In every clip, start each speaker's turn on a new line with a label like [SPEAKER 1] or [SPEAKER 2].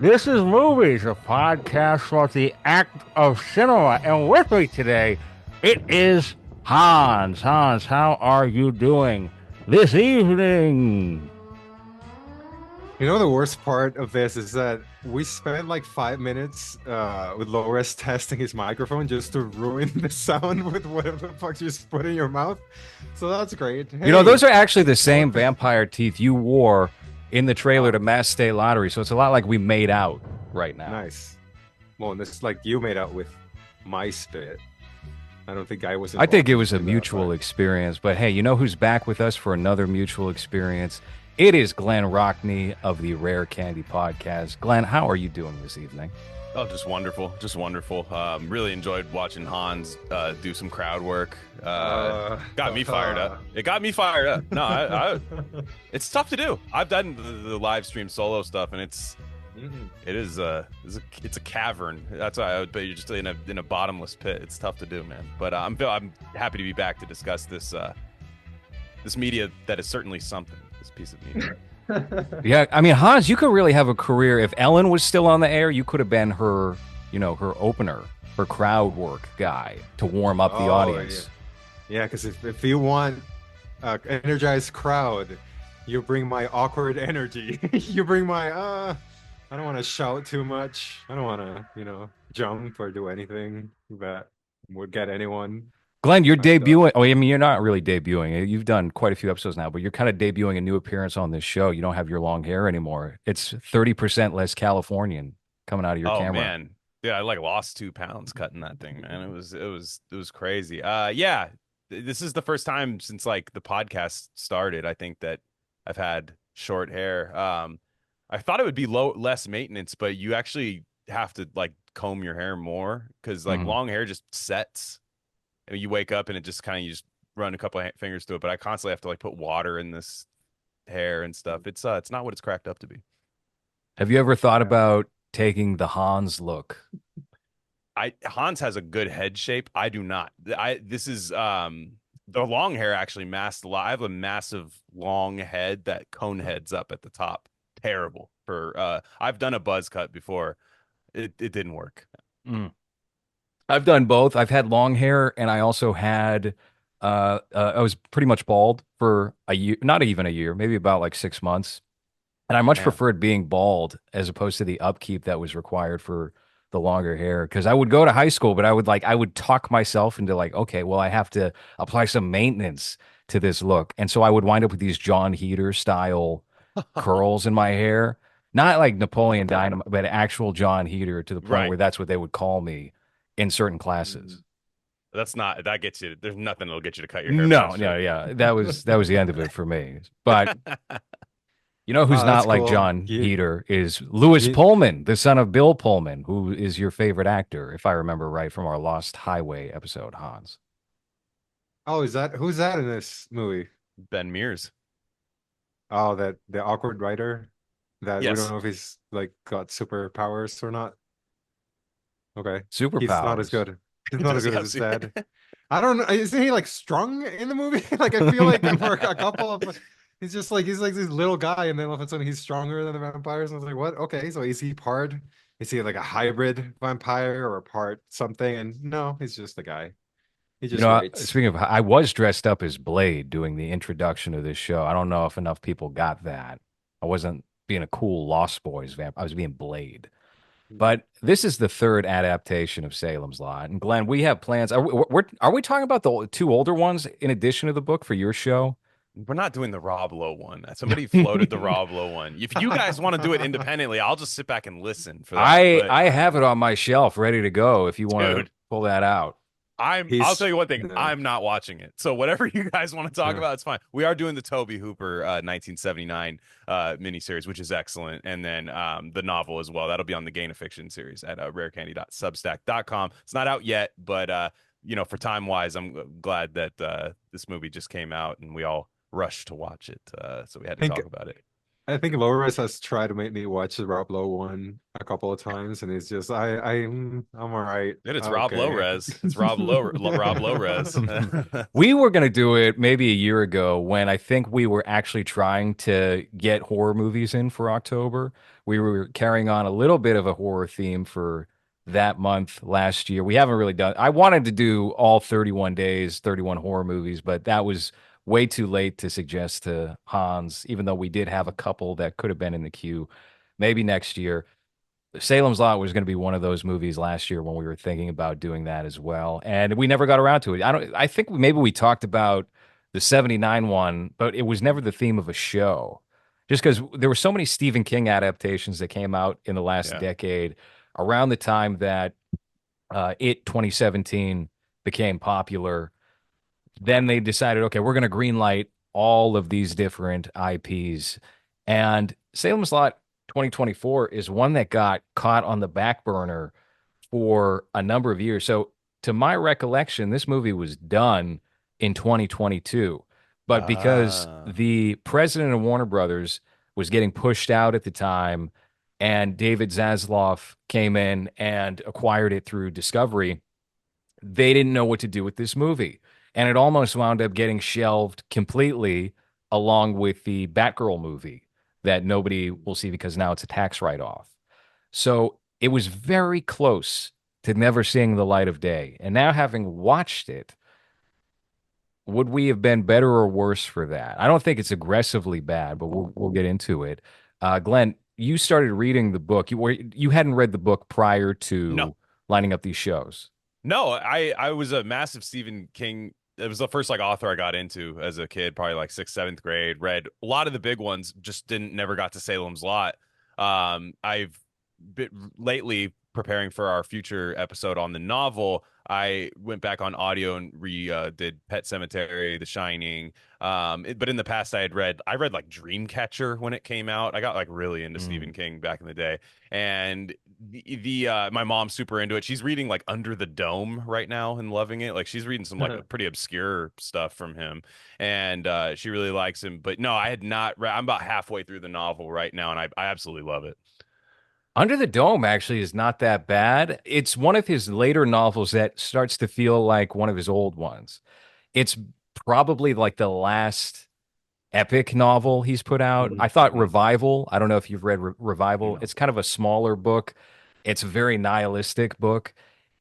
[SPEAKER 1] This is Movies, a podcast about the act of cinema. And with me today, it is Hans. Hans, how are you doing this evening?
[SPEAKER 2] You know, the worst part of this is that we spent like 5 minutes with LowRes testing his microphone just to ruin the sound with whatever the fuck you just put in your mouth. So that's great.
[SPEAKER 1] You know, those
[SPEAKER 2] Hey,
[SPEAKER 1] are actually the
[SPEAKER 2] oh,
[SPEAKER 1] same vampire teeth you wore in the trailer to
[SPEAKER 2] oh,
[SPEAKER 1] Mass State Lottery. So it's a lot like we made out right now.
[SPEAKER 2] nice. Well, this is like you made out with my spit. I don't think I was
[SPEAKER 1] I think
[SPEAKER 2] involved
[SPEAKER 1] it was a
[SPEAKER 2] in that
[SPEAKER 1] mutual
[SPEAKER 2] part.
[SPEAKER 1] experience. But hey, you know who's back with us for another mutual experience? It is Glenn Rockney of the Rare Candy Podcast. Glenn, how are you doing this evening?
[SPEAKER 3] Oh, just wonderful, just wonderful. Really enjoyed watching Hans do some crowd work. Got me fired up. It got me fired up. No, it's tough to do. I've done the live stream solo stuff, and it's a cavern. That's why I would bet you're just in a bottomless pit. It's tough to do, man. But I'm happy to be back to discuss this media that is certainly something. This piece of media.
[SPEAKER 1] Yeah, I mean, Hans, you could really have a career. If Ellen was still on the air, you could have been her, her opener, her crowd work guy to warm up the
[SPEAKER 2] Oh, yeah.
[SPEAKER 1] audience.
[SPEAKER 2] Yeah, because if you want energized crowd, you bring my awkward energy. You bring my I don't want to shout too much. I don't want to, jump or do anything that would get anyone
[SPEAKER 1] Glenn, you're
[SPEAKER 2] hyped up.
[SPEAKER 1] debuting. Oh, I mean, you're not really debuting. You've done quite a few episodes now, but you're kind of debuting a new appearance on this show. You don't have your long hair anymore. It's 30% less Californian coming out of your
[SPEAKER 3] Oh
[SPEAKER 1] camera.
[SPEAKER 3] man. Yeah, I like lost 2 pounds cutting that thing, man. It was crazy. Yeah. This is the first time since like the podcast started, I think that I've had short hair. I thought it would be less maintenance, but you actually have to like comb your hair more because like
[SPEAKER 1] Mhm.
[SPEAKER 3] long hair just sets. And you wake up and it just kind of you just run a couple of fingers through it, but I constantly have to like put water in this hair and stuff. It's not what it's cracked up to be.
[SPEAKER 1] Have you ever thought
[SPEAKER 2] Yeah.
[SPEAKER 1] about taking the Hans look?
[SPEAKER 3] I Hans has a good head shape. I do not. I this is the long hair actually masks a lot. I have a massive long head that cone heads up at the top. Terrible for I've done a buzz cut before. It didn't work.
[SPEAKER 1] Mm. I've done both. I've had long hair, and I also had. I was pretty much bald for a year, not even a year, maybe about like 6 months. And I much
[SPEAKER 3] Man.
[SPEAKER 1] preferred being bald as opposed to the upkeep that was required for the longer hair. Because I would go to high school, but I would talk myself into like, okay, well, I have to apply some maintenance to this look, and so I would wind up with these John Heater style curls in my hair, not like Napoleon Dynamite, but actual John Heater to the point
[SPEAKER 3] Right.
[SPEAKER 1] where that's what they would call me in certain classes.
[SPEAKER 2] Mhm.
[SPEAKER 3] That's not that gets you. There's nothing that'll get you to cut your hair
[SPEAKER 1] No,
[SPEAKER 3] faster.
[SPEAKER 1] no, yeah, that was the end of it for me. But you know who's
[SPEAKER 2] Oh,
[SPEAKER 1] not
[SPEAKER 2] that's
[SPEAKER 1] like
[SPEAKER 2] cool.
[SPEAKER 1] John Heater is Louis
[SPEAKER 2] You,
[SPEAKER 1] Pullman, the son of Bill Pullman, who is your favorite actor, if I remember right from our Lost Highway episode, Hans.
[SPEAKER 2] oh, is that who's that in this movie?
[SPEAKER 3] Ben Mears.
[SPEAKER 2] Oh, that the awkward writer that we don't
[SPEAKER 3] Yes.
[SPEAKER 2] know if he's like got superpowers or not. Okay. He's not as
[SPEAKER 1] Superpowers.
[SPEAKER 2] good. He's not as
[SPEAKER 3] Does he
[SPEAKER 2] good as
[SPEAKER 3] have
[SPEAKER 2] his dad. I don't know. Isn't he like strong in the movie? Like I feel like for a couple of he's like this little guy, and then all of a sudden he's stronger than the vampires. And I was like, what? Okay, so is he part? Is he like a hybrid vampire or a part something? And no, he's just a guy. He
[SPEAKER 1] You
[SPEAKER 2] just
[SPEAKER 1] know,
[SPEAKER 2] writes.
[SPEAKER 1] speaking of, I was dressed up as Blade doing the introduction of this show. I don't know if enough people got that. I wasn't being a cool Lost Boys vamp. I was being Blade. But this is the third adaptation of Salem's Lot. And Glenn, we have plans. Are we talking about the two older ones in addition to the book for your show?
[SPEAKER 3] We're not doing the Rob Lowe one. Somebody floated the Rob Lowe one. If you guys want to do it independently, I'll just sit back and listen for that.
[SPEAKER 1] I
[SPEAKER 3] But
[SPEAKER 1] I have it on my shelf ready to go if you want to
[SPEAKER 3] dude,
[SPEAKER 1] pull that out.
[SPEAKER 3] I'll tell
[SPEAKER 2] He's
[SPEAKER 3] you one thing.
[SPEAKER 2] no,
[SPEAKER 3] I'm not watching it. So whatever you guys want to talk
[SPEAKER 2] no.
[SPEAKER 3] about, it's fine. We are doing the Toby Hooper 1979 miniseries, which is excellent, and then the novel as well. That'll be on the Gain of Fiction series at rarecandy.substack.com. It's not out yet, but for time wise, I'm glad that this movie just came out and we all rushed to watch it. So we had
[SPEAKER 2] I
[SPEAKER 3] to
[SPEAKER 2] think
[SPEAKER 3] talk about it.
[SPEAKER 2] I think Loris has tried to make me watch the Rob Lowe one a couple of times, and it's just I'm all right.
[SPEAKER 3] And it's Rob
[SPEAKER 2] Okay.
[SPEAKER 3] LowRes. It's Rob LowRes.
[SPEAKER 1] We were going to do it maybe a year ago when I think we were actually trying to get horror movies in for October. We were carrying on a little bit of a horror theme for that month last year. We haven't really done, I wanted to do all 31 days, 31 horror movies, but that was way too late to suggest to Hans, even though we did have a couple that could have been in the queue. Maybe next year. Salem's Lot was going to be one of those movies last year when we were thinking about doing that as well, and we never got around to it. I think maybe we talked about the '79 one, but it was never the theme of a show, just because there were so many Stephen King adaptations that came out in the last
[SPEAKER 3] Yeah.
[SPEAKER 1] decade around the time that It 2017 became popular. Then they decided, okay, we're going to greenlight all of these different IPs. And Salem's Lot 2024 is one that got caught on the back burner for a number of years. So, to my recollection, this movie was done in 2022. But because
[SPEAKER 3] Ah,
[SPEAKER 1] the president of Warner Brothers was getting pushed out at the time, and David Zaslav came in and acquired it through Discovery, they didn't know what to do with this movie. And it almost wound up getting shelved completely along with the Batgirl movie that nobody will see because now it's a tax write-off. So it was very close to never seeing the light of day. And now having watched it, would we have been better or worse for that? I don't think it's aggressively bad, but we'll get into it. Glenn, you started reading the book. You hadn't read the book prior
[SPEAKER 3] no.
[SPEAKER 1] to lining up these shows.
[SPEAKER 3] No, I was a massive Stephen King. It was the first like author I got into as a kid, probably like sixth, seventh grade. Read a lot of the big ones, just didn't never got to Salem's Lot. I've been lately preparing for our future episode on the novel. I went back on audio and re did Pet Cemetery, The Shining. But in the past, I read like Dreamcatcher when it came out. I got like really into
[SPEAKER 1] Mm.
[SPEAKER 3] Stephen King back in the day, and the my mom's super into it. She's reading like Under the Dome right now and loving it. Like she's reading some like pretty obscure stuff from him, and she really likes him. But no, I had not read. I'm about halfway through the novel right now, and I absolutely love it.
[SPEAKER 1] Under the Dome actually is not that bad. It's one of his later novels that starts to feel like one of his old ones. It's probably like the last epic novel he's put out. I thought
[SPEAKER 2] Mhm.
[SPEAKER 1] Revival, I don't know if you've read Revival.
[SPEAKER 2] No.
[SPEAKER 1] It's kind of a smaller book. It's a very nihilistic book.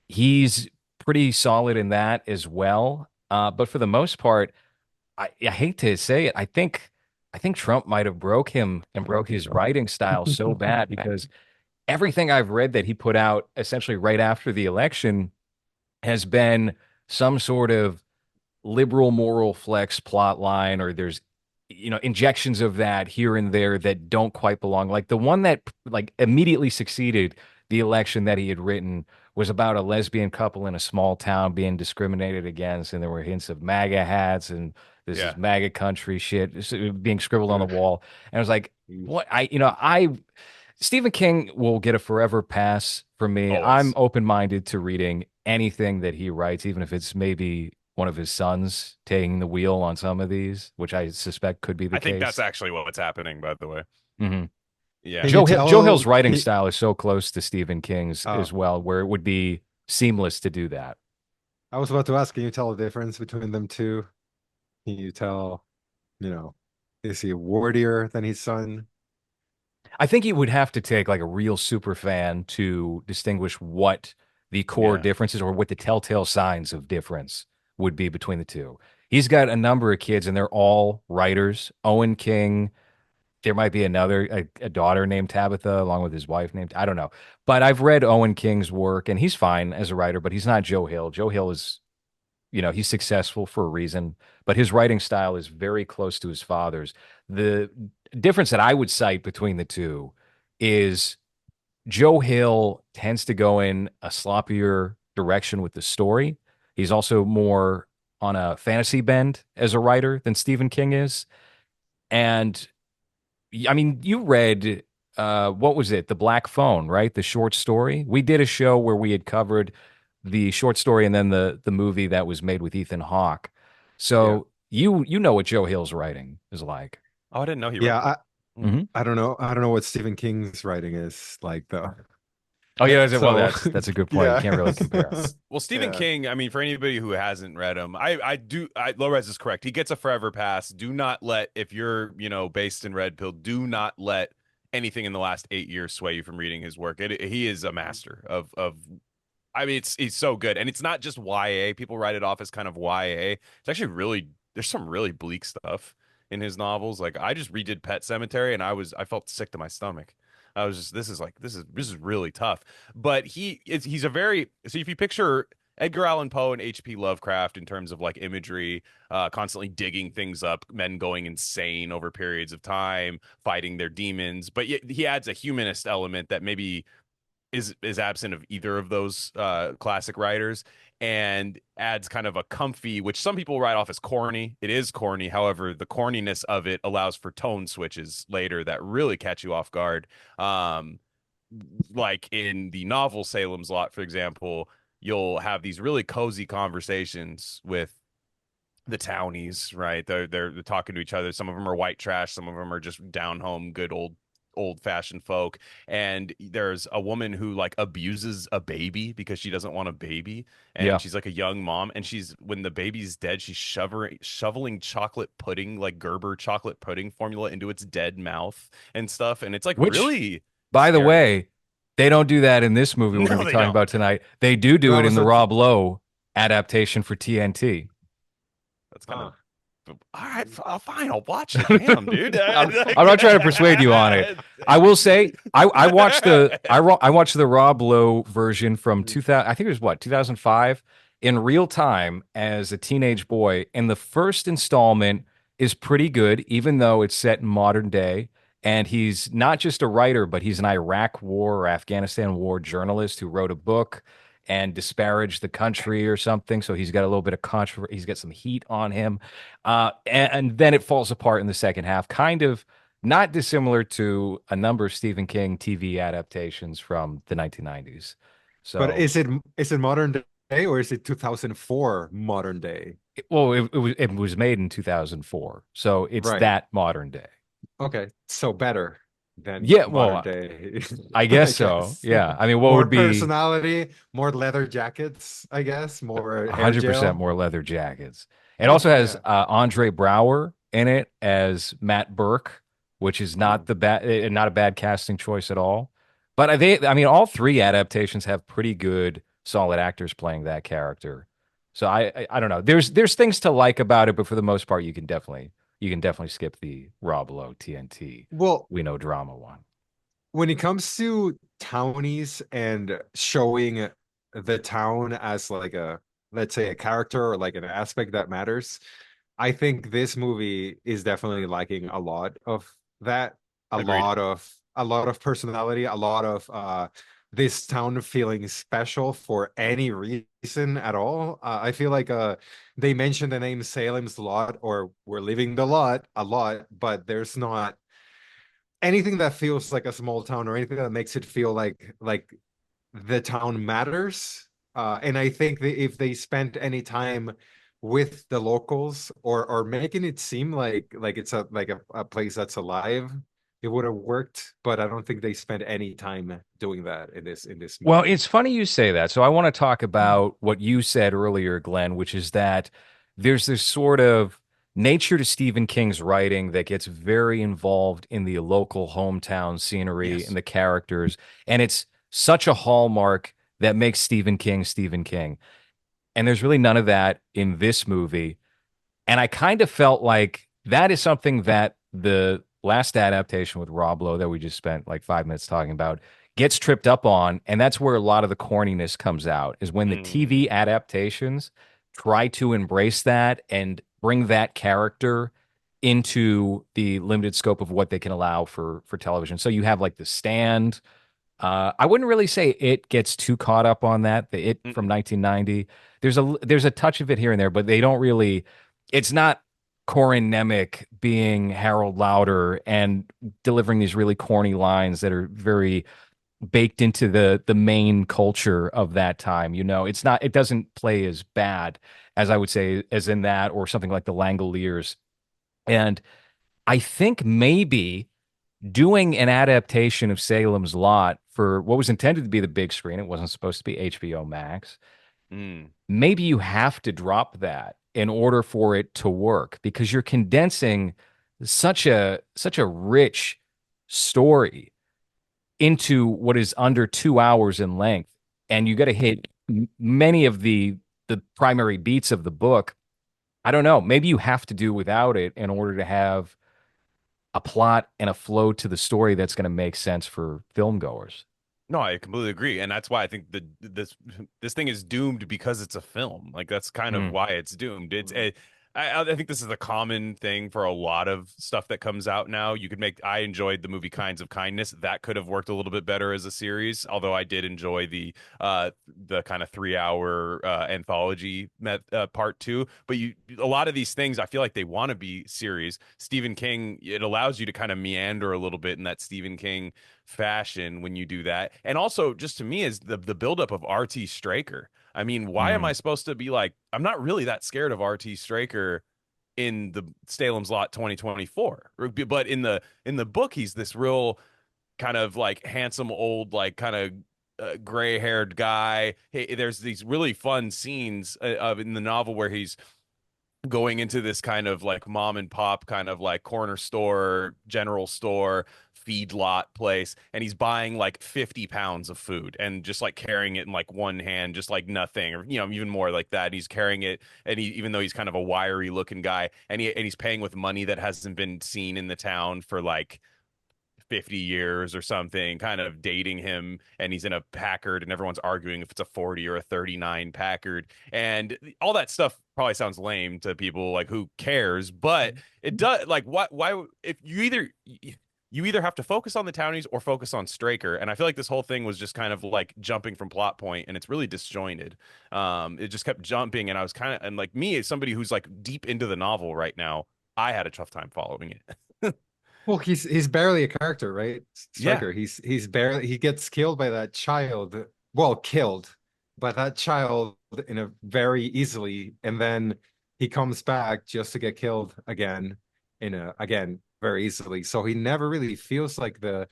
[SPEAKER 1] He's pretty solid in that as well. But for the most part, I hate to say it, I think Trump might have broke him and broke his writing style so bad because everything I've read that he put out essentially right after the election has been some sort of liberal moral flex plot line, or there's injections of that here and there that don't quite belong. Like the one that like immediately succeeded the election that he had written was about a lesbian couple in a small town being discriminated against, and there were hints of MAGA hats and this is
[SPEAKER 3] Yeah,
[SPEAKER 1] MAGA country shit being scribbled on the
[SPEAKER 2] Ugh.
[SPEAKER 1] wall. And I was like, what I Stephen King will get a forever pass from me. I'm
[SPEAKER 3] always.
[SPEAKER 1] open-minded to reading anything that he writes, even if it's maybe one of his sons taking the wheel on some of these, which I suspect could be the
[SPEAKER 3] I think that's
[SPEAKER 1] case.
[SPEAKER 3] actually what's happening, by the way.
[SPEAKER 1] Hmm.
[SPEAKER 3] Yeah.
[SPEAKER 2] Can you
[SPEAKER 1] Joe
[SPEAKER 2] tell?
[SPEAKER 1] Hill's writing style is so close to Stephen King's
[SPEAKER 2] Uh,
[SPEAKER 1] as well, where it would be seamless to do that.
[SPEAKER 2] I was about to ask, can you tell the difference between them two? Can you tell, you know, is he wordier than his son?
[SPEAKER 1] I think you would have to take like a real super fan to distinguish what the core
[SPEAKER 3] Yeah.
[SPEAKER 1] differences or what the telltale signs of difference would be between the two. He's got a number of kids and they're all writers. Owen King, there might be another a daughter named Tabitha along with his wife named I don't know. But I've read Owen King's work and he's fine as a writer, but he's not Joe Hill. Joe Hill is, he's successful for a reason, but his writing style is very close to his father's. The difference that I would cite between the two is Joe Hill tends to go in a sloppier direction with the story. He's also more on a fantasy bend as a writer than Stephen King is. And I mean, you read what was it? The Black Phone, right? The short story. We did a show where we had covered the short story and then the movie that was made with Ethan Hawke.
[SPEAKER 2] Yeah.
[SPEAKER 1] So you know what Joe Hill's writing is like.
[SPEAKER 3] Oh, I didn't know he
[SPEAKER 2] Yeah,
[SPEAKER 3] wrote that. Hmm.
[SPEAKER 1] Mhm.
[SPEAKER 2] I don't know. I don't know what Stephen King's writing is like though.
[SPEAKER 1] Oh yeah, well
[SPEAKER 2] So
[SPEAKER 1] that's a good point. You
[SPEAKER 2] yeah.
[SPEAKER 1] can't really compare.
[SPEAKER 3] Well, Stephen
[SPEAKER 2] Yeah.
[SPEAKER 3] King, I mean, for anybody who hasn't read him, LowRes is correct. He gets a forever pass. Do not let, if you're, based in Red Pill, do not let anything in the last 8 years sway you from reading his work. He is a master of I mean, he's so good. And it's not just YA. People write it off as kind of YA. It's actually really, there's some really bleak stuff in his novels. Like I just redid Pet Cemetery and I felt sick to my stomach. I was just, this is really tough. But he's a very, so if you picture Edgar Allan Poe and H.P. Lovecraft in terms of like imagery, constantly digging things up, men going insane over periods of time, fighting their demons. But yet he adds a humanist element that maybe is absent of either of those classic writers, and adds kind of a comfy, which some people write off as corny. It is corny. However, the corniness of it allows for tone switches later that really catch you off guard. Um, like in the novel Salem's Lot, for example, you'll have these really cozy conversations with the townies, right? They're talking to each other. Some of them are white trash, some of them are just down home, good old fashioned folk. And there's a woman who like abuses a baby because she doesn't want a baby, and
[SPEAKER 1] Yeah.
[SPEAKER 3] she's like a young mom, and she's when the baby's dead, she's shoveling chocolate pudding, like Gerber chocolate pudding formula into its dead mouth and stuff, and it's like
[SPEAKER 1] Which,
[SPEAKER 3] really
[SPEAKER 1] by the
[SPEAKER 3] scary.
[SPEAKER 1] way, they don't do that in this movie we're going
[SPEAKER 3] No,
[SPEAKER 1] to be
[SPEAKER 3] they
[SPEAKER 1] talking
[SPEAKER 3] don't.
[SPEAKER 1] about tonight. They do
[SPEAKER 2] That
[SPEAKER 1] it in
[SPEAKER 2] was
[SPEAKER 1] the
[SPEAKER 2] a
[SPEAKER 1] Rob Lowe adaptation for TNT.
[SPEAKER 3] That's kind of
[SPEAKER 2] uh,
[SPEAKER 3] all right. Fine, I'll watch it. Damn, dude.
[SPEAKER 1] I'm not trying to persuade you on it. I will say I watched I watched the Rob Lowe version from 2000. I think it was what 2005 in real time as a teenage boy, and the first installment is pretty good, even though it's set in modern day. And he's not just a writer, but he's an Iraq War or Afghanistan War journalist who wrote a book and disparaged the country or something. So he's got a little bit of controversy. He's got some heat on him. And then it falls apart in the second half, kind of not dissimilar to a number of Stephen King TV adaptations from the 1990s.
[SPEAKER 2] but
[SPEAKER 1] So,
[SPEAKER 2] is it modern day or is it 2004 modern day?
[SPEAKER 1] well, it was made in 2004, so it's
[SPEAKER 2] Right.
[SPEAKER 1] that modern day.
[SPEAKER 2] Okay. So better than
[SPEAKER 1] Yeah,
[SPEAKER 2] modern
[SPEAKER 1] well,
[SPEAKER 2] day,
[SPEAKER 1] I
[SPEAKER 2] I
[SPEAKER 1] guess so.
[SPEAKER 2] guess.
[SPEAKER 1] Yeah, I mean, what
[SPEAKER 2] More
[SPEAKER 1] would be
[SPEAKER 2] personality, more leather jackets, I guess, more hair
[SPEAKER 1] 100%
[SPEAKER 2] gel.
[SPEAKER 1] more leather jackets. It also has
[SPEAKER 2] Yeah.
[SPEAKER 1] Andre Brower in it as Matt Burke, which is not
[SPEAKER 2] Mm.
[SPEAKER 1] the bad, not a bad casting choice at all. But I mean, all three adaptations have pretty good, solid actors playing that character. So I don't know. There's things to like about it, but for the most part, you can definitely skip the Rob Lowe TNT
[SPEAKER 2] Well,
[SPEAKER 1] We Know Drama one.
[SPEAKER 2] when it comes to townies and showing the town as like a, let's say, a character or like an aspect that matters, I think this movie is definitely lacking a lot of that,
[SPEAKER 3] Agreed.
[SPEAKER 2] a lot of personality, a lot of this town feeling special for any reason at all. I feel like they mention the name Salem's Lot or We're Leaving the Lot a lot, but there's not anything that feels like a small town or anything that makes it feel like the town matters. And I think that if they spent any time with the locals or making it seem like it's a place that's alive, it would have worked. But I don't think they spent any time doing that in this
[SPEAKER 1] Well,
[SPEAKER 2] movie.
[SPEAKER 1] it's funny you say that. So I want to talk about what you said earlier, Glenn, which is that there's this sort of nature to Stephen King's writing that gets very involved in the local hometown scenery and
[SPEAKER 3] Yes.
[SPEAKER 1] the characters. And it's such a hallmark that makes Stephen King Stephen King. And there's really none of that in this movie. And I kind of felt like that is something that the last adaptation with Rob Lowe that we just spent like 5 minutes talking about gets tripped up on. And that's where a lot of the corniness comes out, is when the
[SPEAKER 3] Mm.
[SPEAKER 1] TV adaptations try to embrace that and bring that character into the limited scope of what they can allow for television. So you have like The Stand. I wouldn't really say it gets too caught up on that. The It from
[SPEAKER 3] Mm-mm.
[SPEAKER 1] 1990. There's a touch of it here and there, but they don't really. It's not Corin Nemec being Harold Lauder and delivering these really corny lines that are very baked into the main culture of that time. It's not. It doesn't play as bad as I would say as in that or something like the Langoliers. And I think maybe doing an adaptation of Salem's Lot for what was intended to be the big screen. It wasn't supposed to be HBO Max.
[SPEAKER 3] Mm.
[SPEAKER 1] Maybe you have to drop that in order for it to work because you're condensing such a rich story into what is under 2 hours in length, and you got to hit many of the primary beats of the book. I don't know. Maybe you have to do without it in order to have a plot and a flow to the story that's going to make sense for film goers.
[SPEAKER 3] No, I completely agree, and that's why I think this thing is doomed because it's a film. Like that's kind of
[SPEAKER 1] Mm.
[SPEAKER 3] why it's doomed. I think this is a common thing for a lot of stuff that comes out now. You could make. I enjoyed the movie Kinds of Kindness. That could have worked a little bit better as a series, although I did enjoy the kind of 3 hour anthology part two. But a lot of these things, I feel like they want to be series. Stephen King, it allows you to kind of meander a little bit in that Stephen King fashion when you do that. And also, just to me, is the buildup of RT Straker. I mean, why am
[SPEAKER 1] Mm.
[SPEAKER 3] I supposed to be like, I'm not really that scared of RT Straker in the Salem's Lot 2024. But in the book, he's this real kind of like handsome old, like kind of gray-haired guy. Hey, there's these really fun scenes of in the novel where he's going into this kind of like mom and pop kind of like corner store, general store, feedlot place, and he's buying like 50 pounds of food and just like carrying it in like one hand, just like nothing, or even more like that. He's carrying it, and even though he's kind of a wiry looking guy, and he's paying with money that hasn't been seen in the town for like 50 years or something, kind of dating him, and he's in a Packard and everyone's arguing if it's a 40 or a 39 Packard, and all that stuff probably sounds lame to people, like who cares, but it does. Like why if you either have to focus on the townies or focus on Straker, and I feel like this whole thing was just kind of like jumping from plot point, and it's really disjointed. It just kept jumping, and I was kind of, and like me as somebody who's like deep into the novel right now, I had a tough time following it.
[SPEAKER 2] Well, he's barely a character, right?
[SPEAKER 3] Yeah.
[SPEAKER 2] Striker. He's barely he gets killed by that child. Well, killed by that child in a very easily, and then he comes back just to get killed again in a again very easily. So he never really feels like the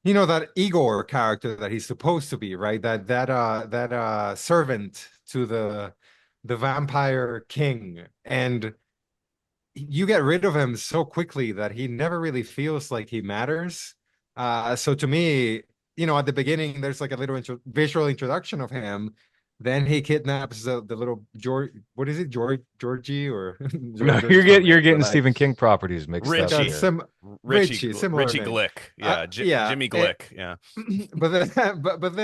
[SPEAKER 2] that Igor character that he's supposed to be, right? That servant to the vampire king. And you get rid of him so quickly that he never really feels like he matters. So to me, at the beginning, there's like a little visual introduction of him. Then he kidnaps the little George. What is it, Georgie or
[SPEAKER 1] No,
[SPEAKER 2] George is coming,
[SPEAKER 1] you're
[SPEAKER 2] but
[SPEAKER 1] getting
[SPEAKER 2] like
[SPEAKER 1] Stephen King properties mixed up
[SPEAKER 3] Richie.
[SPEAKER 1] here.
[SPEAKER 3] Richie
[SPEAKER 2] Richie, similar
[SPEAKER 3] Richie
[SPEAKER 2] name.
[SPEAKER 3] Glick. Yeah,
[SPEAKER 2] Yeah,
[SPEAKER 3] Jimmy Glick. Yeah.
[SPEAKER 2] but then, but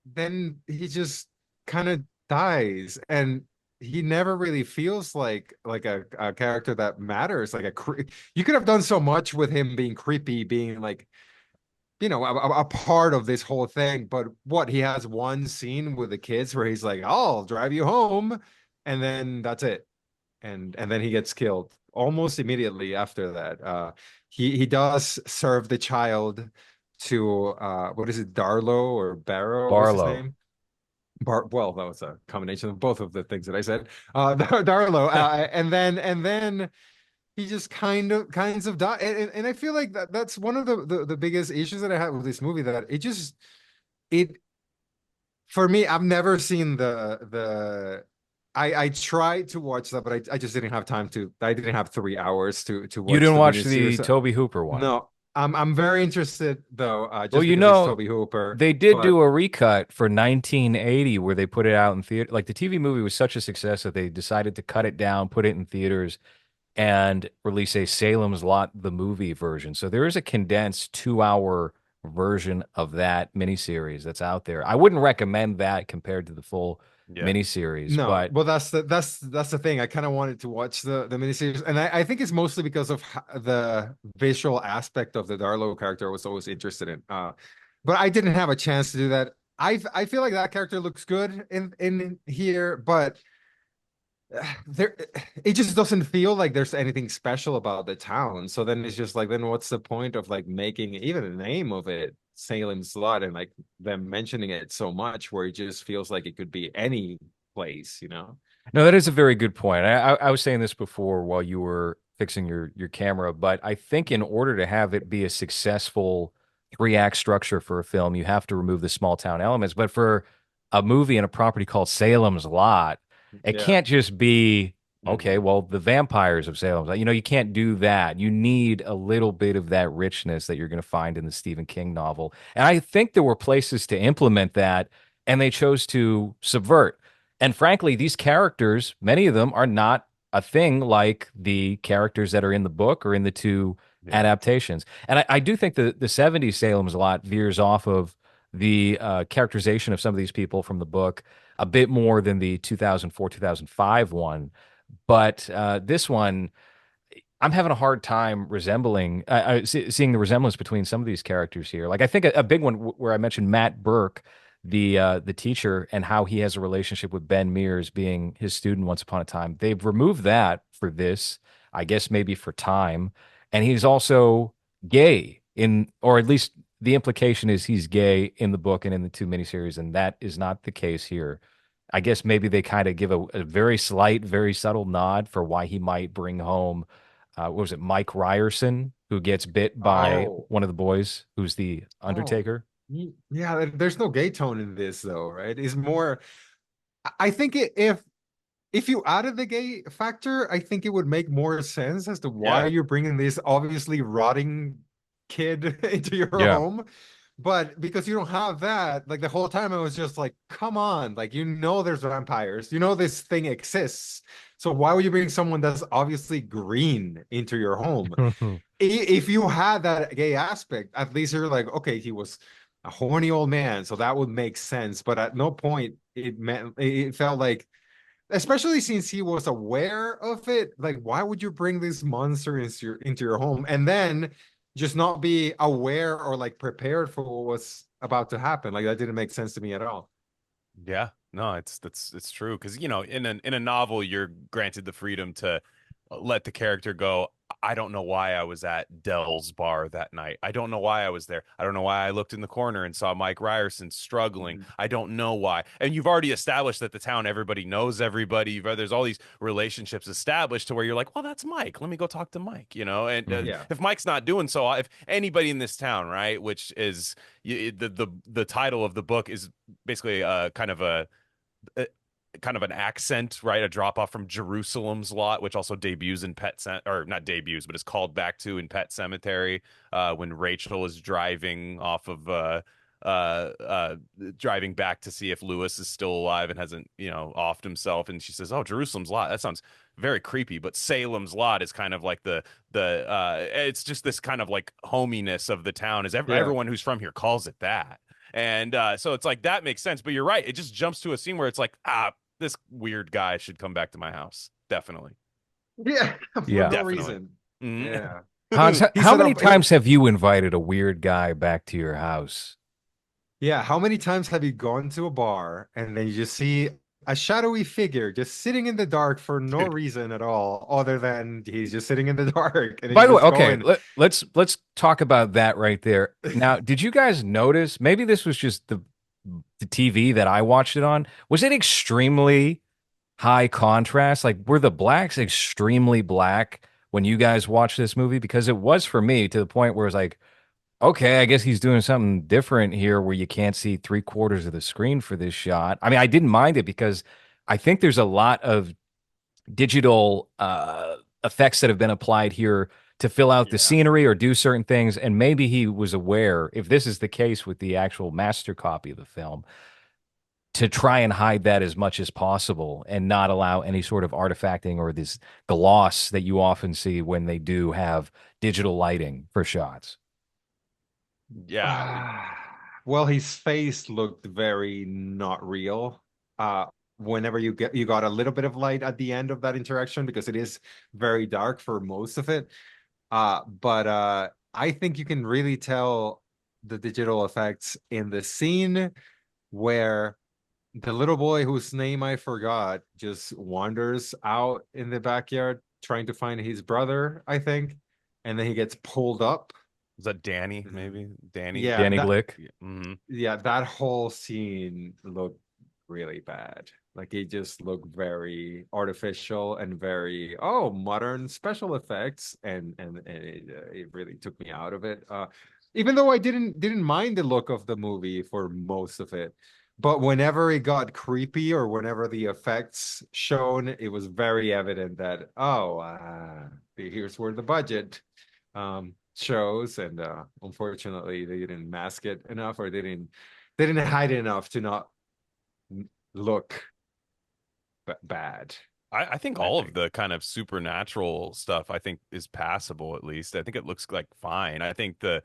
[SPEAKER 2] then he just kind of dies, and he never really feels like a character that matters. You could have done so much with him being creepy, being like a part of this whole thing. But what, he has one scene with the kids where he's like, I'll drive you home, and then that's it, and then he gets killed almost immediately after that. He does serve the child to what is it, Darlow or Barrow was his
[SPEAKER 1] Barlow.
[SPEAKER 2] name. Well, that was a combination of both of the things that I said. Darlow, and then he just kinds of die, and I feel like that's one of the biggest issues that I have with this movie, that it for me, I've never seen the I tried to watch that, but I just didn't have time to. I didn't have 3 hours to
[SPEAKER 1] You
[SPEAKER 2] watch
[SPEAKER 1] didn't
[SPEAKER 2] the
[SPEAKER 1] watch the
[SPEAKER 2] miniseries.
[SPEAKER 1] Toby Hooper one.
[SPEAKER 2] No, I'm very interested though,
[SPEAKER 1] Well,
[SPEAKER 2] just because it's Toby Hooper.
[SPEAKER 1] they did
[SPEAKER 2] But
[SPEAKER 1] do a recut for 1980 where they put it out in theater. Like the TV movie was such a success that they decided to cut it down, put it in theaters, and release a Salem's Lot the movie version. So there is a condensed 2 hour version of that miniseries that's out there. I wouldn't recommend that compared to the full
[SPEAKER 3] Yeah.
[SPEAKER 1] miniseries,
[SPEAKER 2] no,
[SPEAKER 1] but
[SPEAKER 2] well, that's the thing. I kind of wanted to watch the miniseries, and I think it's mostly because of the visual aspect of the Darlow character I was always interested in. But I didn't have a chance to do that. I feel like that character looks good in here, but there it just doesn't feel like there's anything special about the town. So then it's just like, then what's the point of like making even a name of it Salem's Lot, and like them mentioning it so much, where it just feels like it could be any place.
[SPEAKER 1] no, that is a very good point. I was saying this before while you were fixing your camera, but I think in order to have it be a successful three-act structure for a film, you have to remove the small town elements. But for a movie and a property called Salem's Lot, it
[SPEAKER 2] Yeah.
[SPEAKER 1] can't just be, okay,
[SPEAKER 3] Hmm.
[SPEAKER 1] well, the vampires of Salem. You can't do that. You need a little bit of that richness that you're going to find in the Stephen King novel. And I think there were places to implement that, and they chose to subvert. And frankly, these characters, many of them are not a thing like the characters that are in the book or in the two
[SPEAKER 3] Yeah.
[SPEAKER 1] adaptations. And I do think the 70s Salem's Lot veers off of the characterization of some of these people from the book a bit more than the 2004, 2005 one. But this one, I'm having a hard time seeing the resemblance between some of these characters here. Like I think a big one where I mentioned Matt Burke, the teacher, and how he has a relationship with Ben Mears being his student once upon a time. They've removed that for this, I guess maybe for time, and he's also gay or at least the implication is he's gay in the book and in the two miniseries, and that is not the case here. I guess maybe they kind of give a very slight, very subtle nod for why he might bring home what was it, Mike Ryerson, who gets bit by
[SPEAKER 2] Oh,
[SPEAKER 1] one of the boys, who's the
[SPEAKER 2] oh,
[SPEAKER 1] Undertaker.
[SPEAKER 2] yeah. There's no gay tone in this though, right? It's more. I think if you added the gay factor, I think it would make more sense as to why
[SPEAKER 3] Yeah.
[SPEAKER 2] you're bringing this obviously rotting kid into your
[SPEAKER 1] Yeah.
[SPEAKER 2] home. But because you don't have that, like the whole time I was just like, come on, like there's vampires, this thing exists. So why would you bring someone that's obviously green into your home? If you had that gay aspect, at least you're like, okay, he was a horny old man, so that would make sense. But at no point it felt like, especially since he was aware of it, like why would you bring this monster into your home and then just not be aware or like prepared for what was about to happen? Like that didn't make sense to me at all.
[SPEAKER 3] Yeah, no, it's true because in a novel you're granted the freedom to let the character go. I don't know why I was at Dell's bar that night. I don't know why I was there. I don't know why I looked in the corner and saw Mike Ryerson struggling.
[SPEAKER 2] Mhm.
[SPEAKER 3] I don't know why. And you've already established that the town, everybody knows everybody. There's all these relationships established to where you're like, well, that's Mike. Let me go talk to Mike. And
[SPEAKER 1] Mhm.
[SPEAKER 2] Yeah.
[SPEAKER 3] if Mike's not doing so, if anybody in this town, right, which is the title of the book is basically a kind of an accent, right? A drop off from Jerusalem's Lot, which also debuts in or not debuts, but is called back to in Pet Cemetery when Rachel is driving off of driving back to see if Lewis is still alive and hasn't offed himself, and she says, "Oh, Jerusalem's Lot. That sounds very creepy." But Salem's Lot is kind of like the it's just this kind of like hominess of the town, is
[SPEAKER 2] Yeah.
[SPEAKER 3] everyone who's from here calls it that. And so it's like that makes sense. But you're right. It just jumps to a scene where it's like, this weird guy should come back to my house. Definitely.
[SPEAKER 2] Yeah. For
[SPEAKER 1] Yeah.
[SPEAKER 2] no
[SPEAKER 3] Definitely.
[SPEAKER 2] reason.
[SPEAKER 3] Mhm.
[SPEAKER 2] Yeah.
[SPEAKER 1] Hans,
[SPEAKER 2] He
[SPEAKER 1] how
[SPEAKER 2] set
[SPEAKER 1] many
[SPEAKER 2] up
[SPEAKER 1] times have you invited a weird guy back to your house?
[SPEAKER 2] Yeah, how many times have you gone to a bar and then you just see a shadowy figure just sitting in the dark for no
[SPEAKER 3] Dude.
[SPEAKER 2] reason at all, other than he's just sitting in the dark and he's
[SPEAKER 1] By the way,
[SPEAKER 2] just
[SPEAKER 1] okay,
[SPEAKER 2] going.
[SPEAKER 1] let's talk about that right there. Now, did you guys notice? Maybe this was just the TV that I watched it on. Was it extremely high contrast? Like, were the blacks extremely black when you guys watched this movie? Because it was for me to the point where it's like, okay, I guess he's doing something different here where you can't see three-quarters of the screen for this shot. I mean, I didn't mind it because I think there's a lot of digital effects that have been applied here to fill out the
[SPEAKER 2] Yeah.
[SPEAKER 1] scenery or do certain things. And maybe he was aware, if this is the case with the actual master copy of the film, to try and hide that as much as possible and not allow any sort of artifacting or this gloss that you often see when they do have digital lighting for shots.
[SPEAKER 3] Yeah.
[SPEAKER 2] Well, his face looked very not real. Whenever you got a little bit of light at the end of that interaction, because it is very dark for most of it. But I think you can really tell the digital effects in the scene where the little boy whose name I forgot just wanders out in the backyard trying to find his brother, I think, and then he gets pulled up.
[SPEAKER 3] Was that Danny,
[SPEAKER 2] Mhm.
[SPEAKER 3] maybe? Danny?
[SPEAKER 2] Yeah,
[SPEAKER 1] Danny Glick.
[SPEAKER 3] Mm-hmm.
[SPEAKER 2] that whole scene looked really bad. Like it just looked very artificial and very modern special effects, and it really took me out of it. Even though I didn't mind the look of the movie for most of it, but whenever it got creepy or whenever the effects shown, it was very evident that here's where the budget shows, and unfortunately they didn't mask it enough, or they didn't hide it enough to not look bad.
[SPEAKER 3] I think
[SPEAKER 2] I
[SPEAKER 3] all of
[SPEAKER 2] think.
[SPEAKER 3] the kind of supernatural stuff I think is passable at least. I think it looks like fine. I think the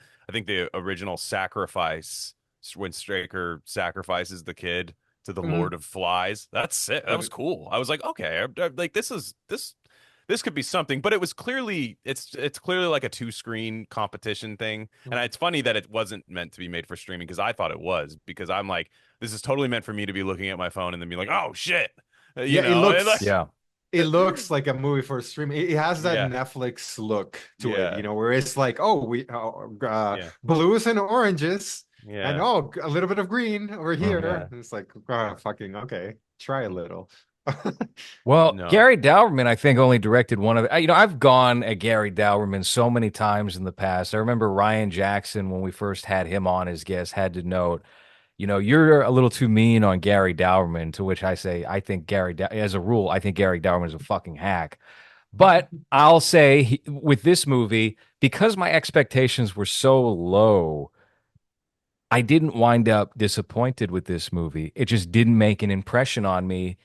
[SPEAKER 3] original sacrifice when Straker sacrifices the kid to the
[SPEAKER 2] Mhm.
[SPEAKER 3] Lord of Flies. That's it. That was
[SPEAKER 2] But
[SPEAKER 3] cool. I was like, okay, like this could be something, but it was clearly it's clearly like a two screen competition thing. And it's funny that it wasn't meant to be made for streaming because I thought it was because I'm like this is totally meant for me to be looking at my phone and then be like, "Oh shit." You
[SPEAKER 2] yeah, it
[SPEAKER 3] know, and
[SPEAKER 2] looks
[SPEAKER 3] like
[SPEAKER 1] Yeah.
[SPEAKER 2] it looks like a movie for stream. It has that
[SPEAKER 3] yeah,
[SPEAKER 2] Netflix look to it,
[SPEAKER 3] yeah,
[SPEAKER 2] where it's like,
[SPEAKER 3] yeah,
[SPEAKER 2] blues and oranges, and
[SPEAKER 3] yeah,
[SPEAKER 2] a little bit of green over
[SPEAKER 1] Mhm.
[SPEAKER 2] here.
[SPEAKER 3] yeah.
[SPEAKER 2] And it's like, fucking okay, try a little.
[SPEAKER 1] Well,
[SPEAKER 3] No.
[SPEAKER 1] Gary Dauberman, I think, only directed one of the. I've gone at Gary Dauberman so many times in the past. I remember Ryan Jackson, when we first had him on as guest, had to note, you're a little too mean on Gary Dauberman, to which I say, I think as a rule, I think Gary Dauberman is a fucking hack. But I'll say with this movie, because my expectations were so low, I didn't wind up disappointed with this movie. It just didn't make an impression on me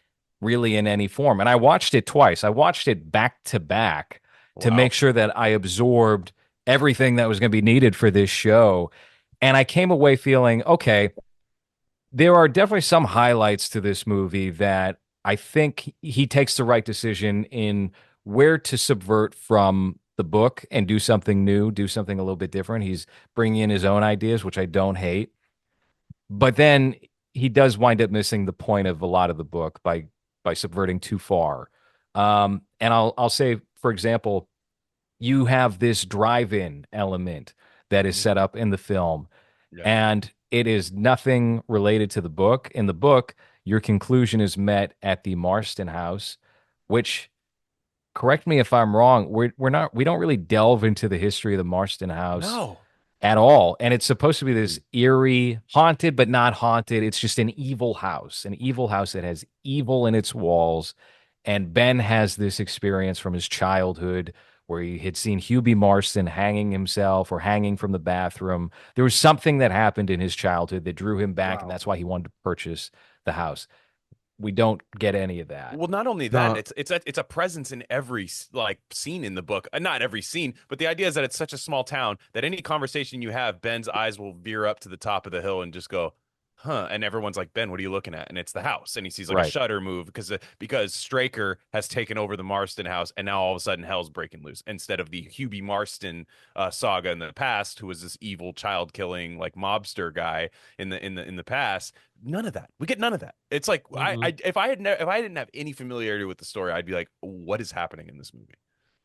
[SPEAKER 1] really in any form. And I watched it twice. I watched it back to back to make
[SPEAKER 3] Wow.
[SPEAKER 1] sure that I absorbed everything that was going to be needed for this show. And I came away feeling, okay, there are definitely some highlights to this movie that I think he takes the right decision in where to subvert from the book and do something new, do something a little bit different. He's bringing in his own ideas, which I don't hate. But then he does wind up missing the point of a lot of the book by subverting too far. And I'll say, for example, you have this drive-in element that is set
[SPEAKER 2] Mhm.
[SPEAKER 1] up in the film,
[SPEAKER 3] Yeah.
[SPEAKER 1] and it is nothing related to the book. In the book, your conclusion is met at the Marston house, which, correct me if I'm wrong, we don't really delve into the history of the Marston house
[SPEAKER 3] No.
[SPEAKER 1] at all. And it's supposed to be this eerie, haunted, but not haunted. It's just an evil house that has evil in its walls. And Ben has this experience from his childhood where he had seen Hubie Marston hanging himself or hanging from the bathroom. There was something that happened in his childhood that drew him back, and
[SPEAKER 2] Wow.
[SPEAKER 1] that's why he wanted to purchase the house. We don't get any of that.
[SPEAKER 3] Well, not only that,
[SPEAKER 2] No.
[SPEAKER 3] it's a presence in every like scene in the book. Not every scene, but the idea is that it's such a small town that any conversation you have, Ben's eyes will veer up to the top of the hill and just go, "Huh?" And everyone's like, "Ben, what are you looking at?" And it's the house, and he sees like a
[SPEAKER 1] Right.
[SPEAKER 3] shutter move because Straker has taken over the Marston house, and now all of a sudden hell's breaking loose instead of the Hubie Marston saga in the past, who was this evil child killing like mobster guy in the past. None of that. We get none of that. It's like
[SPEAKER 2] Mm-mm.
[SPEAKER 3] if I didn't have any familiarity with the story, I'd be like, what is happening in this movie?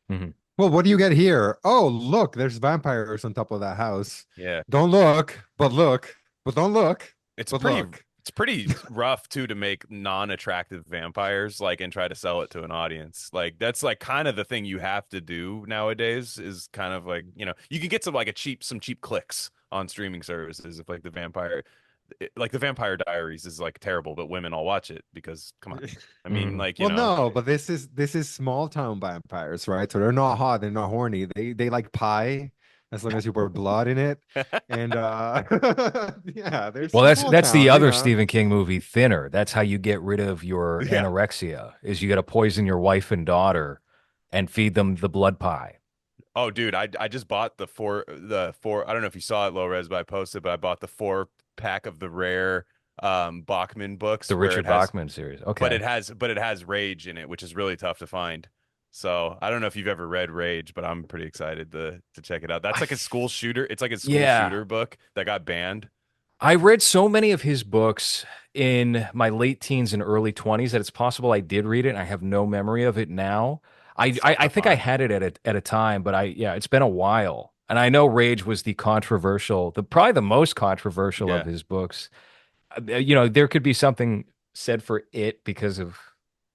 [SPEAKER 1] Mhm.
[SPEAKER 2] Well, what do you get here? Oh, look, there's vampires on top of that house.
[SPEAKER 3] Yeah,
[SPEAKER 2] Don't look, but don't look,
[SPEAKER 3] it's
[SPEAKER 2] but
[SPEAKER 3] pretty
[SPEAKER 2] look.
[SPEAKER 3] it's pretty rough too to make non-attractive vampires like and try to sell it to an audience. Like that's like kind of the thing you have to do nowadays is kind of like, you can get some cheap clicks on streaming services if like like the Vampire Diaries is like terrible, but women all watch it because come on. I mean,
[SPEAKER 1] Mhm.
[SPEAKER 3] like,
[SPEAKER 2] Well, no, but this is small town vampires, right? So they're not hot, they're not horny. They like pie as long as you put blood in it. And yeah, they're
[SPEAKER 1] Well, that's
[SPEAKER 2] small
[SPEAKER 1] that's the
[SPEAKER 2] town, you
[SPEAKER 1] other
[SPEAKER 2] know.
[SPEAKER 1] Stephen King movie, Thinner. That's how you get rid of your
[SPEAKER 3] yeah.
[SPEAKER 1] anorexia, is you got to poison your wife and daughter and feed them the blood pie.
[SPEAKER 3] Oh, dude, I just bought the four. I don't know if you saw it, LowRes, but I posted. But I bought the 4 pack of the rare Bachman books
[SPEAKER 1] The
[SPEAKER 3] where it
[SPEAKER 1] Richard
[SPEAKER 3] has,
[SPEAKER 1] Bachman series. Okay.
[SPEAKER 3] but it has Rage in it, which is really tough to find. So I don't know if you've ever read Rage, but I'm pretty excited to check it out. That's
[SPEAKER 1] I,
[SPEAKER 3] like a school shooter. It's like a school
[SPEAKER 1] yeah.
[SPEAKER 3] shooter book that got banned.
[SPEAKER 1] I read so many of his books in my late teens and early 20s that it's possible I did read it and I have no memory of it now. I,
[SPEAKER 3] It's
[SPEAKER 1] I,
[SPEAKER 3] tough
[SPEAKER 1] I
[SPEAKER 3] to
[SPEAKER 1] think I
[SPEAKER 3] find.
[SPEAKER 1] had it at a time, but yeah, it's been a while. And I know Rage was probably the most controversial of
[SPEAKER 3] Yeah.
[SPEAKER 1] his books. There could be something said for it because of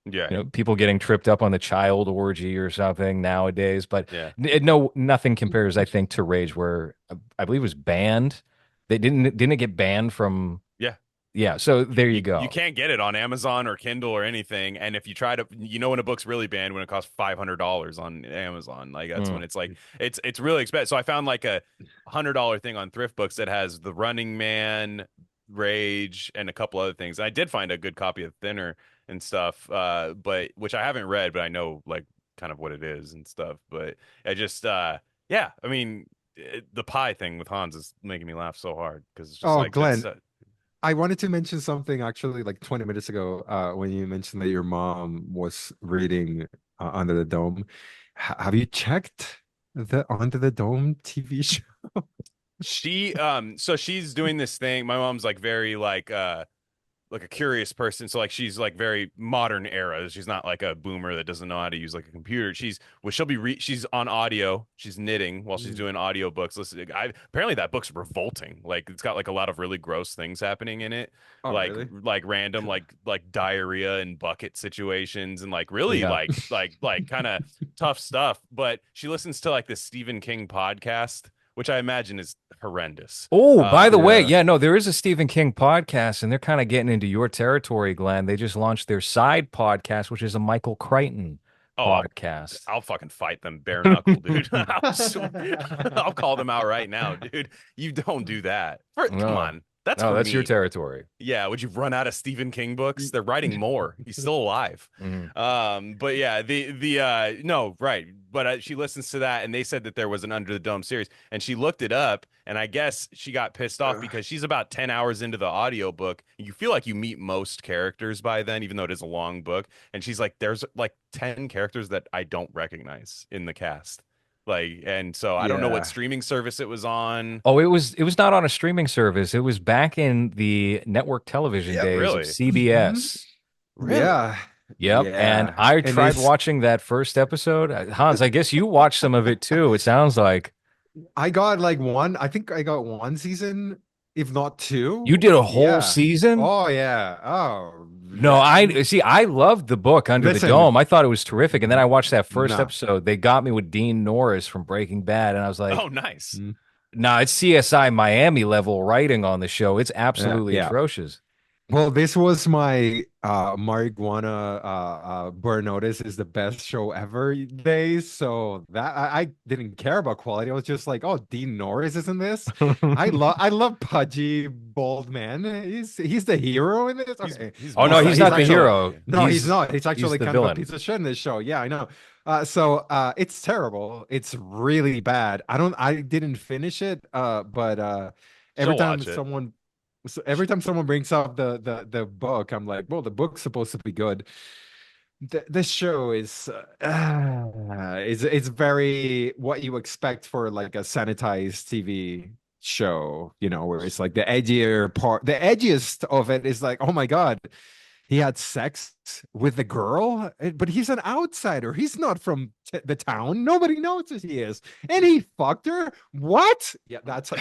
[SPEAKER 3] Yeah,
[SPEAKER 1] people getting tripped up on the child orgy or something nowadays. But
[SPEAKER 3] yeah,
[SPEAKER 1] no, nothing compares, I think, to Rage, where I believe it was banned. They didn't it get banned from.
[SPEAKER 3] yeah.
[SPEAKER 1] Yeah, so there you
[SPEAKER 3] You
[SPEAKER 1] go.
[SPEAKER 3] can't get it on Amazon or Kindle or anything. And if you try to, when a book's really banned when it costs $500 on Amazon, like that's
[SPEAKER 1] Mm.
[SPEAKER 3] when it's like it's really expensive. So I found like a $100 thing on Thrift Books that has The Running Man, Rage, and a couple other things. I did find a good copy of Thinner and stuff, but which I haven't read, but I know like kind of what it is and stuff. But I just, yeah, I mean, the pie thing with Hans is making me laugh so hard because it's just
[SPEAKER 2] Oh,
[SPEAKER 3] like that's
[SPEAKER 2] Glenn, I wanted to mention something actually like 20 minutes ago when you mentioned that your mom was reading Under the Dome. Have you checked the Under the Dome TV show?
[SPEAKER 3] so she's doing this thing. My mom's like very like a curious person. So like she's like very modern era. She's not like a boomer that doesn't know how to use like a computer. She's on audio. She's knitting while she's
[SPEAKER 2] Mm.
[SPEAKER 3] doing audiobooks. Listen, apparently that book's revolting. Like it's got like a lot of really gross things happening in it.
[SPEAKER 2] Oh, really?
[SPEAKER 3] Like random like diarrhea and bucket situations and like really
[SPEAKER 1] Yeah.
[SPEAKER 3] like kind of tough stuff. But she listens to like the Stephen King podcast, which I imagine is horrendous.
[SPEAKER 1] Oh, by the way,
[SPEAKER 2] Yeah.
[SPEAKER 1] yeah, no, there is a Stephen King podcast, and they're kind of getting into your territory, Glenn. They just launched their side podcast, which is a Michael Crichton
[SPEAKER 3] Oh,
[SPEAKER 1] podcast.
[SPEAKER 3] I'll fucking fight them bare knuckle, dude. I'll call them out right now, dude. You don't do that. Come
[SPEAKER 1] No,
[SPEAKER 3] on. That's
[SPEAKER 1] no,
[SPEAKER 3] for
[SPEAKER 1] that's your
[SPEAKER 3] me.
[SPEAKER 1] territory.
[SPEAKER 3] Yeah, would you run out of Stephen King books? They're writing more. He's still alive.
[SPEAKER 1] Mhm.
[SPEAKER 3] But yeah, the no, right. But she listens to that and they said that there was an Under the Dome series and she looked it up and I guess she got pissed off because she's about 10 hours into the audiobook. You feel like you meet most characters by then, even though it is a long book. And she's like, there's like 10 characters that I don't recognize in the cast. Like, and so I don't know what
[SPEAKER 2] Yeah.
[SPEAKER 3] streaming service it was on.
[SPEAKER 1] Oh, it was not on a streaming service. It was back in the network television
[SPEAKER 2] Yep.
[SPEAKER 1] days of
[SPEAKER 3] Really?
[SPEAKER 2] Mhm.
[SPEAKER 1] CBS.
[SPEAKER 3] Really?
[SPEAKER 2] Yeah.
[SPEAKER 1] Yep, and
[SPEAKER 2] Yeah.
[SPEAKER 1] I
[SPEAKER 2] And they
[SPEAKER 1] tried watching that first episode. Hans, I guess you watched some of it too. It sounds like
[SPEAKER 2] I got like one, I think I got one season, if not
[SPEAKER 1] you
[SPEAKER 2] two.
[SPEAKER 1] did a whole
[SPEAKER 2] Yeah.
[SPEAKER 1] season.
[SPEAKER 2] Oh yeah. Oh,
[SPEAKER 1] No, I see. I loved the book Under the
[SPEAKER 2] listen.
[SPEAKER 1] Dome. I thought it was terrific, and then I watched that first
[SPEAKER 2] No.
[SPEAKER 1] episode. They got me with Dean Norris from Breaking Bad, and I was like,
[SPEAKER 3] Oh, nice.
[SPEAKER 2] Mm.
[SPEAKER 1] "Nah, it's CSI Miami level writing on the show. It's
[SPEAKER 2] Yeah.
[SPEAKER 1] absolutely
[SPEAKER 2] Yeah.
[SPEAKER 1] atrocious."
[SPEAKER 2] Well, this was my marijuana Burn Notice is the best show ever days. So that I didn't care about quality. I was just like, oh, Dean Norris is in this. I love pudgy bald man. He's the hero in this.
[SPEAKER 3] He's
[SPEAKER 2] Okay.
[SPEAKER 3] he's
[SPEAKER 1] Oh
[SPEAKER 3] more
[SPEAKER 1] no,
[SPEAKER 3] like
[SPEAKER 1] he's
[SPEAKER 2] He's
[SPEAKER 1] not the
[SPEAKER 2] actually
[SPEAKER 1] hero.
[SPEAKER 2] no, he's not. He's
[SPEAKER 1] He's
[SPEAKER 2] actually
[SPEAKER 1] the
[SPEAKER 2] kind of a
[SPEAKER 1] villain.
[SPEAKER 2] piece of shit in this show. Yeah, I know. It's terrible. It's really bad. I didn't finish it. But every
[SPEAKER 3] she'll
[SPEAKER 2] time
[SPEAKER 3] watch it.
[SPEAKER 2] someone brings up the book, I'm like, well, the book's supposed to be good. The show is very what you expect for like a sanitized TV show, where it's like the edgiest of it is like, oh my God, he had sex with the girl, but he's an outsider. He's not from the town. Nobody knows who he is, and he fucked her. What? Yeah, that's how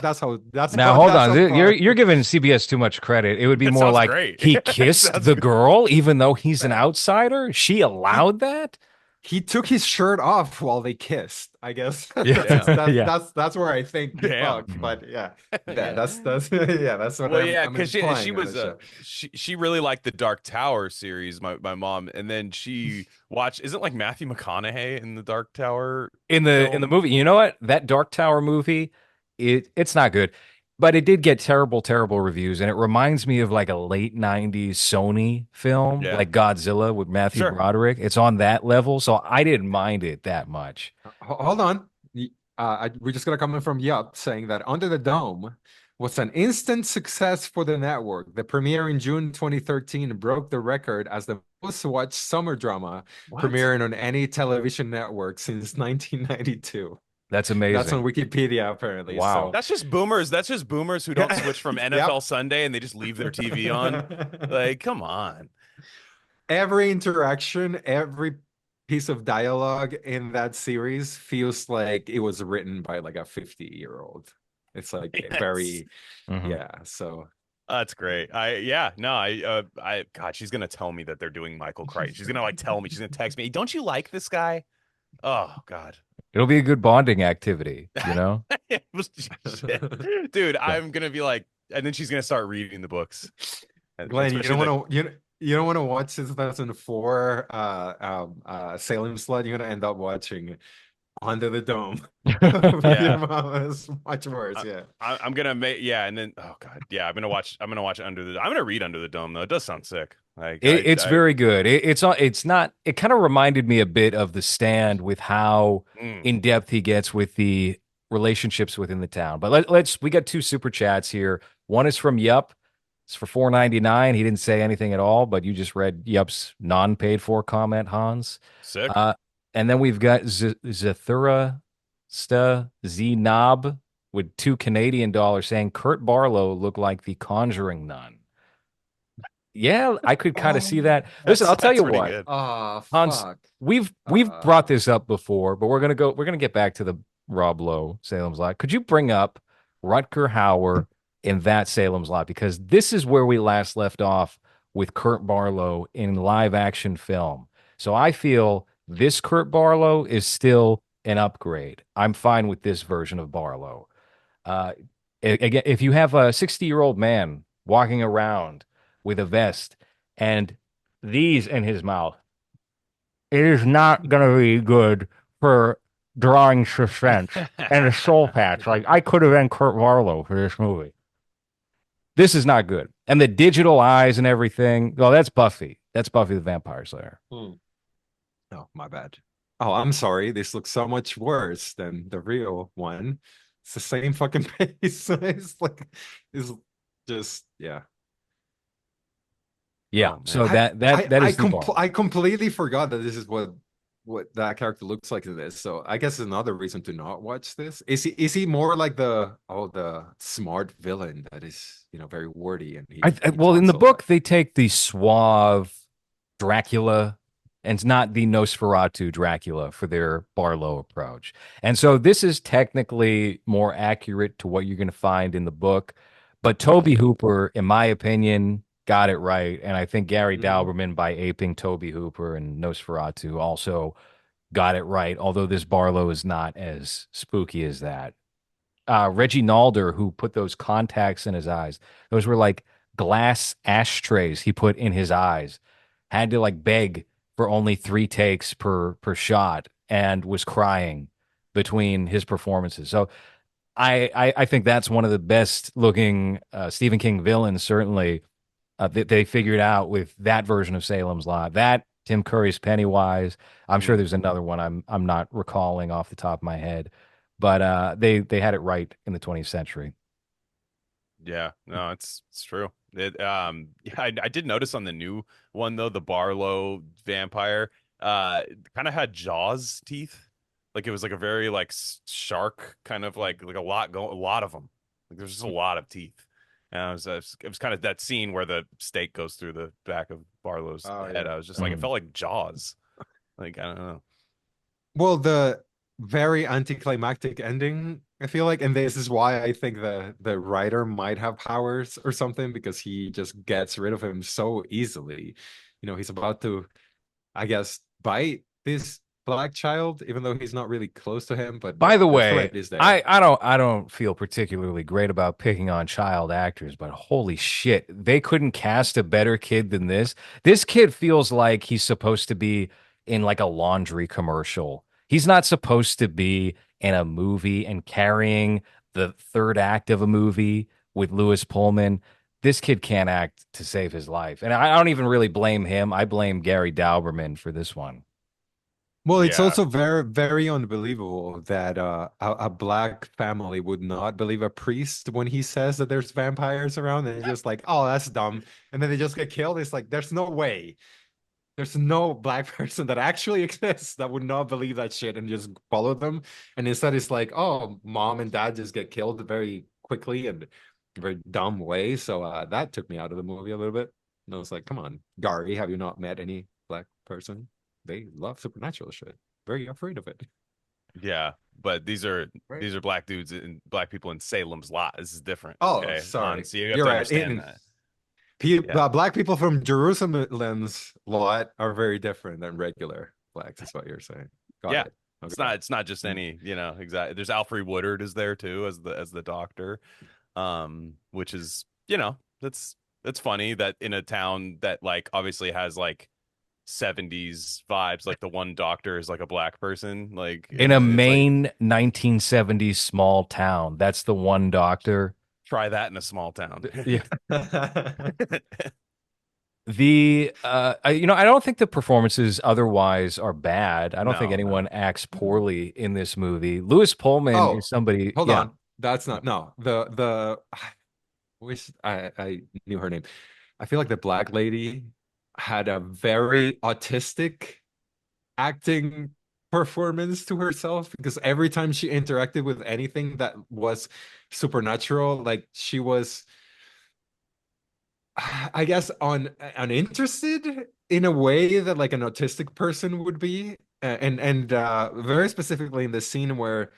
[SPEAKER 1] Now hold
[SPEAKER 2] that's
[SPEAKER 1] on,
[SPEAKER 2] how
[SPEAKER 1] you're
[SPEAKER 2] far.
[SPEAKER 1] you're giving CBS too much credit. It would be
[SPEAKER 3] It
[SPEAKER 1] more
[SPEAKER 3] sounds
[SPEAKER 1] like
[SPEAKER 3] great.
[SPEAKER 1] he
[SPEAKER 3] It
[SPEAKER 1] kissed
[SPEAKER 3] sounds
[SPEAKER 1] the
[SPEAKER 3] great.
[SPEAKER 1] girl, even though he's an
[SPEAKER 2] Yeah.
[SPEAKER 1] outsider. She
[SPEAKER 2] He
[SPEAKER 1] allowed that.
[SPEAKER 2] he took his shirt off while they kissed. I guess
[SPEAKER 1] Yeah,
[SPEAKER 2] that's
[SPEAKER 3] Damn.
[SPEAKER 2] that's
[SPEAKER 1] yeah.
[SPEAKER 2] that's that's where I think he
[SPEAKER 3] Damn.
[SPEAKER 2] fucked.
[SPEAKER 1] Mhm.
[SPEAKER 2] But yeah,
[SPEAKER 3] Yeah.
[SPEAKER 2] that's yeah, that's what
[SPEAKER 3] Well,
[SPEAKER 2] I'm
[SPEAKER 3] yeah,
[SPEAKER 2] I'm
[SPEAKER 3] because she
[SPEAKER 2] implying on
[SPEAKER 3] was
[SPEAKER 2] the show.
[SPEAKER 3] she really liked the Dark Tower series, my mom, and then she watched isn't like Matthew McConaughey in the Dark Tower
[SPEAKER 1] In the
[SPEAKER 3] film?
[SPEAKER 1] movie, you know what? That Dark Tower movie, it's not good, but it did get terrible, terrible reviews, and it reminds me of like a late '90s Sony film,
[SPEAKER 3] Yeah,
[SPEAKER 1] like Godzilla with Matthew
[SPEAKER 3] sure.
[SPEAKER 1] Broderick. It's on that level, so I didn't mind it that much.
[SPEAKER 2] Hold on. We're just gonna come in from Yup saying that Under the Dome was an instant success for the network. The premiere in June 2013 broke the record as the most watched summer drama
[SPEAKER 3] What?
[SPEAKER 2] premiering on any television network since 1992.
[SPEAKER 1] That's
[SPEAKER 2] That's on
[SPEAKER 1] amazing.
[SPEAKER 2] Wikipedia, apparently. So
[SPEAKER 1] Wow.
[SPEAKER 3] That's just boomers. That's just boomers who don't
[SPEAKER 2] yeah,
[SPEAKER 3] switch from
[SPEAKER 2] yep.
[SPEAKER 3] NFL Sunday and they just leave their TV on. Like, come on.
[SPEAKER 2] Every interaction, every piece of dialogue in that series feels like it was written by like a 50-year-old. It's like
[SPEAKER 3] Yes.
[SPEAKER 2] very,
[SPEAKER 1] Mhm.
[SPEAKER 2] yeah. So
[SPEAKER 3] That's great. Yeah, no, God, she's gonna tell me that they're doing Michael Crichton. She's gonna like tell me. She's gonna text me. Don't you like this guy? Oh God.
[SPEAKER 1] It'll be a good bonding activity, you know?
[SPEAKER 3] It was shit. Dude,
[SPEAKER 1] Yeah.
[SPEAKER 3] I'm gonna be like, and then she's gonna start reading the books,
[SPEAKER 2] Glenn, you
[SPEAKER 3] especially
[SPEAKER 2] don't
[SPEAKER 3] the
[SPEAKER 2] want to you don't want to watch 2004 Salem Slot. You're gonna end up watching Under the Dome with your
[SPEAKER 3] yeah.
[SPEAKER 2] mom. It's much worse.
[SPEAKER 3] I,
[SPEAKER 2] Yeah.
[SPEAKER 3] I'm gonna make yeah, and then oh God, yeah, I'm gonna watch Under the. I'm gonna read Under the Dome though. It does sound sick. Like
[SPEAKER 1] It's
[SPEAKER 3] I
[SPEAKER 1] very good. It's not. It kind of reminded me a bit of The Stand with how
[SPEAKER 3] mm,
[SPEAKER 1] in depth he gets with the relationships within the town. But let's we got two super chats here. One is from Yup. It's for 4.99. He didn't say anything at all, but you just read Yup's non-paid for comment, Hans.
[SPEAKER 3] sick.
[SPEAKER 1] Uh, and then we've got Zathura Sta Z Knob with $2 Canadian saying Kurt Barlow looked like the Conjuring nun. Yeah, I could kind of see
[SPEAKER 2] Oh,
[SPEAKER 1] that. Listen, I'll tell
[SPEAKER 3] That's
[SPEAKER 1] you
[SPEAKER 3] pretty
[SPEAKER 1] what,
[SPEAKER 3] good.
[SPEAKER 2] oh
[SPEAKER 1] Hans,
[SPEAKER 2] fuck.
[SPEAKER 1] we've
[SPEAKER 2] Uh,
[SPEAKER 1] brought this up before, but we're gonna get back to the Rob Lowe Salem's Lot. Could you bring up Rutger Hauer in that Salem's Lot? Because this is where we last left off with Kurt Barlow in live action film. So I feel this Kurt Barlow is still an upgrade. I'm fine with this version of Barlow. Uh, Again, if you have a 60-year-old man walking around with a vest and these in his mouth, it is not going to be good for drawing suspense and a soul patch. Like, I could have been Kurt Barlow for this movie. This is not good. And the digital eyes and everything. Well, that's Buffy. That's Buffy the Vampire Slayer.
[SPEAKER 2] hmm. Oh, my bad. Oh, I'm sorry. This looks so much worse than the real one. It's the same fucking face. It's like, it's just, yeah.
[SPEAKER 1] Yeah.
[SPEAKER 3] Oh man.
[SPEAKER 1] So that is the
[SPEAKER 2] I
[SPEAKER 1] Barlow.
[SPEAKER 2] completely forgot that this is what that character looks like in this. So I guess another reason to not watch this. Is he more like the smart villain that is, very wordy and he
[SPEAKER 1] Well, in
[SPEAKER 2] talks
[SPEAKER 1] the
[SPEAKER 2] a lot.
[SPEAKER 1] book, they take the suave Dracula and it's not the Nosferatu Dracula for their Barlow approach. And so this is technically more accurate to what you're going to find in the book. But Toby Hooper, in my opinion, got it right. And I think Gary
[SPEAKER 2] Mhm.
[SPEAKER 1] Dalberman, by aping Toby Hooper and Nosferatu, also got it right. Although this Barlow is not as spooky as that. Reggie Nalder, who put those contacts in his eyes, those were like glass ashtrays he put in his eyes, had to like beg for only 3 takes per shot, and was crying between his performances. So I think that's one of the best looking Stephen King villains, certainly that they figured out with that version of Salem's Lot. That Tim Curry's Pennywise. I'm sure there's another one I'm not recalling off the top of my head, but they had it right in the 20th century.
[SPEAKER 3] Yeah, no, it's true. Yeah, I did notice on the new one though, the Barlow vampire, kind of had Jaws teeth. Like it was like a very like shark kind of like a lot of them. Like there's just a lot of teeth. And it was kind of that scene where the stake goes through the back of Barlow's
[SPEAKER 2] Oh
[SPEAKER 3] head.
[SPEAKER 2] yeah.
[SPEAKER 3] I was just like, it
[SPEAKER 1] Mm.
[SPEAKER 3] felt like Jaws. Like I don't know.
[SPEAKER 2] Well, the very anticlimactic ending, I feel like, and this is why I think the writer might have powers or something because he just gets rid of him so easily. He's about to, I guess, bite this black child, even though he's not really close to him, but
[SPEAKER 1] By the
[SPEAKER 2] the
[SPEAKER 1] way,
[SPEAKER 2] threat is there.
[SPEAKER 1] I don't feel particularly great about picking on child actors, but holy shit, they couldn't cast a better kid than this. This kid feels like he's supposed to be in like a laundry commercial. He's not supposed to be in a movie and carrying the third act of a movie with Lewis Pullman. This kid can't act to save his life. And I don't even really blame him. I blame Gary Dauberman for this one.
[SPEAKER 2] Well, it's
[SPEAKER 3] Yeah.
[SPEAKER 2] also very, very unbelievable that a black family would not believe a priest when he says that there's vampires around, and it's just like, oh, that's dumb. And then they just get killed. It's like, there's no way. There's no black person that actually exists that would not believe that shit and just follow them. And instead, it's like, oh, mom and dad just get killed very quickly and very dumb way. So that took me out of the movie a little bit. And I was like, come on, Gary, have you not met any black person? They love supernatural shit. Very afraid of it.
[SPEAKER 3] Yeah, but
[SPEAKER 2] Right.
[SPEAKER 3] these are black dudes and black people in Salem's Lot. This is different.
[SPEAKER 2] Oh,
[SPEAKER 3] Okay,
[SPEAKER 2] sorry.
[SPEAKER 3] Hans, you have
[SPEAKER 2] You're
[SPEAKER 3] to
[SPEAKER 2] right.
[SPEAKER 3] understand that. Yeah,
[SPEAKER 2] Black people from Jerusalem's lot are very different than regular blacks, is what you're saying. Got
[SPEAKER 3] yeah.
[SPEAKER 2] it. Okay.
[SPEAKER 3] It's not just
[SPEAKER 2] Mm.
[SPEAKER 3] any, you know, exactly. There's Alfred Woodard is there too as the doctor, which is, you know, that's funny that in a town that like obviously has like 70s vibes, like the one doctor is like a black person, like,
[SPEAKER 1] In
[SPEAKER 3] and
[SPEAKER 1] a
[SPEAKER 3] it's like
[SPEAKER 1] Maine 1970s small town, that's the one doctor.
[SPEAKER 3] try that in a small town.
[SPEAKER 1] Yeah. I don't think the performances otherwise are bad. I don't think
[SPEAKER 3] No,
[SPEAKER 1] anyone
[SPEAKER 3] no.
[SPEAKER 1] acts poorly in this movie. Lewis Pullman is
[SPEAKER 2] Oh,
[SPEAKER 1] somebody,
[SPEAKER 2] hold
[SPEAKER 1] yeah.
[SPEAKER 2] on. That's not no. Wish I knew her name. I feel like the black lady had a very autistic acting performance to herself because every time she interacted with anything that was supernatural, like she was, I guess, uninterested in a way that like an autistic person would be. And very specifically in the scene where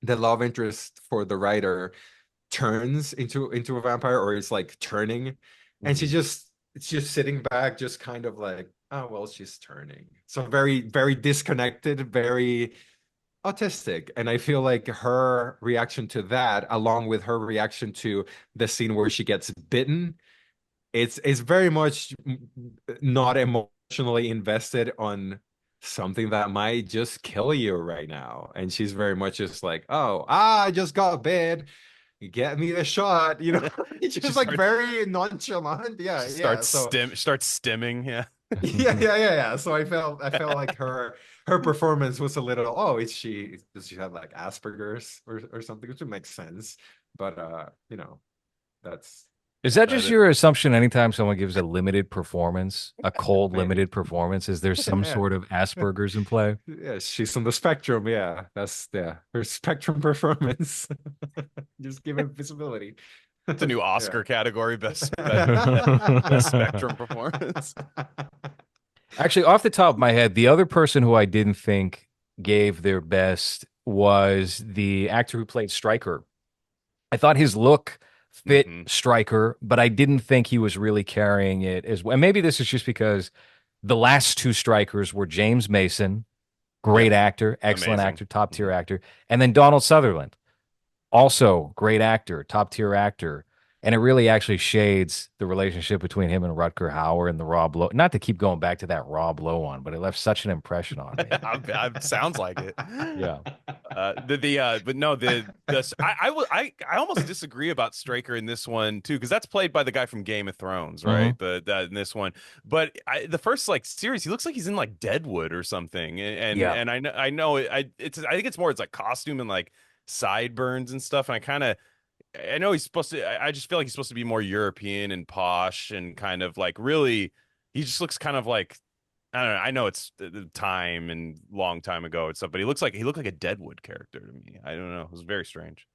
[SPEAKER 2] the love interest for the writer turns into a vampire or is like turning, and
[SPEAKER 3] Mhm.
[SPEAKER 2] it's just sitting back, just kind of like, oh well, she's turning. So very, very disconnected, very autistic. And I feel like her reaction to that, along with her reaction to the scene where she gets bitten, it's very much not emotionally invested on something that might just kill you right now. And she's very much just like, oh, I just got bit. Get me the shot, you know. It's
[SPEAKER 3] She
[SPEAKER 2] just like
[SPEAKER 3] starts
[SPEAKER 2] very nonchalant. Yeah,
[SPEAKER 3] she
[SPEAKER 2] yeah.
[SPEAKER 3] starts
[SPEAKER 2] So
[SPEAKER 3] stim starts stimming, yeah.
[SPEAKER 2] yeah. So I felt like her performance was a little, oh, does she have like Asperger's or something, which would make sense. But that's
[SPEAKER 1] Is that just
[SPEAKER 3] That
[SPEAKER 1] your assumption anytime someone gives a limited performance, a cold
[SPEAKER 2] maybe.
[SPEAKER 1] limited performance? Is there some
[SPEAKER 2] Yeah.
[SPEAKER 1] sort of Asperger's in play?
[SPEAKER 2] Yeah, she's on the spectrum. Yeah, that's her spectrum performance. Just give it visibility.
[SPEAKER 3] it's a new
[SPEAKER 2] Yeah.
[SPEAKER 3] Oscar category, best spectrum performance.
[SPEAKER 1] Actually, off the top of my head, the other person who I didn't think gave their best was the actor who played Stryker. I thought his look fit
[SPEAKER 3] Hmm.
[SPEAKER 1] Stryker, but I didn't think he was really carrying it as well. And maybe this is just because the last two Strikers were James Mason,
[SPEAKER 3] Yeah,
[SPEAKER 1] great actor, excellent
[SPEAKER 3] amazing.
[SPEAKER 1] actor, top tier
[SPEAKER 3] Hmm.
[SPEAKER 1] actor, and then Donald Sutherland, also great actor, top tier actor. And it really actually shades the relationship between him and Rutger Hauer and the Rob Lowe. Not to keep going back to that Rob Lowe one, but it left such an impression on me.
[SPEAKER 3] Sounds like it.
[SPEAKER 1] Yeah.
[SPEAKER 3] But no, I almost disagree about Straker in this one too, because that's played by the guy from Game of Thrones,
[SPEAKER 1] Hmm.
[SPEAKER 3] right? But in this one, but the first like series, he looks like he's in like Deadwood or something,
[SPEAKER 1] Yeah.
[SPEAKER 3] and I know I think it's more it's like costume and like sideburns and stuff, and I know he's supposed to. I just feel like he's supposed to be more European and posh and kind of like really. He just looks kind of like I don't know. I know it's the time and long time ago and stuff, but he looked like a Deadwood character to me. I don't know. It was very strange.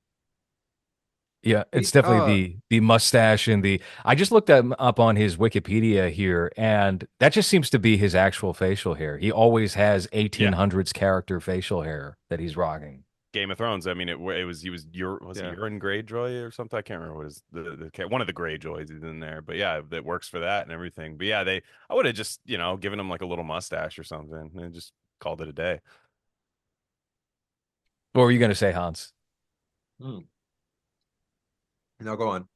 [SPEAKER 1] Yeah, it's
[SPEAKER 2] He,
[SPEAKER 1] definitely the mustache and the I just looked up on his Wikipedia here, and that just seems to be his actual facial hair. He always has
[SPEAKER 3] Yeah,
[SPEAKER 1] 1800s character facial hair that he's rocking.
[SPEAKER 3] Game of Thrones. I mean, it was he was it
[SPEAKER 2] yeah.
[SPEAKER 3] Euron Greyjoy or something? I can't remember what is one of the Greyjoys is in there, but yeah, that works for that and everything. But yeah, they I would have just given him like a little mustache or something and just called it a day.
[SPEAKER 1] What were you going to say, Hans?
[SPEAKER 2] Hmm. No, go on.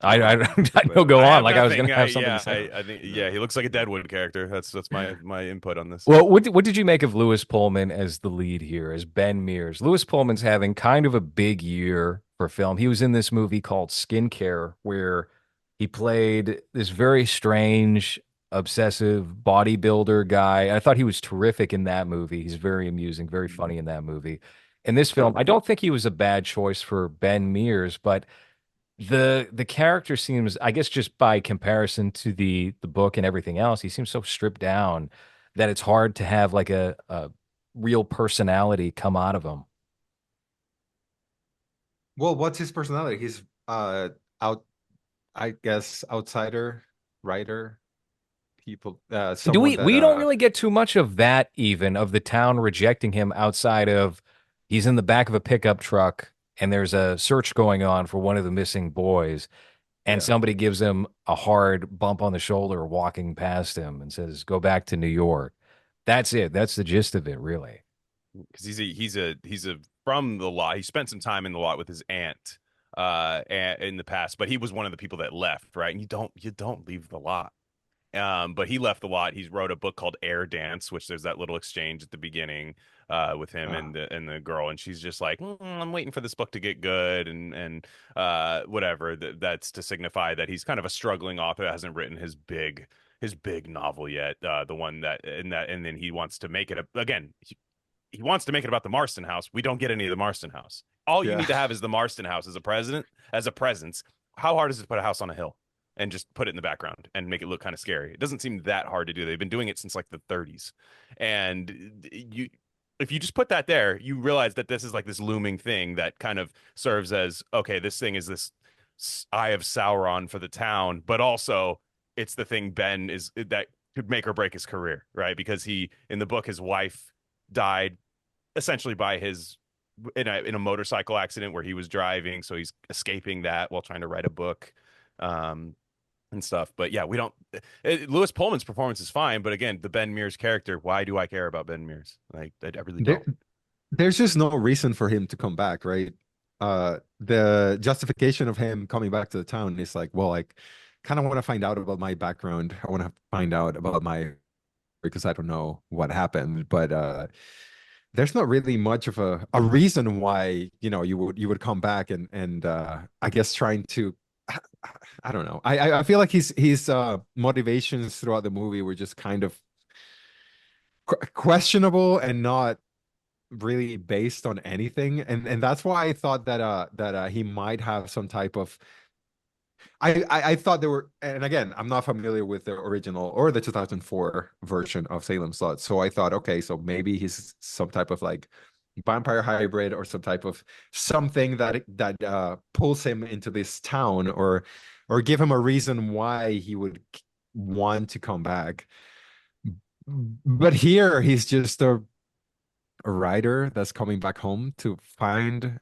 [SPEAKER 1] I
[SPEAKER 2] Go
[SPEAKER 1] I,
[SPEAKER 2] on.
[SPEAKER 1] I know go
[SPEAKER 3] I
[SPEAKER 1] on
[SPEAKER 3] have
[SPEAKER 1] like I was going
[SPEAKER 3] nothing.
[SPEAKER 1] to have something to say.
[SPEAKER 3] I think
[SPEAKER 2] No,
[SPEAKER 3] he looks like a
[SPEAKER 2] no.
[SPEAKER 3] Deadwood character. That's my input on this.
[SPEAKER 1] Well, what did you make of Lewis Pullman as the lead here, as Ben Mears? Lewis Pullman's having kind of a big year for film. He was in this movie called Skincare, where he played this very strange, obsessive bodybuilder guy. I thought he was terrific in that movie. He's very amusing, very funny in that movie. In this film, I don't think he was a bad choice for Ben Mears, but the character seems, I guess, just by comparison to the book and everything else, he seems so stripped down that it's hard to have like a real personality come out of him.
[SPEAKER 2] Well, what's his personality? He's out, I guess, outsider writer. people,
[SPEAKER 1] Do
[SPEAKER 2] someone that
[SPEAKER 1] we don't really get too much of that even of the town rejecting him outside of he's in the back of a pickup truck and there's a search going on for one of the missing boys and
[SPEAKER 2] yeah.
[SPEAKER 1] somebody gives him a hard bump on the shoulder walking past him and says, "Go back to New York." That's it. That's the gist of it, really.
[SPEAKER 3] because he's a from the lot. He spent some time in the lot with his aunt in the past, but he was one of the people that left, right? And you don't leave the lot. But he left the lot. He wrote a book called Air Dance, which there's that little exchange at the beginning with him
[SPEAKER 2] Uh,
[SPEAKER 3] and the girl, and she's just like, I'm waiting for this book to get good, and whatever. That's to signify that he's kind of a struggling author, hasn't written his big novel yet. The one and then he wants to make it again. He wants to make it about the Marston House. We don't get any of the Marston House. All you
[SPEAKER 2] yeah.
[SPEAKER 3] need to have is the Marston House as a presence. How hard is it to put a house on a hill and just put it in the background and make it look kind of scary? It doesn't seem that hard to do. They've been doing it since like the 30s. And if you just put that there, you realize that this is like this looming thing that kind of serves as, okay, this thing is this eye of Sauron for the town, but also it's the thing Ben is that could make or break his career, right? Because in the book, his wife died essentially by his in a motorcycle accident where he was driving, so he's escaping that while trying to write a book, um, and stuff. But yeah, we don't. Lewis Pullman's performance is fine, but again, the Ben Mears character. Why do I care about Ben Mears? Like, I really
[SPEAKER 2] There,
[SPEAKER 3] don't.
[SPEAKER 2] there's just no reason for him to come back, right? The justification of him coming back to the town is like, well, like, kind of want to find out about my background. I want to find out about my because I don't know what happened, but there's not really much of a reason why, you would come back and I guess trying to I don't know. I feel like his motivations throughout the movie were just kind of questionable and not really based on anything, and that's why I thought that he might have some type of I thought there were, and again, I'm not familiar with the original or the 2004 version of Salem Slot, so I thought, okay, so maybe he's some type of like vampire hybrid or some type of something that pulls him into this town, or give him a reason why he would want to come back. But here he's just a writer that's coming back home to find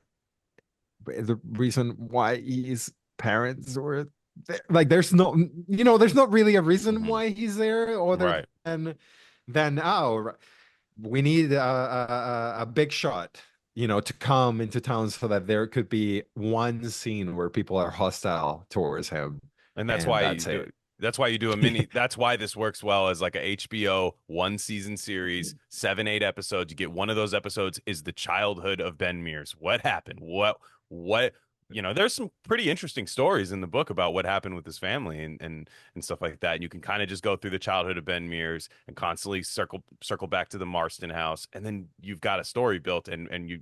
[SPEAKER 2] the reason why his parents were there. Like there's not really a reason
[SPEAKER 3] Hmm.
[SPEAKER 2] why he's there other
[SPEAKER 3] Right.
[SPEAKER 2] than we need a big shot, to come into town so that there could be one scene where people are hostile towards him,
[SPEAKER 3] And that's
[SPEAKER 2] and
[SPEAKER 3] why you
[SPEAKER 2] that's
[SPEAKER 3] do
[SPEAKER 2] it.
[SPEAKER 3] that's why you do a mini that's why this works well as like a HBO one season series, 7, 8 episodes. You get one of those episodes is the childhood of Ben Mears. What happened? What there's some pretty interesting stories in the book about what happened with his family and stuff like that. And you can kind of just go through the childhood of Ben Mears and constantly circle back to the Marston house. And then you've got a story built and you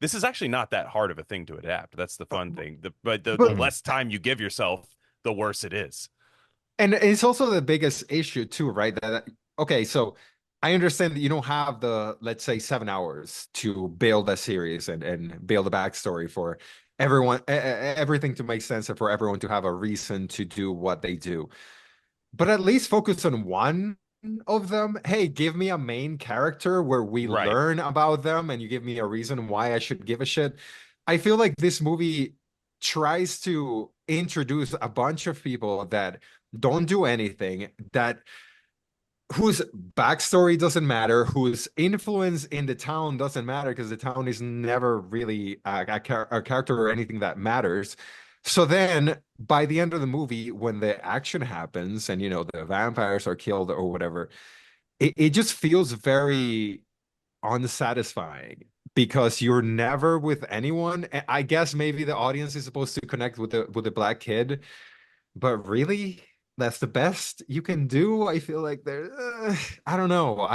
[SPEAKER 3] this is actually not that hard of a thing to adapt. That's the fun thing. But the
[SPEAKER 2] But
[SPEAKER 3] less time you give yourself, the worse it is.
[SPEAKER 2] And it's also the biggest issue too, right? Okay, so I understand that you don't have the, let's say, 7 hours to build a series and build a backstory for everyone, everything to make sense and for everyone to have a reason to do what they do. But at least focus on one of them. Hey, give me a main character where we
[SPEAKER 3] Right.
[SPEAKER 2] learn about them and you give me a reason why I should give a shit. I feel like this movie tries to introduce a bunch of people that don't do anything, that whose backstory doesn't matter, whose influence in the town doesn't matter because the town is never really a character or anything that matters. So then by the end of the movie, when the action happens and the vampires are killed or whatever, it just feels very unsatisfying because you're never with anyone. I guess maybe the audience is supposed to connect with the black kid, but really, that's the best you can do. I feel like I don't know.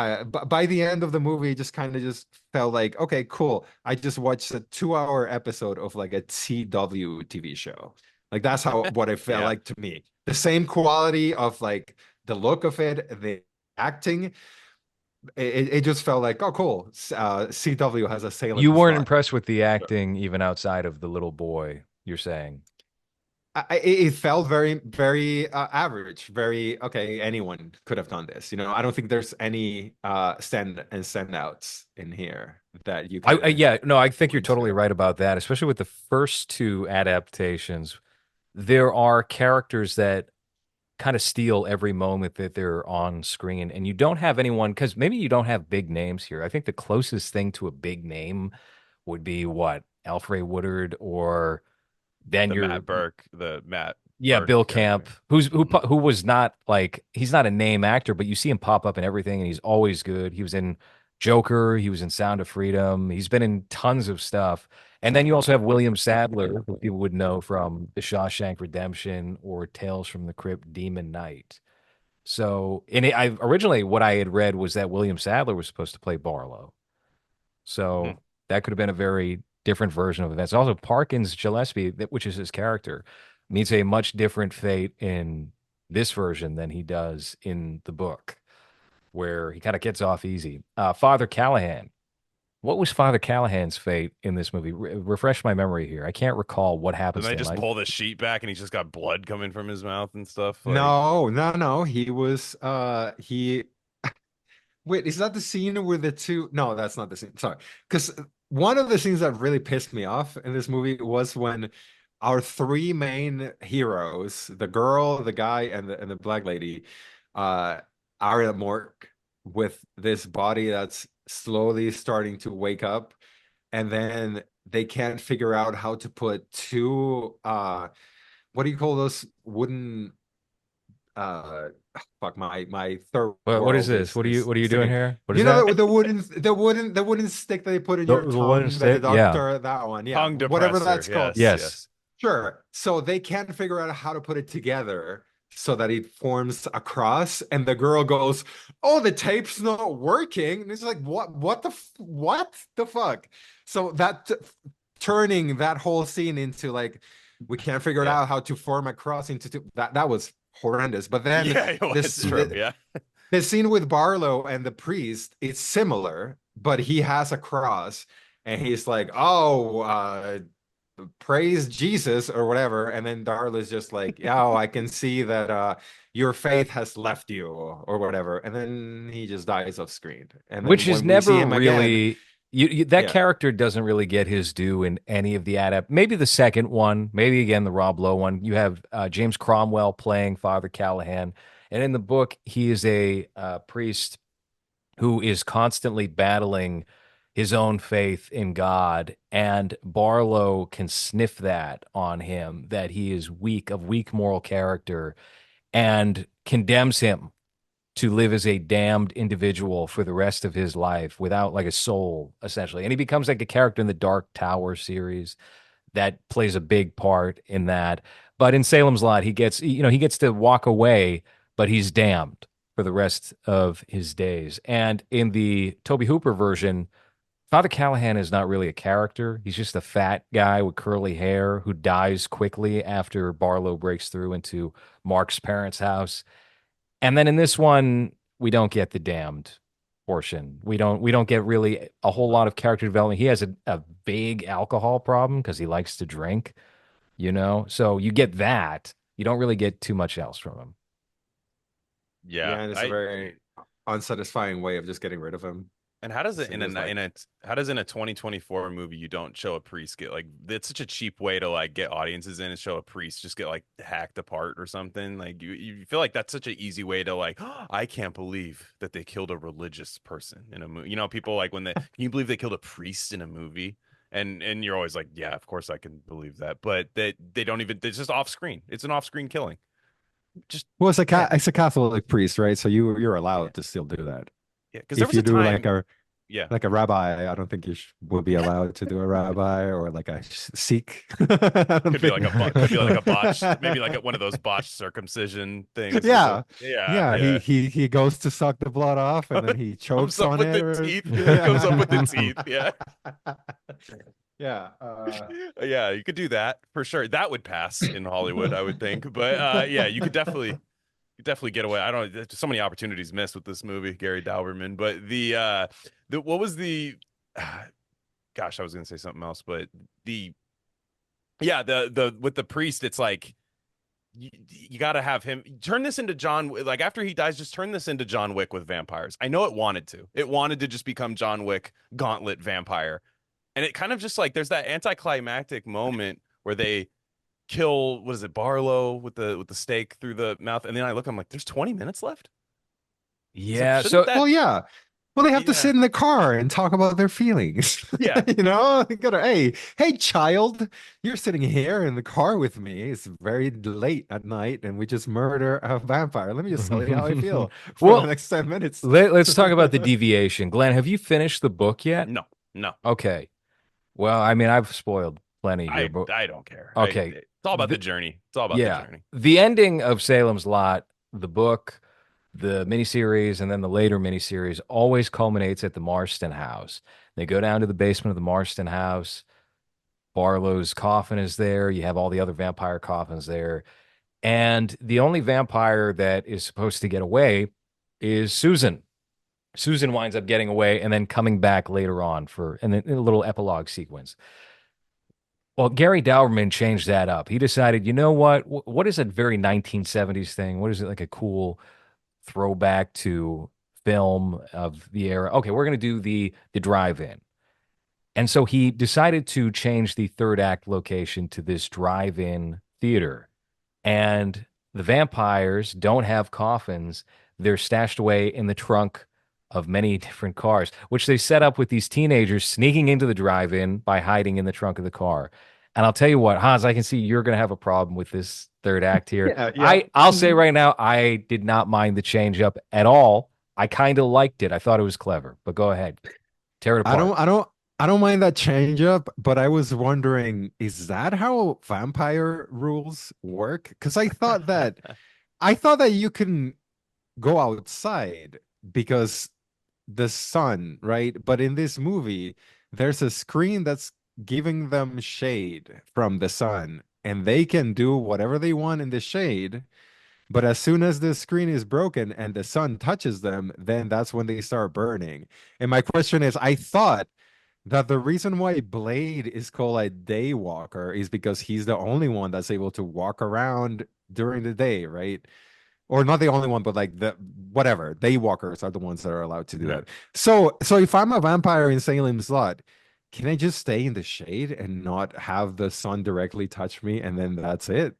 [SPEAKER 2] By the end of the movie, it just kind of just felt like, okay, cool. I just watched a 2 hour episode of like a CW TV show. Like that's what it felt
[SPEAKER 3] Yeah.
[SPEAKER 2] like to me. The same quality of like the look of it, the acting. It just felt like, oh, cool. CW has a
[SPEAKER 1] You
[SPEAKER 2] Salem
[SPEAKER 1] weren't
[SPEAKER 2] slot.
[SPEAKER 1] impressed with the acting even outside of the little boy, you're saying.
[SPEAKER 2] it felt very average, very okay. Anyone could have done this. I don't think there's any standouts in here that you could
[SPEAKER 1] Yeah, no, I think you're
[SPEAKER 2] point
[SPEAKER 1] totally
[SPEAKER 2] to.
[SPEAKER 1] right about that, especially with the first two adaptations. There are characters that kind of steal every moment that they're on screen, and you don't have anyone because maybe you don't have big names here. I think the closest thing to a big name would be what, Alfred Woodard, or then
[SPEAKER 3] The
[SPEAKER 1] you're,
[SPEAKER 3] Matt
[SPEAKER 1] yeah,
[SPEAKER 3] Burke
[SPEAKER 1] Bill Camp,
[SPEAKER 3] character. Mhm.
[SPEAKER 1] who was not like, he's not a name actor, but you see him pop up in everything, and he's always good. He was in Joker, he was in Sound of Freedom, he's been in tons of stuff. And then you also have William Sadler, who people would know from The Shawshank Redemption or Tales from the Crypt, Demon Knight. So, I originally what I had read was that William Sadler was supposed to play Barlow.
[SPEAKER 3] Mhm.
[SPEAKER 1] So that could have been a very different version of events. Also, Parkins Gillespie, which is his character, meets a much different fate in this version than he does in the book, where he kind of gets off easy. Father Callahan. What was Father Callahan's fate in this movie? Refresh my memory here. I can't recall what
[SPEAKER 3] Then
[SPEAKER 1] happens
[SPEAKER 3] they
[SPEAKER 1] to him.
[SPEAKER 3] just pull the sheet back and he's just got blood coming from his mouth and stuff. Like,
[SPEAKER 2] No, no, no. He was he wait, is that the scene where the two no, that's not the scene. Sorry. Because one of the scenes that really pissed me off in this movie was when our three main heroes, the girl, the guy, and the black lady, uh are in a morgue with this body that's slowly starting to wake up, and then they can't figure out how to put two what do you call those wooden uh fuck, my third
[SPEAKER 1] What is
[SPEAKER 2] world
[SPEAKER 1] this?
[SPEAKER 2] is
[SPEAKER 1] What are you doing
[SPEAKER 2] sticking.
[SPEAKER 1] here? What is
[SPEAKER 2] You know
[SPEAKER 1] that?
[SPEAKER 2] the wooden stick that they put in your
[SPEAKER 1] The one
[SPEAKER 2] tongue that the
[SPEAKER 1] stick? Yeah.
[SPEAKER 2] doctor, that one, yeah,
[SPEAKER 3] tongue
[SPEAKER 2] whatever
[SPEAKER 3] depressor.
[SPEAKER 2] that's called.
[SPEAKER 3] Yes,
[SPEAKER 1] Yes.
[SPEAKER 3] yes.
[SPEAKER 2] Sure. So they can't figure out how to put it together so that it forms a cross, and the girl goes, "Oh, the tape's not working." And it's like, what the fuck? So turning that whole scene into like, we can't figure it
[SPEAKER 3] Yeah.
[SPEAKER 2] out how to form a cross into that was horrendous. But then
[SPEAKER 3] Yeah, it was
[SPEAKER 2] this
[SPEAKER 3] true. Yeah.
[SPEAKER 2] the scene with Barlow and the priest, it's similar, but he has a cross, and he's like, "Oh, praise Jesus," or whatever. And then Darla's just like, "Oh, I can see that your faith has left you," or whatever. And then he just dies off screen. And then
[SPEAKER 1] Which is
[SPEAKER 2] when we see
[SPEAKER 1] never
[SPEAKER 2] him again,
[SPEAKER 1] really that
[SPEAKER 2] yeah.
[SPEAKER 1] character doesn't really get his due in any of the maybe the second one, maybe again the Rob Lowe one. You have James Cromwell playing Father Callahan, and in the book he is a priest who is constantly battling his own faith in God, and Barlow can sniff that on him, that he is weak, of weak moral character, and condemns him to live as a damned individual for the rest of his life without like a soul, essentially. And he becomes like a character in the Dark Tower series that plays a big part in that. But in Salem's Lot, he gets to walk away, but he's damned for the rest of his days. And in the Toby Hooper version, Father Callahan is not really a character. He's just a fat guy with curly hair who dies quickly after Barlow breaks through into Mark's parents' house. And then in this one, we don't get the damned portion. We don't get really a whole lot of character development. He has a big alcohol problem because he likes to drink, So you get that. You don't really get too much else from him.
[SPEAKER 3] Yeah.
[SPEAKER 2] Yeah, and it's a very unsatisfying way of just getting rid of him.
[SPEAKER 3] And how does it
[SPEAKER 2] So
[SPEAKER 3] in
[SPEAKER 2] just like,
[SPEAKER 3] how does in a 2024 movie you don't show a priest get like, it's such a cheap way to like get audiences in and show a priest just get like hacked apart or something. Like you feel like that's such an easy way to like, oh, I can't believe that they killed a religious person in a movie. People like when can you believe they killed a priest in a movie? And you're always like, yeah, of course I can believe that. But they don't even, it's just off screen. It's an off screen killing. Just
[SPEAKER 2] well, it's a
[SPEAKER 3] yeah.
[SPEAKER 2] it's a Catholic priest, right? So you're
[SPEAKER 3] Yeah.
[SPEAKER 2] allowed to still do that.
[SPEAKER 3] Yeah. Because there
[SPEAKER 2] If
[SPEAKER 3] was a
[SPEAKER 2] you do
[SPEAKER 3] time, yeah.
[SPEAKER 2] like a rabbi, I don't think you would be allowed to do a rabbi, or like a Sikh. I don't
[SPEAKER 3] Could be
[SPEAKER 2] think.
[SPEAKER 3] like could be like a botched, maybe like one of those botched circumcision things or
[SPEAKER 2] Yeah,
[SPEAKER 3] something. Yeah,
[SPEAKER 2] yeah. He
[SPEAKER 3] yeah.
[SPEAKER 2] he he goes to suck the blood off, and then he
[SPEAKER 3] Comes
[SPEAKER 2] chokes
[SPEAKER 3] up
[SPEAKER 2] on
[SPEAKER 3] with
[SPEAKER 2] it,
[SPEAKER 3] the
[SPEAKER 2] or
[SPEAKER 3] teeth. Comes up with the
[SPEAKER 2] yeah,
[SPEAKER 3] teeth. Yeah.
[SPEAKER 2] yeah.
[SPEAKER 3] Yeah, you could do that for sure. That would pass in Hollywood, I would think. But yeah, you definitely get away. I don't there's so many opportunities missed with this movie, Gary Dauberman. But the what was the gosh, I was gonna say something else, but the yeah, the with the priest, it's like you got to have him turn this into like after he dies, just turn this into John Wick with vampires. I know it wanted to. It wanted to just become John Wick Gauntlet vampire. And it kind of just like there's that anticlimactic moment where they kill, what is it, Barlow with the stake through the mouth. And then I look, I'm like, there's 20 minutes left. It's like,
[SPEAKER 1] Yeah.
[SPEAKER 3] shouldn't
[SPEAKER 1] So
[SPEAKER 3] that,
[SPEAKER 2] Well, yeah. Well, they have to
[SPEAKER 3] yeah,
[SPEAKER 2] sit in the car and talk about their feelings.
[SPEAKER 3] yeah.
[SPEAKER 2] You know, you gotta, hey, child, you're sitting here in the car with me. It's very late at night, and we just murder a vampire. Let me just tell you how I feel for the
[SPEAKER 1] well,
[SPEAKER 2] next 10 minutes.
[SPEAKER 1] let's talk about the deviation. Glenn, have you finished the book yet?
[SPEAKER 3] No, no.
[SPEAKER 1] Okay. Well, I mean, I've spoiled plenty here,
[SPEAKER 3] I
[SPEAKER 1] but
[SPEAKER 3] I don't care.
[SPEAKER 1] okay.
[SPEAKER 3] It's all about the journey. It's all about the
[SPEAKER 1] Yeah.
[SPEAKER 3] journey.
[SPEAKER 1] The ending of Salem's Lot, the book, the miniseries, and then the later miniseries always culminates at the Marston house. They go down to the basement of the Marston house. Barlow's coffin is there. You have all the other vampire coffins there. And the only vampire that is supposed to get away is Susan. Susan winds up getting away and then coming back later on for and then a little epilogue sequence. Well, Gary Dauberman changed that up. He decided, you know what? What is a very 1970s thing? What is it like a cool throwback to film of the era? Okay, we're going to do the drive-in. And so he decided to change the third act location to this drive-in theater. And the vampires don't have coffins. They're stashed away in the trunk of many different cars, which they set up with these teenagers sneaking into the drive-in by hiding in the trunk of the car. And I'll tell you what, Hans, I can see you're going to have a problem with this third act here.
[SPEAKER 2] Yeah, yeah.
[SPEAKER 1] I'll say right now, I did not mind the change up at all. I kind of liked it. I thought it was clever, but go ahead, tear it
[SPEAKER 2] I
[SPEAKER 1] apart.
[SPEAKER 2] don't, I don't, I don't mind that change up, but I was wondering, is that how vampire rules work? Because I thought that you can go outside because the sun, right? But in this movie, there's a screen that's giving them shade from the sun, and they can do whatever they want in the shade. But as soon as the screen is broken and the sun touches them, then that's when they start burning. And my question is, I thought that the reason why Blade is called a day walker is because he's the only one that's able to walk around during the day, right? Or not the only one, but like the whatever daywalkers are the ones that are allowed to do
[SPEAKER 3] Yeah.
[SPEAKER 2] that. So if I'm a vampire in Salem's Lot, can I just stay in the shade and not have the sun directly touch me, and then that's it?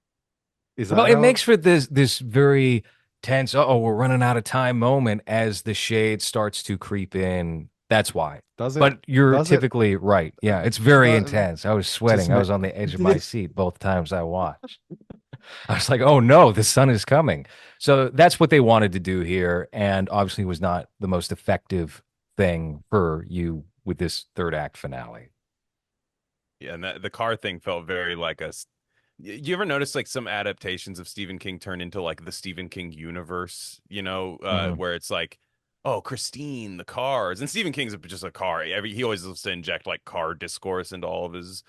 [SPEAKER 2] Is
[SPEAKER 1] Well,
[SPEAKER 2] that
[SPEAKER 1] it
[SPEAKER 2] how?
[SPEAKER 1] makes for this very tense, oh, we're running out of time moment as the shade starts to creep in. That's why.
[SPEAKER 2] Does it?
[SPEAKER 1] But you're
[SPEAKER 2] Does it?
[SPEAKER 1] typically right. Yeah, it's very
[SPEAKER 2] The,
[SPEAKER 1] intense. I was
[SPEAKER 2] just
[SPEAKER 1] sweating. I
[SPEAKER 2] ma-
[SPEAKER 1] was on the edge of my seat both times I watched. I was like, oh no, the sun is coming. So that's what they wanted to do here. And obviously was not the most effective thing for you with this third act finale.
[SPEAKER 3] Yeah, and the car thing felt very like you ever notice like some adaptations of Stephen King turn into like the Stephen King universe,
[SPEAKER 1] Mhm.
[SPEAKER 3] where it's like, oh, Christine, the cars, and Stephen King's just a car. He always loves to inject like car discourse into all of his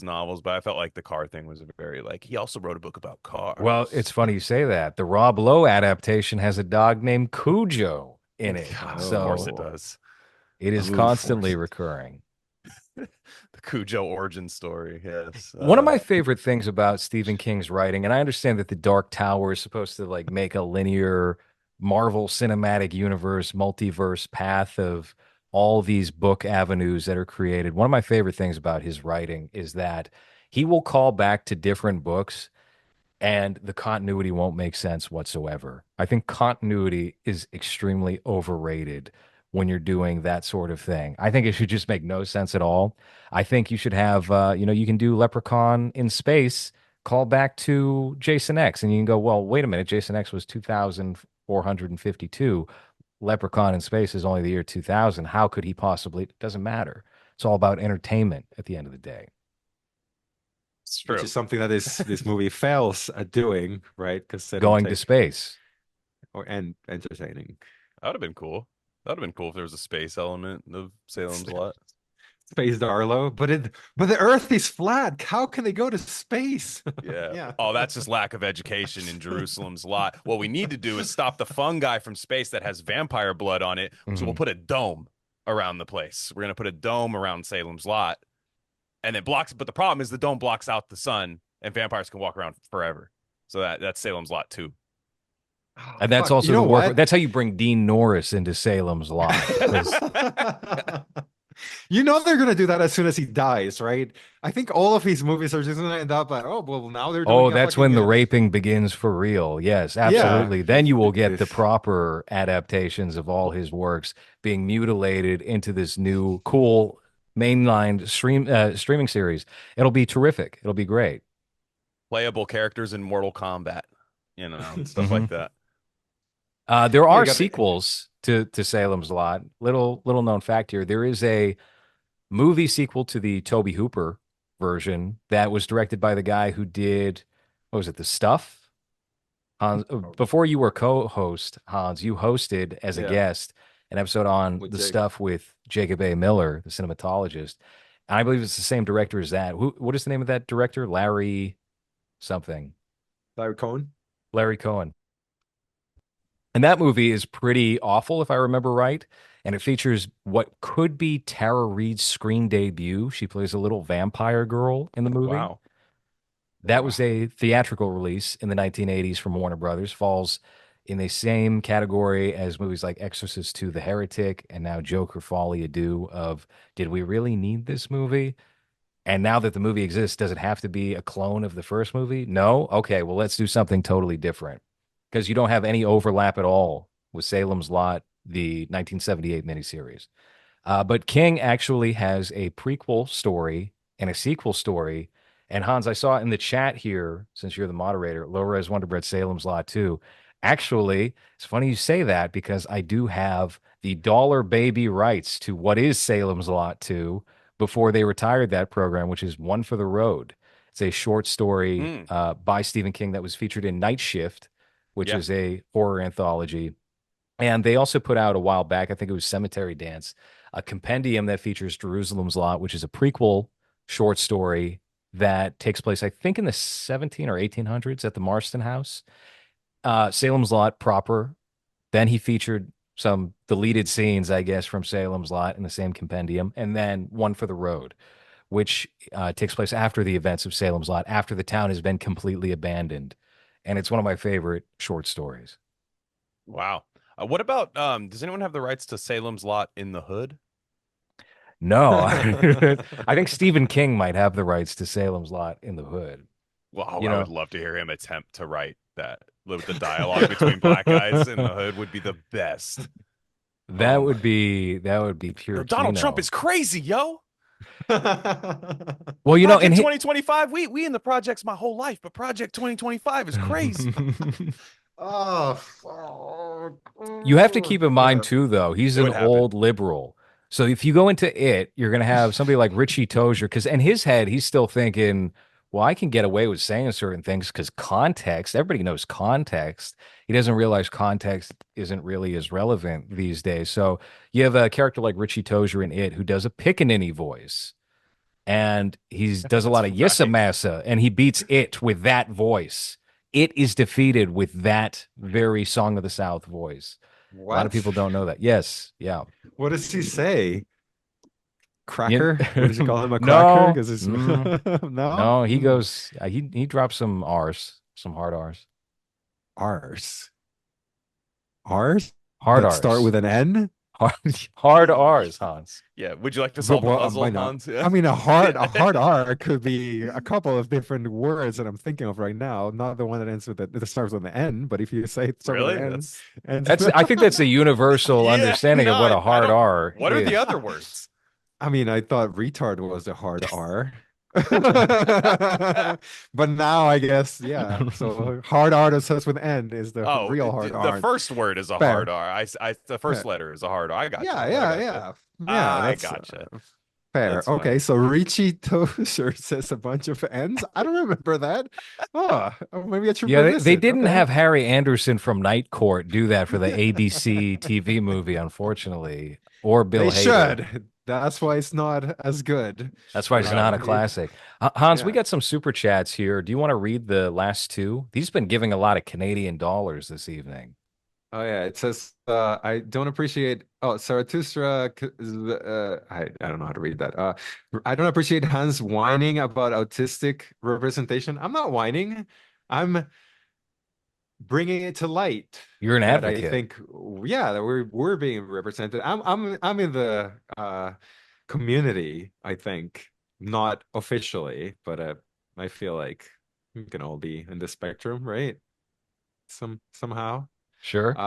[SPEAKER 3] novels. But I felt like the car thing was very like he also wrote a book about
[SPEAKER 1] Well, it's
[SPEAKER 3] cars.
[SPEAKER 1] funny you say that. The Rob Lowe adaptation has a dog named Cujo in it.
[SPEAKER 3] Of course
[SPEAKER 1] So
[SPEAKER 3] it
[SPEAKER 2] Oh,
[SPEAKER 3] does.
[SPEAKER 1] it is
[SPEAKER 2] of
[SPEAKER 1] constantly
[SPEAKER 2] course.
[SPEAKER 1] recurring.
[SPEAKER 3] The Cujo origin story. Yes.
[SPEAKER 1] One of my favorite things about Stephen King's writing, and I understand that the Dark Tower is supposed to like make a linear Marvel Cinematic Universe, multiverse path of all these book avenues that are created. One of my favorite things about his writing is that he will call back to different books and the continuity won't make sense whatsoever. I think continuity is extremely overrated when you're doing that sort of thing. I think it should just make no sense at all. I think you should have, you can do Leprechaun in space, call back to Jason X, and you can go, well, wait a minute, Jason X was 2,452. Leprechaun in space is only the year 2000. How could he possibly? It doesn't matter. It's all about entertainment at the end of the day.
[SPEAKER 3] It's
[SPEAKER 2] Which
[SPEAKER 3] true.
[SPEAKER 2] is something that this movie fails at doing, right? Because
[SPEAKER 1] Going to space.
[SPEAKER 2] and entertaining.
[SPEAKER 3] That would have been cool. That would have been cool if there was a space element of Salem's Lot.
[SPEAKER 2] Space Darlow, but the Earth is flat. How can they go to space?
[SPEAKER 3] Yeah.
[SPEAKER 2] Yeah.
[SPEAKER 3] Oh, that's just lack of education in Jerusalem's Lot. What we need to do is stop the fungi from space that has vampire blood on it. So we'll
[SPEAKER 1] Mhm.
[SPEAKER 3] put a dome around the place. We're gonna put a dome around Salem's Lot, and it blocks. But the problem is the dome blocks out the sun, and vampires can walk around forever. So that's Salem's Lot too.
[SPEAKER 2] Oh,
[SPEAKER 1] And that's
[SPEAKER 2] fuck. You
[SPEAKER 1] also the
[SPEAKER 2] know
[SPEAKER 1] work.
[SPEAKER 2] what?
[SPEAKER 1] That's how you bring Dean Norris into Salem's Lot. Because
[SPEAKER 2] You know they're gonna do that as soon as he dies, right? I think all of his movies are just gonna end up like, oh well, now they're
[SPEAKER 1] oh,
[SPEAKER 2] doing a
[SPEAKER 1] that's when
[SPEAKER 2] fucking
[SPEAKER 1] the raping begins for real. Yes,
[SPEAKER 2] yeah.
[SPEAKER 1] absolutely. Then you will get the proper adaptations of all his works being mutilated into this new cool mainline streaming series. It'll be terrific. It'll be great.
[SPEAKER 3] Playable characters in Mortal Kombat, stuff
[SPEAKER 1] Hmm.
[SPEAKER 3] like that.
[SPEAKER 1] There
[SPEAKER 2] Yeah, you
[SPEAKER 1] are
[SPEAKER 2] got the
[SPEAKER 1] sequels to Salem's Lot. Little known fact here: there is a movie sequel to the Toby Hooper version that was directed by the guy who did what was it, The Stuff? Hans, before you were co-host, Hans, you hosted as a
[SPEAKER 2] yeah
[SPEAKER 1] guest an episode on
[SPEAKER 2] with
[SPEAKER 1] The
[SPEAKER 2] Jake.
[SPEAKER 1] Stuff with Jacob A. Miller, the cinematologist. And I believe it's the same director as that. What is the name of that director? Larry something.
[SPEAKER 2] Larry Cohen.
[SPEAKER 1] Larry Cohen. And that movie is pretty awful, if I remember right. And it features what could be Tara Reid's screen debut. She plays a little vampire girl in the movie.
[SPEAKER 3] Wow.
[SPEAKER 1] That
[SPEAKER 2] Wow.
[SPEAKER 1] was a theatrical release in the 1980s from Warner Brothers. Falls in the same category as movies like Exorcist II, The Heretic, and now Joker Folie à Deux of did we really need this movie? And now that the movie exists, does it have to be a clone of the first movie? No? Okay, well, let's do something totally different because you don't have any overlap at all with Salem's Lot, the 1978 miniseries. But King actually has a prequel story and a sequel story. And Hans, I saw in the chat here, since you're the moderator, LowRes Wonderbread Salem's Lot too. Actually, it's funny you say that because I do have the dollar baby rights to what is Salem's Lot 2 before they retired that program, which is One for the Road. It's a short story
[SPEAKER 3] Mm,
[SPEAKER 1] by Stephen King that was featured in Night Shift, which
[SPEAKER 3] yeah.
[SPEAKER 1] is a horror anthology. And they also put out a while back, I think it was Cemetery Dance, a compendium that features Jerusalem's Lot, which is a prequel short story that takes place, I think, in the 17 or 1800s at the Marston House. Salem's Lot proper. Then he featured some deleted scenes, I guess, from Salem's Lot in the same compendium, and then One for the Road, which takes place after the events of Salem's Lot, after the town has been completely abandoned. And it's one of my favorite short stories.
[SPEAKER 3] Wow. What about does anyone have the rights to Salem's Lot in the Hood?
[SPEAKER 1] No, I think Stephen King might have the rights to Salem's Lot in the Hood.
[SPEAKER 3] Wow,
[SPEAKER 1] You
[SPEAKER 3] I would
[SPEAKER 1] know,
[SPEAKER 3] love to hear him attempt to write that. With the dialogue between black guys in the Hood would be the best.
[SPEAKER 2] Um,
[SPEAKER 1] that would be pure
[SPEAKER 3] Donald Trump
[SPEAKER 1] Kino.
[SPEAKER 3] is crazy, yo.
[SPEAKER 1] Well,
[SPEAKER 3] Project 2025. We in the projects my whole life, but Project 2025 is crazy.
[SPEAKER 2] oh, fuck.
[SPEAKER 1] you have to keep in mind
[SPEAKER 2] Okay.
[SPEAKER 1] too, though, he's
[SPEAKER 3] It
[SPEAKER 1] an
[SPEAKER 3] would happen.
[SPEAKER 1] old liberal. So if you go into it, you're going to have somebody like Richie Tozier, because in his head, he's still thinking, well, I can get away with saying certain things because context, everybody knows context. He doesn't realize context isn't really as relevant these days. So you have a character like Richie Tozier in it who does a pickaninny voice. And he does a
[SPEAKER 3] That's
[SPEAKER 1] lot of Yissa
[SPEAKER 3] right.
[SPEAKER 1] Massa, and he beats it with that voice. It is defeated with that very Song of the South voice. A lot of
[SPEAKER 2] What?
[SPEAKER 1] people don't know that. Yes, yeah.
[SPEAKER 2] What does he say?
[SPEAKER 1] You-
[SPEAKER 2] Cracker? What does he call him? A cracker?
[SPEAKER 1] no,
[SPEAKER 2] Because it's no.
[SPEAKER 1] no. He goes. He drops some R's, some hard R's,
[SPEAKER 2] R's. R's
[SPEAKER 1] hard
[SPEAKER 2] that start
[SPEAKER 1] R's,
[SPEAKER 2] with an N?
[SPEAKER 1] hard, hard R's, Hans.
[SPEAKER 3] Yeah. Would you like to solve the
[SPEAKER 2] Well,
[SPEAKER 3] puzzle,
[SPEAKER 2] might not.
[SPEAKER 3] Hans?
[SPEAKER 2] I mean, a hard R could be a couple of different words that I'm thinking of right now. Not the one that ends with that starts with an N, but if you say it starts with
[SPEAKER 3] Really?
[SPEAKER 2] an N,
[SPEAKER 3] That's
[SPEAKER 2] and
[SPEAKER 1] I think that's a universal
[SPEAKER 3] yeah.
[SPEAKER 1] understanding
[SPEAKER 3] No,
[SPEAKER 1] of what a
[SPEAKER 3] I
[SPEAKER 1] hard
[SPEAKER 3] don't.
[SPEAKER 1] R
[SPEAKER 3] What are the
[SPEAKER 1] is.
[SPEAKER 3] other words?
[SPEAKER 2] I mean, I thought retard was a hard R. But now I guess, yeah. So hard R that starts with N is the
[SPEAKER 3] Oh,
[SPEAKER 2] real hard
[SPEAKER 3] the
[SPEAKER 2] R.
[SPEAKER 3] first word is a hard
[SPEAKER 2] Fair.
[SPEAKER 3] R. The first
[SPEAKER 2] Yeah,
[SPEAKER 3] letter is a hard R. I got you.
[SPEAKER 2] yeah,
[SPEAKER 3] I
[SPEAKER 2] yeah,
[SPEAKER 3] got you.
[SPEAKER 2] yeah. Yeah,
[SPEAKER 3] I
[SPEAKER 2] that's
[SPEAKER 3] gotcha.
[SPEAKER 2] fair.
[SPEAKER 3] That's fine.
[SPEAKER 2] Okay, so Richie Tozier says a bunch of N's. I don't remember that. Oh, maybe I should
[SPEAKER 1] Yeah, they
[SPEAKER 2] revisit.
[SPEAKER 1] didn't
[SPEAKER 2] Okay.
[SPEAKER 1] have Harry Anderson from Night Court do that for the ABC TV movie, unfortunately, or Bill
[SPEAKER 2] They
[SPEAKER 1] Hader.
[SPEAKER 2] should. That's why it's not as good.
[SPEAKER 1] That's why it's not a
[SPEAKER 2] It,
[SPEAKER 1] classic. Hans, we
[SPEAKER 2] yeah.
[SPEAKER 1] got some super chats here. Do you want to read the last two? He's been giving a lot of Canadian dollars this evening.
[SPEAKER 2] Oh yeah, it says I don't appreciate Zarathustra I don't know how to read that. I don't appreciate Hans whining about autistic representation. I'm not whining. I'm bringing it to light
[SPEAKER 1] You're an
[SPEAKER 2] that I
[SPEAKER 1] advocate.
[SPEAKER 2] think yeah, that we're being represented. I'm in the community, I think, not officially, but I feel like we can all be in the spectrum, right? Somehow.
[SPEAKER 1] Sure.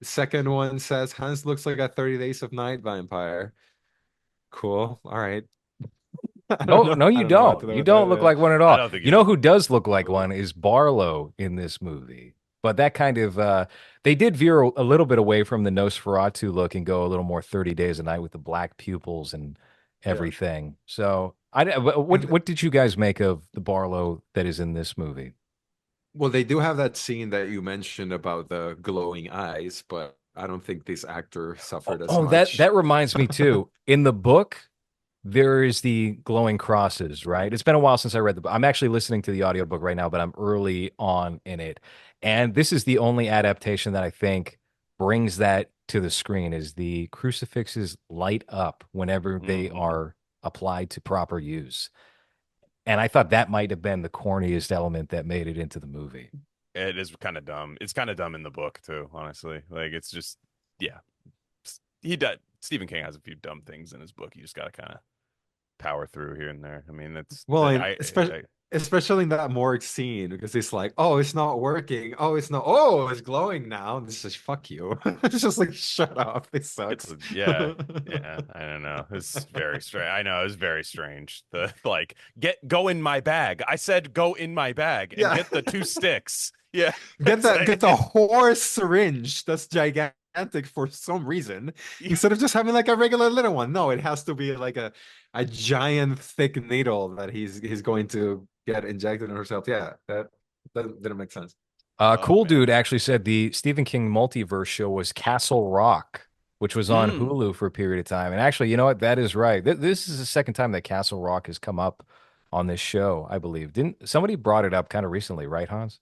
[SPEAKER 2] Second one says Hans looks like a 30 Days of Night vampire. Cool. All right. I don't
[SPEAKER 1] No,
[SPEAKER 2] know.
[SPEAKER 1] no,
[SPEAKER 2] I
[SPEAKER 1] you
[SPEAKER 2] don't know what
[SPEAKER 1] don't.
[SPEAKER 2] to do
[SPEAKER 1] You
[SPEAKER 2] with that.
[SPEAKER 1] don't look like
[SPEAKER 2] Yeah.
[SPEAKER 1] one at
[SPEAKER 3] I
[SPEAKER 1] all.
[SPEAKER 3] don't think
[SPEAKER 1] You
[SPEAKER 3] he
[SPEAKER 1] know
[SPEAKER 3] looks
[SPEAKER 1] who does look like
[SPEAKER 3] cool.
[SPEAKER 1] one is Barlow in this movie. But that kind of they did veer a little bit away from the Nosferatu look and go a little more 30 Days a Night with the black pupils and
[SPEAKER 2] Yeah.
[SPEAKER 1] everything. So what
[SPEAKER 2] And
[SPEAKER 1] what did you guys make of the Barlow that is in this movie?
[SPEAKER 2] well, they do have that scene that you mentioned about the glowing eyes, but I don't think this actor
[SPEAKER 1] Oh,
[SPEAKER 2] suffered as
[SPEAKER 1] oh, that
[SPEAKER 2] much.
[SPEAKER 1] that reminds me too. In the book, there is the glowing crosses, right? It's been a while since I read the book. I'm actually listening to the audiobook right now, but I'm early on in it. And this is the only adaptation that I think brings that to the screen is the crucifixes light up whenever they
[SPEAKER 3] Hmm.
[SPEAKER 1] are applied to proper use. And I thought that might have been the corniest element that made it into the movie.
[SPEAKER 3] It is kind of dumb. It's kind of dumb in the book too, honestly. Like it's just, yeah, he does. Stephen King has a few dumb things in his book. You just got to kind of power through here and there. I mean, that's
[SPEAKER 2] Well,
[SPEAKER 3] that.
[SPEAKER 2] and especially in that morgue scene because it's like, oh, it's not working. Oh, it's not. Oh, it's glowing now. And it's just fuck you. It's just like shut up. It
[SPEAKER 3] It's
[SPEAKER 2] sucks.
[SPEAKER 3] yeah, yeah. I don't know. It's very strange. I know it's very strange. The like go in my bag. I said go in my bag and
[SPEAKER 2] Yeah.
[SPEAKER 3] get the two sticks. Yeah,
[SPEAKER 2] Get
[SPEAKER 3] it's
[SPEAKER 2] that,
[SPEAKER 3] like,
[SPEAKER 2] get the horse syringe that's gigantic for some reason instead of just having like a regular little one. No, it has to be like a giant thick needle that he's going to get injected in herself. Yeah, that didn't make sense.
[SPEAKER 3] oh
[SPEAKER 1] Cool
[SPEAKER 3] man.
[SPEAKER 1] Dude actually said the Stephen King multiverse show was Castle Rock, which was on
[SPEAKER 3] Mm.
[SPEAKER 1] Hulu for a period of time. And actually, you know what? That is right. This is the second time that Castle Rock has come up on this show, I believe. Didn't somebody brought it up kind of recently, right, Hans?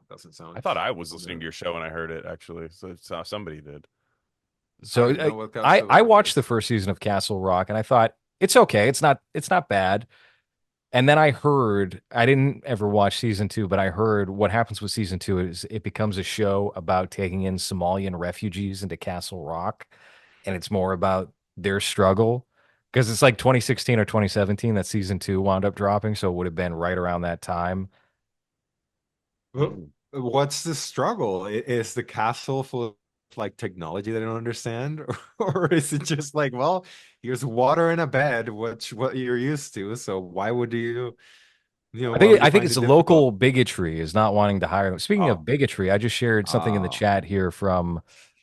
[SPEAKER 2] Doesn't
[SPEAKER 3] I
[SPEAKER 2] sound
[SPEAKER 3] thought I was listening to
[SPEAKER 2] familiar.
[SPEAKER 3] your show when I heard it actually. So somebody did.
[SPEAKER 2] I
[SPEAKER 1] So
[SPEAKER 2] don't even know what
[SPEAKER 1] I
[SPEAKER 2] Castle
[SPEAKER 1] I
[SPEAKER 2] Rock
[SPEAKER 1] watched the
[SPEAKER 2] is.
[SPEAKER 1] first season of Castle Rock and I thought it's okay. It's not bad. And then I heard, I didn't ever watch season two, but I heard what happens with season two is it becomes a show about taking in Somalian refugees into Castle Rock. And it's more about their struggle because it's like 2016 or 2017 that season two wound up dropping. So it would have been right around that time.
[SPEAKER 2] Well, what's the struggle? Is the castle full of like technology that I don't understand, or is it just like, well, here's water in a bed, which what you're used to, so why would
[SPEAKER 1] I
[SPEAKER 2] why would
[SPEAKER 1] think
[SPEAKER 2] you
[SPEAKER 1] I think
[SPEAKER 2] find
[SPEAKER 1] it's
[SPEAKER 2] it difficult?
[SPEAKER 1] local bigotry is not wanting to hire them. Speaking of
[SPEAKER 2] Oh,
[SPEAKER 1] bigotry, I just shared something in the
[SPEAKER 2] oh,
[SPEAKER 1] chat here from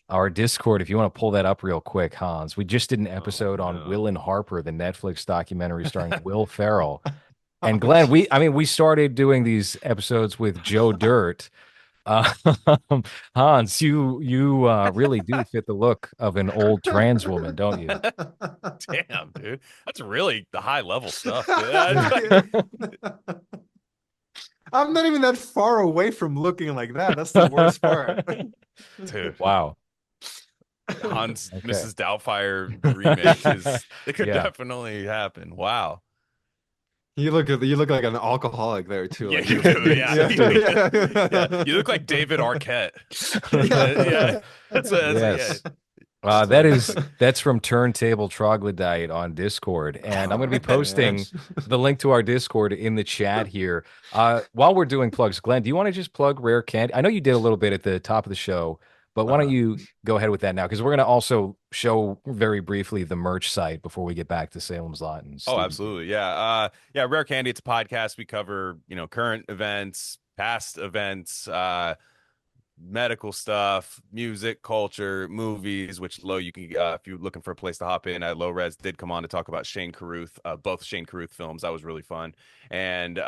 [SPEAKER 1] our Discord. If you want to pull that up real quick, Hans, we just did an
[SPEAKER 2] oh
[SPEAKER 1] episode on Will
[SPEAKER 2] no.
[SPEAKER 1] and Harper, the Netflix documentary starring Will Ferrell.
[SPEAKER 2] Oh,
[SPEAKER 1] And Glenn,
[SPEAKER 2] jeez.
[SPEAKER 1] we started doing these episodes with Joe Dirt. Uh, Hans, you really do fit the look of an old trans woman, don't you?
[SPEAKER 3] Damn, dude. That's really the high level stuff, dude.
[SPEAKER 2] I'm not even that far away from looking like that. That's the worst part.
[SPEAKER 3] Dude,
[SPEAKER 1] Wow.
[SPEAKER 3] Hans
[SPEAKER 1] Okay.
[SPEAKER 3] Mrs. Doubtfire remake is it could
[SPEAKER 1] Yeah.
[SPEAKER 3] definitely happen. Wow.
[SPEAKER 2] You look like an alcoholic there too.
[SPEAKER 3] Yeah,
[SPEAKER 2] Like
[SPEAKER 3] you
[SPEAKER 2] you,
[SPEAKER 3] do. Yeah.
[SPEAKER 2] yeah,
[SPEAKER 3] Yeah.
[SPEAKER 2] yeah,
[SPEAKER 3] You look like David Arquette. Yeah.
[SPEAKER 2] yeah.
[SPEAKER 3] Yeah.
[SPEAKER 1] Yes.
[SPEAKER 3] Just
[SPEAKER 1] That's from Turntable Troglodyte on Discord, and I'm going to be
[SPEAKER 2] Oh man.
[SPEAKER 1] posting the link to our Discord in the chat here. While we're doing plugs, Glenn, do you want to just plug Rare Candy? I know you did a little bit at the top of the show, but why don't
[SPEAKER 2] Uh-huh.
[SPEAKER 1] you go ahead with that now? Because we're going to also show very briefly the merch site before we get back to Salem's Lot and
[SPEAKER 3] Oh,
[SPEAKER 1] Stephen King.
[SPEAKER 3] absolutely. Yeah. Yeah, Rare Candy, it's a podcast. We cover, current events, past events, medical stuff, music, culture, movies, which low you can if you're looking for a place to hop in at LowRes did come on to talk about Shane Carruth, both Shane Carruth films. That was really fun. And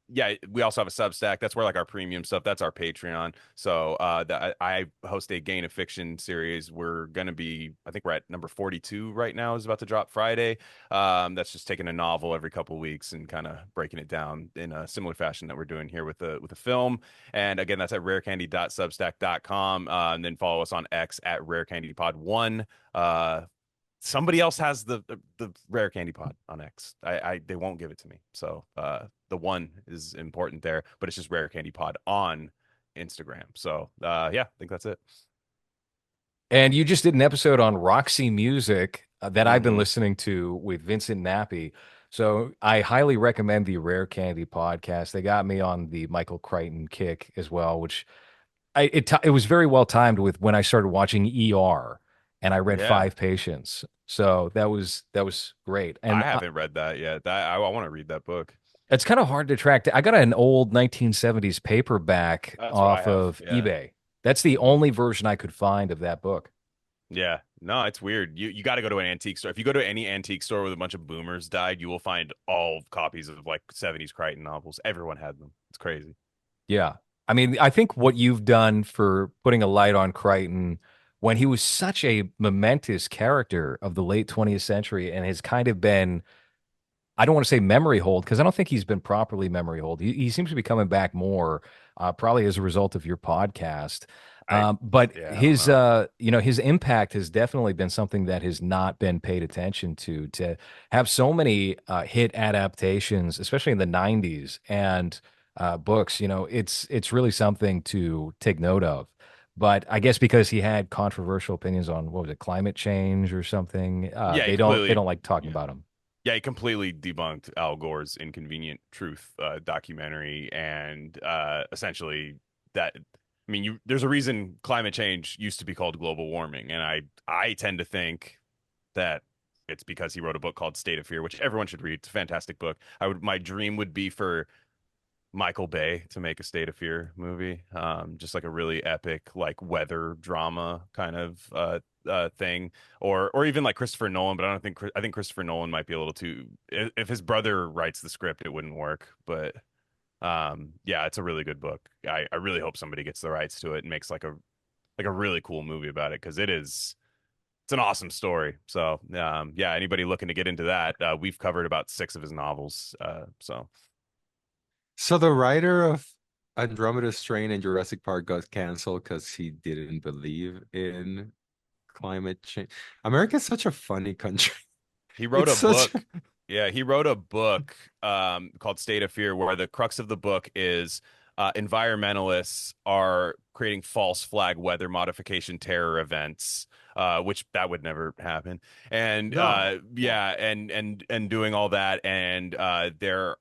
[SPEAKER 3] yeah, we also have a Substack. That's where like our premium stuff. That's our Patreon. So I host a Gain of Fiction series. We're gonna be, I think we're at number 42 right now. Is about to drop Friday. That's just taking a novel every couple of weeks and kind of breaking it down in a similar fashion that we're doing here with a film. And again, that's at rarecandy.substack.com. And then follow us on X at rarecandypod1. Somebody else has the rare candy pod on X. I they won't give it to me. So the one is important there, but it's just rare candy pod on Instagram. So yeah, I think that's it.
[SPEAKER 1] And you just did an episode on Roxy Music that I've been
[SPEAKER 3] Hmm.
[SPEAKER 1] listening to with Vincent Nappi. So I highly recommend the Rare Candy podcast. They got me on the Michael Crichton kick as well, which it was very well timed with when I started watching ER and I read
[SPEAKER 3] Yeah,
[SPEAKER 1] Five Patients. So that was great.
[SPEAKER 3] I
[SPEAKER 1] And
[SPEAKER 3] haven't read that yet. That I want to read that book.
[SPEAKER 1] it's kind of hard to track. I got an old 1970s paperback
[SPEAKER 3] That's what I
[SPEAKER 1] off
[SPEAKER 3] have.
[SPEAKER 1] of
[SPEAKER 3] Yeah.
[SPEAKER 1] eBay. That's the only version I could find of that book.
[SPEAKER 3] Yeah. No, it's weird. You got to go to an antique store. If you go to any antique store where a bunch of boomers died, you will find all copies of like 70s Crichton novels. Everyone had them. It's crazy.
[SPEAKER 1] Yeah. I mean, I think what you've done for putting a light on Crichton when he was such a momentous character of the late 20th century and has kind of been, I don't want to say memory hold because I don't think he's been properly memory hold. He seems to be coming back more, probably as a result of your podcast.
[SPEAKER 3] I
[SPEAKER 1] But
[SPEAKER 3] yeah, I don't
[SPEAKER 1] his,
[SPEAKER 3] know.
[SPEAKER 1] his impact has definitely been something that has not been paid attention to. To have so many hit adaptations, especially in the '90s, and books, it's really something to take note of. But I guess because he had controversial opinions on what was it, climate change or something,
[SPEAKER 3] Yeah, he
[SPEAKER 1] they don't
[SPEAKER 3] completely
[SPEAKER 1] like talking
[SPEAKER 3] yeah.
[SPEAKER 1] about him.
[SPEAKER 3] Yeah, he completely debunked Al Gore's Inconvenient Truth documentary and essentially that I mean you there's a reason climate change used to be called global warming and I tend to think that it's because he wrote a book called State of Fear, which everyone should read. It's a fantastic book. My dream would be for Michael Bay to make a State of Fear movie, just like a really epic, like weather drama kind of thing, or even like Christopher Nolan. But I think Christopher Nolan might be a little too. If his brother writes the script, it wouldn't work. But yeah, it's a really good book. I really hope somebody gets the rights to it and makes like a really cool movie about it because it's an awesome story. So yeah, anybody looking to get into that, we've covered about six of his novels. So.
[SPEAKER 2] So the writer of Andromeda Strain and Jurassic Park got canceled because he didn't believe in climate change. America's such a funny country.
[SPEAKER 3] He wrote
[SPEAKER 2] It's
[SPEAKER 3] a
[SPEAKER 2] such
[SPEAKER 3] book. Yeah, he wrote a book called State of Fear, where the crux of the book is environmentalists are creating false flag weather modification terror events, which that would never happen. And
[SPEAKER 2] no.
[SPEAKER 3] yeah, and doing all that, and they're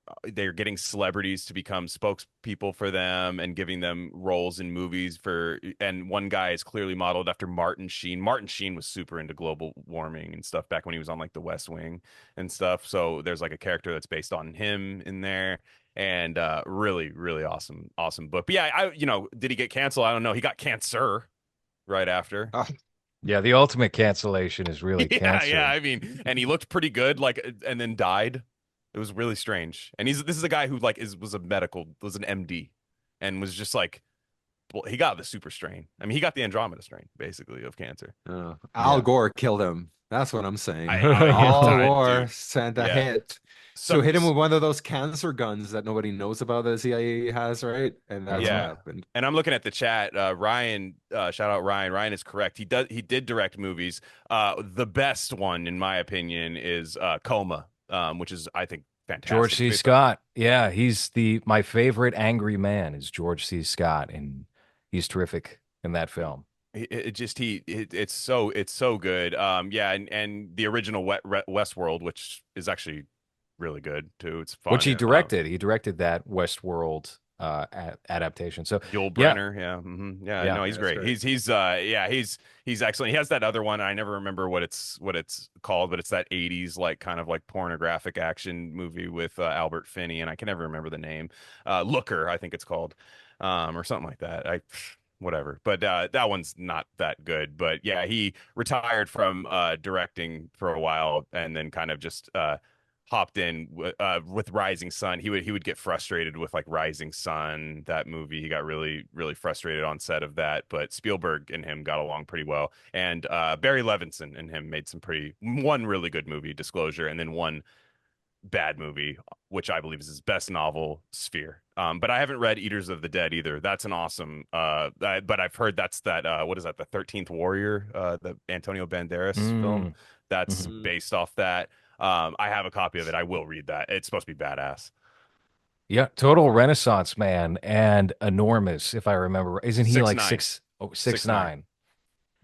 [SPEAKER 3] getting celebrities to become spokespeople for them and giving them roles in movies for. And one guy is clearly modeled after Martin Sheen. Martin Sheen was super into global warming and stuff back when he was on like The West Wing and stuff. So there's like a character that's based on him in there. And really, really awesome book. But yeah, did he get canceled? I don't know. He got cancer right after.
[SPEAKER 2] Uh,
[SPEAKER 1] Yeah, the ultimate cancellation is really
[SPEAKER 3] Yeah, yeah.
[SPEAKER 1] cancer.
[SPEAKER 3] I mean, and he looked pretty good, like, and then died. It was really strange. And this is a guy who like was an MD, and was just like, well, he got the super strain. I mean, he got the Andromeda strain basically of cancer.
[SPEAKER 2] Al
[SPEAKER 1] Yeah.
[SPEAKER 2] Gore killed him. That's what I'm saying.
[SPEAKER 3] Yeah,
[SPEAKER 2] Al Gore
[SPEAKER 3] dude.
[SPEAKER 2] sent a
[SPEAKER 3] Yeah.
[SPEAKER 2] hit to
[SPEAKER 3] So
[SPEAKER 2] hit him with one of those cancer guns that nobody knows about that the CIA has, right? And that's what
[SPEAKER 1] Uh-huh.
[SPEAKER 3] yeah.
[SPEAKER 2] happened.
[SPEAKER 3] And I'm looking at the chat. Ryan, shout out Ryan. Ryan is correct. He did direct movies. The best one, in my opinion, is Coma, which is I think
[SPEAKER 1] George
[SPEAKER 3] fantastic. It's
[SPEAKER 1] C.
[SPEAKER 3] based on
[SPEAKER 1] Scott. Yeah, he's the my favorite angry man is George C. Scott, and he's terrific in that film.
[SPEAKER 3] it's so good. Yeah, and the original Westworld, which is actually really good too. It's
[SPEAKER 1] Which
[SPEAKER 3] fun.
[SPEAKER 1] he directed. He directed that Westworld adaptation. So
[SPEAKER 3] Yul
[SPEAKER 1] yeah,
[SPEAKER 3] Brenner, yeah, yeah,
[SPEAKER 1] yeah.
[SPEAKER 3] no,
[SPEAKER 2] Yeah,
[SPEAKER 3] he's
[SPEAKER 2] that's
[SPEAKER 3] great.
[SPEAKER 2] great.
[SPEAKER 3] He's excellent. He has that other one. I never remember what it's called, but it's that '80s like kind of like pornographic action movie with Albert Finney, and I can never remember the name. Looker, I think it's called, or something like that. I whatever, but that one's not that good. But yeah, he retired from directing for a while, and then kind of just hopped in with Rising Sun. He would get frustrated with like Rising Sun, that movie. He got really frustrated on set of that. But Spielberg and him got along pretty well. And Barry Levinson and him made one really good movie, Disclosure, and then one bad movie, which I believe is his best novel, Sphere. But I haven't read Eaters of the Dead either. That's an awesome. But I've heard that's that. What is that? The 13th Warrior, the Antonio Banderas film.
[SPEAKER 1] Mm.
[SPEAKER 3] That's
[SPEAKER 1] Mhm.
[SPEAKER 2] Mm.
[SPEAKER 3] based off that. I have a copy of it. I will read that. It's supposed to be badass.
[SPEAKER 1] Yeah, total Renaissance man and enormous, if I remember. Isn't he
[SPEAKER 3] Six
[SPEAKER 1] like
[SPEAKER 3] nine,
[SPEAKER 1] six, oh, six
[SPEAKER 3] 6'9".
[SPEAKER 1] nine?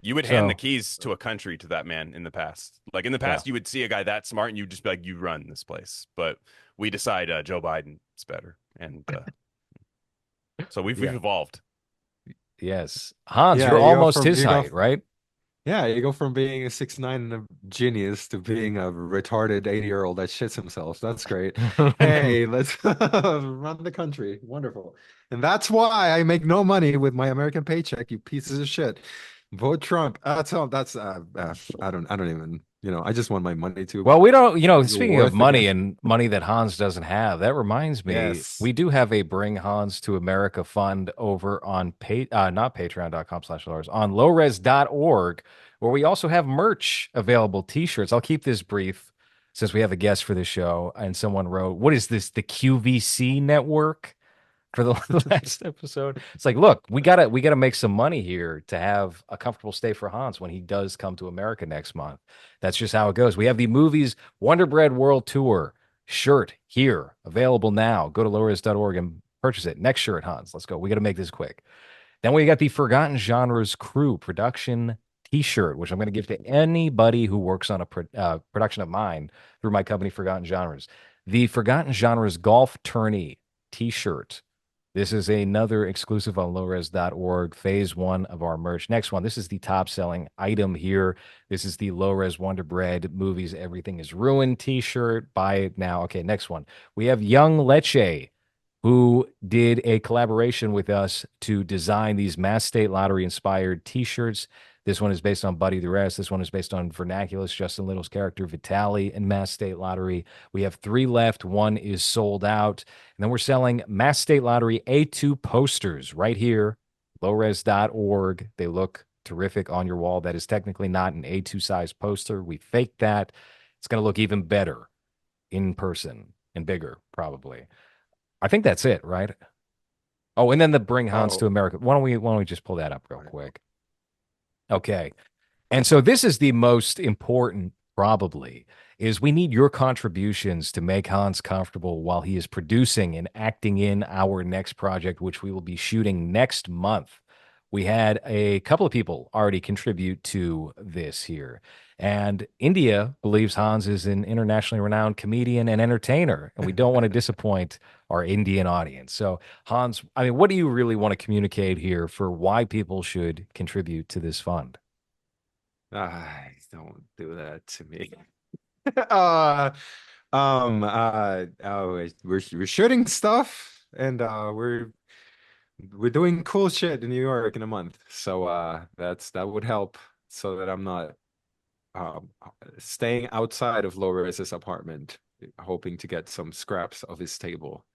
[SPEAKER 3] You would hand the
[SPEAKER 1] So
[SPEAKER 3] keys to a country to that man in the past. Like in the
[SPEAKER 1] yeah.
[SPEAKER 3] past, you would see a guy that smart and you'd just be like, "You run this place." But we decide Joe Biden's better, and so we've
[SPEAKER 1] Yeah.
[SPEAKER 3] evolved.
[SPEAKER 1] Yes. Hans,
[SPEAKER 2] Yeah,
[SPEAKER 1] you're almost his height, right?
[SPEAKER 2] yeah, you go from being a 6'9" and a genius to being a retarded 80-year-old that shits himself. That's great. Hey, let's run the country. Wonderful. And that's why I make no money with my American paycheck, you pieces of shit. Vote Trump. That's all I don't even, I just want my money to
[SPEAKER 1] Well, we don't,
[SPEAKER 2] be
[SPEAKER 1] speaking of
[SPEAKER 2] worth again.
[SPEAKER 1] money and money that Hans doesn't have, that reminds me,
[SPEAKER 2] Yes.
[SPEAKER 1] we do have a Bring Hans to America fund over on not patreon.com/Lowres, on lowres.org, where we also have merch available, t-shirts. I'll keep this brief since we have a guest for the show. And someone wrote, what is this, the QVC network? For the last episode. It's like, look, we gotta make some money here to have a comfortable stay for Hans when he does come to America next month. That's just how it goes. We have the movies Wonder Bread World Tour shirt here available now. Go to lowres.org and purchase it. Next shirt, Hans. Let's go. We got to make this quick. Then we got the Forgotten Genres Crew production T-shirt, which I'm going to give to anybody who works on a production of mine through my company, Forgotten Genres. The Forgotten Genres Golf Tourney T-shirt. This is another exclusive on lowres.org, phase one of our merch. Next one, this is the top selling item here. This is the Low Res Wonder Bread Movies Everything is Ruined t-shirt. Buy it now. Okay, next one. We have Young Leche, who did a collaboration with us to design these Mass State Lottery inspired t-shirts. This one is based on Buddy the Rest. This one is based on Vernaculus, Justin Little's character Vitali in Mass State Lottery. We have 3 left. One is sold out. And then we're selling Mass State Lottery A2 posters right here, lowres.org. They look terrific on your wall. That is technically not an A2 size poster. We faked that. It's going to look even better in person and bigger, probably. I think that's it, right? Oh, and then the Bring Hans to
[SPEAKER 2] Oh,
[SPEAKER 1] America. Why don't we just pull that up real quick? Okay. And so this is the most important, probably, is we need your contributions to make Hans comfortable while he is producing and acting in our next project, which we will be shooting next month. We had a couple of people already contribute to this here. And India believes Hans is an internationally renowned comedian and entertainer, and we don't want to disappoint our Indian audience. So, Hans, I mean, what do you really want to communicate here for why people should contribute to this fund?
[SPEAKER 2] don't do that to me. Uh, we're shooting stuff and we're doing cool shit in New York in a month. So that would help so that I'm not staying outside of Loris's apartment, hoping to get some scraps of his table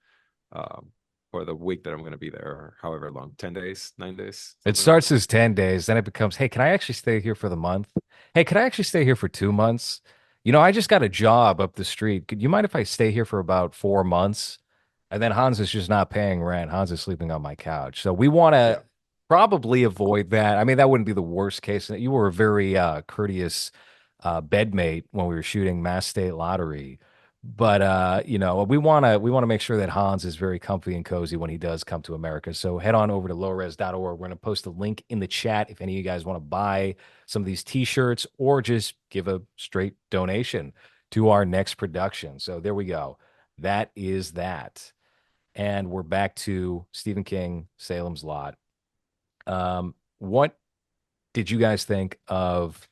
[SPEAKER 2] um for the week that I'm gonna be there, or however long, 10 days, 9 days,
[SPEAKER 1] It
[SPEAKER 2] something like
[SPEAKER 1] starts as 10 days, then it becomes, hey, can I actually stay here for the month? Hey, can I actually stay here for 2 months? I just got a job up the street. Could you mind if I stay here for about 4 months? And then Hans is just not paying rent. Hans is sleeping on my couch. So we want to
[SPEAKER 2] that.
[SPEAKER 1] probably avoid that. I mean, that wouldn't be the worst case. You were a very courteous bedmate when we were shooting Mass State Lottery. But we want to make sure that Hans is very comfy and cozy when he does come to America. So head on over to lowres.org. We're going to post a link in the chat if any of you guys want to buy some of these t-shirts or just give a straight donation to our next production. So there we go. That is that. And we're back to Stephen King, Salem's Lot. What did you guys think of,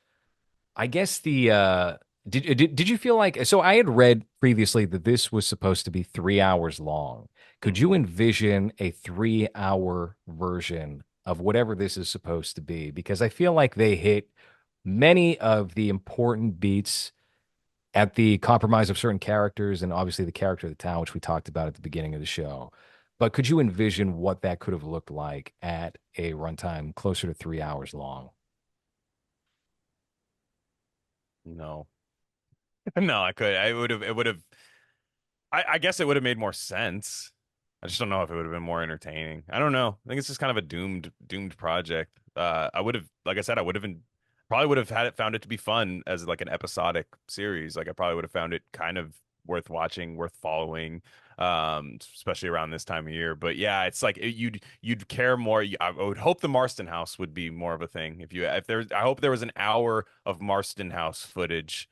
[SPEAKER 1] I guess did you feel like, so I had read previously that this was supposed to be 3 hours long. Could you
[SPEAKER 2] Mhm.
[SPEAKER 1] envision a 3 hour version of whatever this is supposed to be? Because I feel like they hit many of the important beats at the compromise of certain characters and obviously the character of the town, which we talked about at the beginning of the show. But could you envision what that could have looked like at a runtime closer to 3 hours long?
[SPEAKER 3] No, no, I could. I would have. It would have. I guess it would have made more sense. I just don't know if it would have been more entertaining. I don't know. I think it's just kind of a doomed project. I would have, like I said, I would have been probably would have had it found it to be fun as like an episodic series. Like I probably would have found it kind of worth watching, worth following, especially around this time of year. But yeah, it's like you'd care more. I would hope the Marston House would be more of a thing. If there's, I hope there was an hour of Marston House footage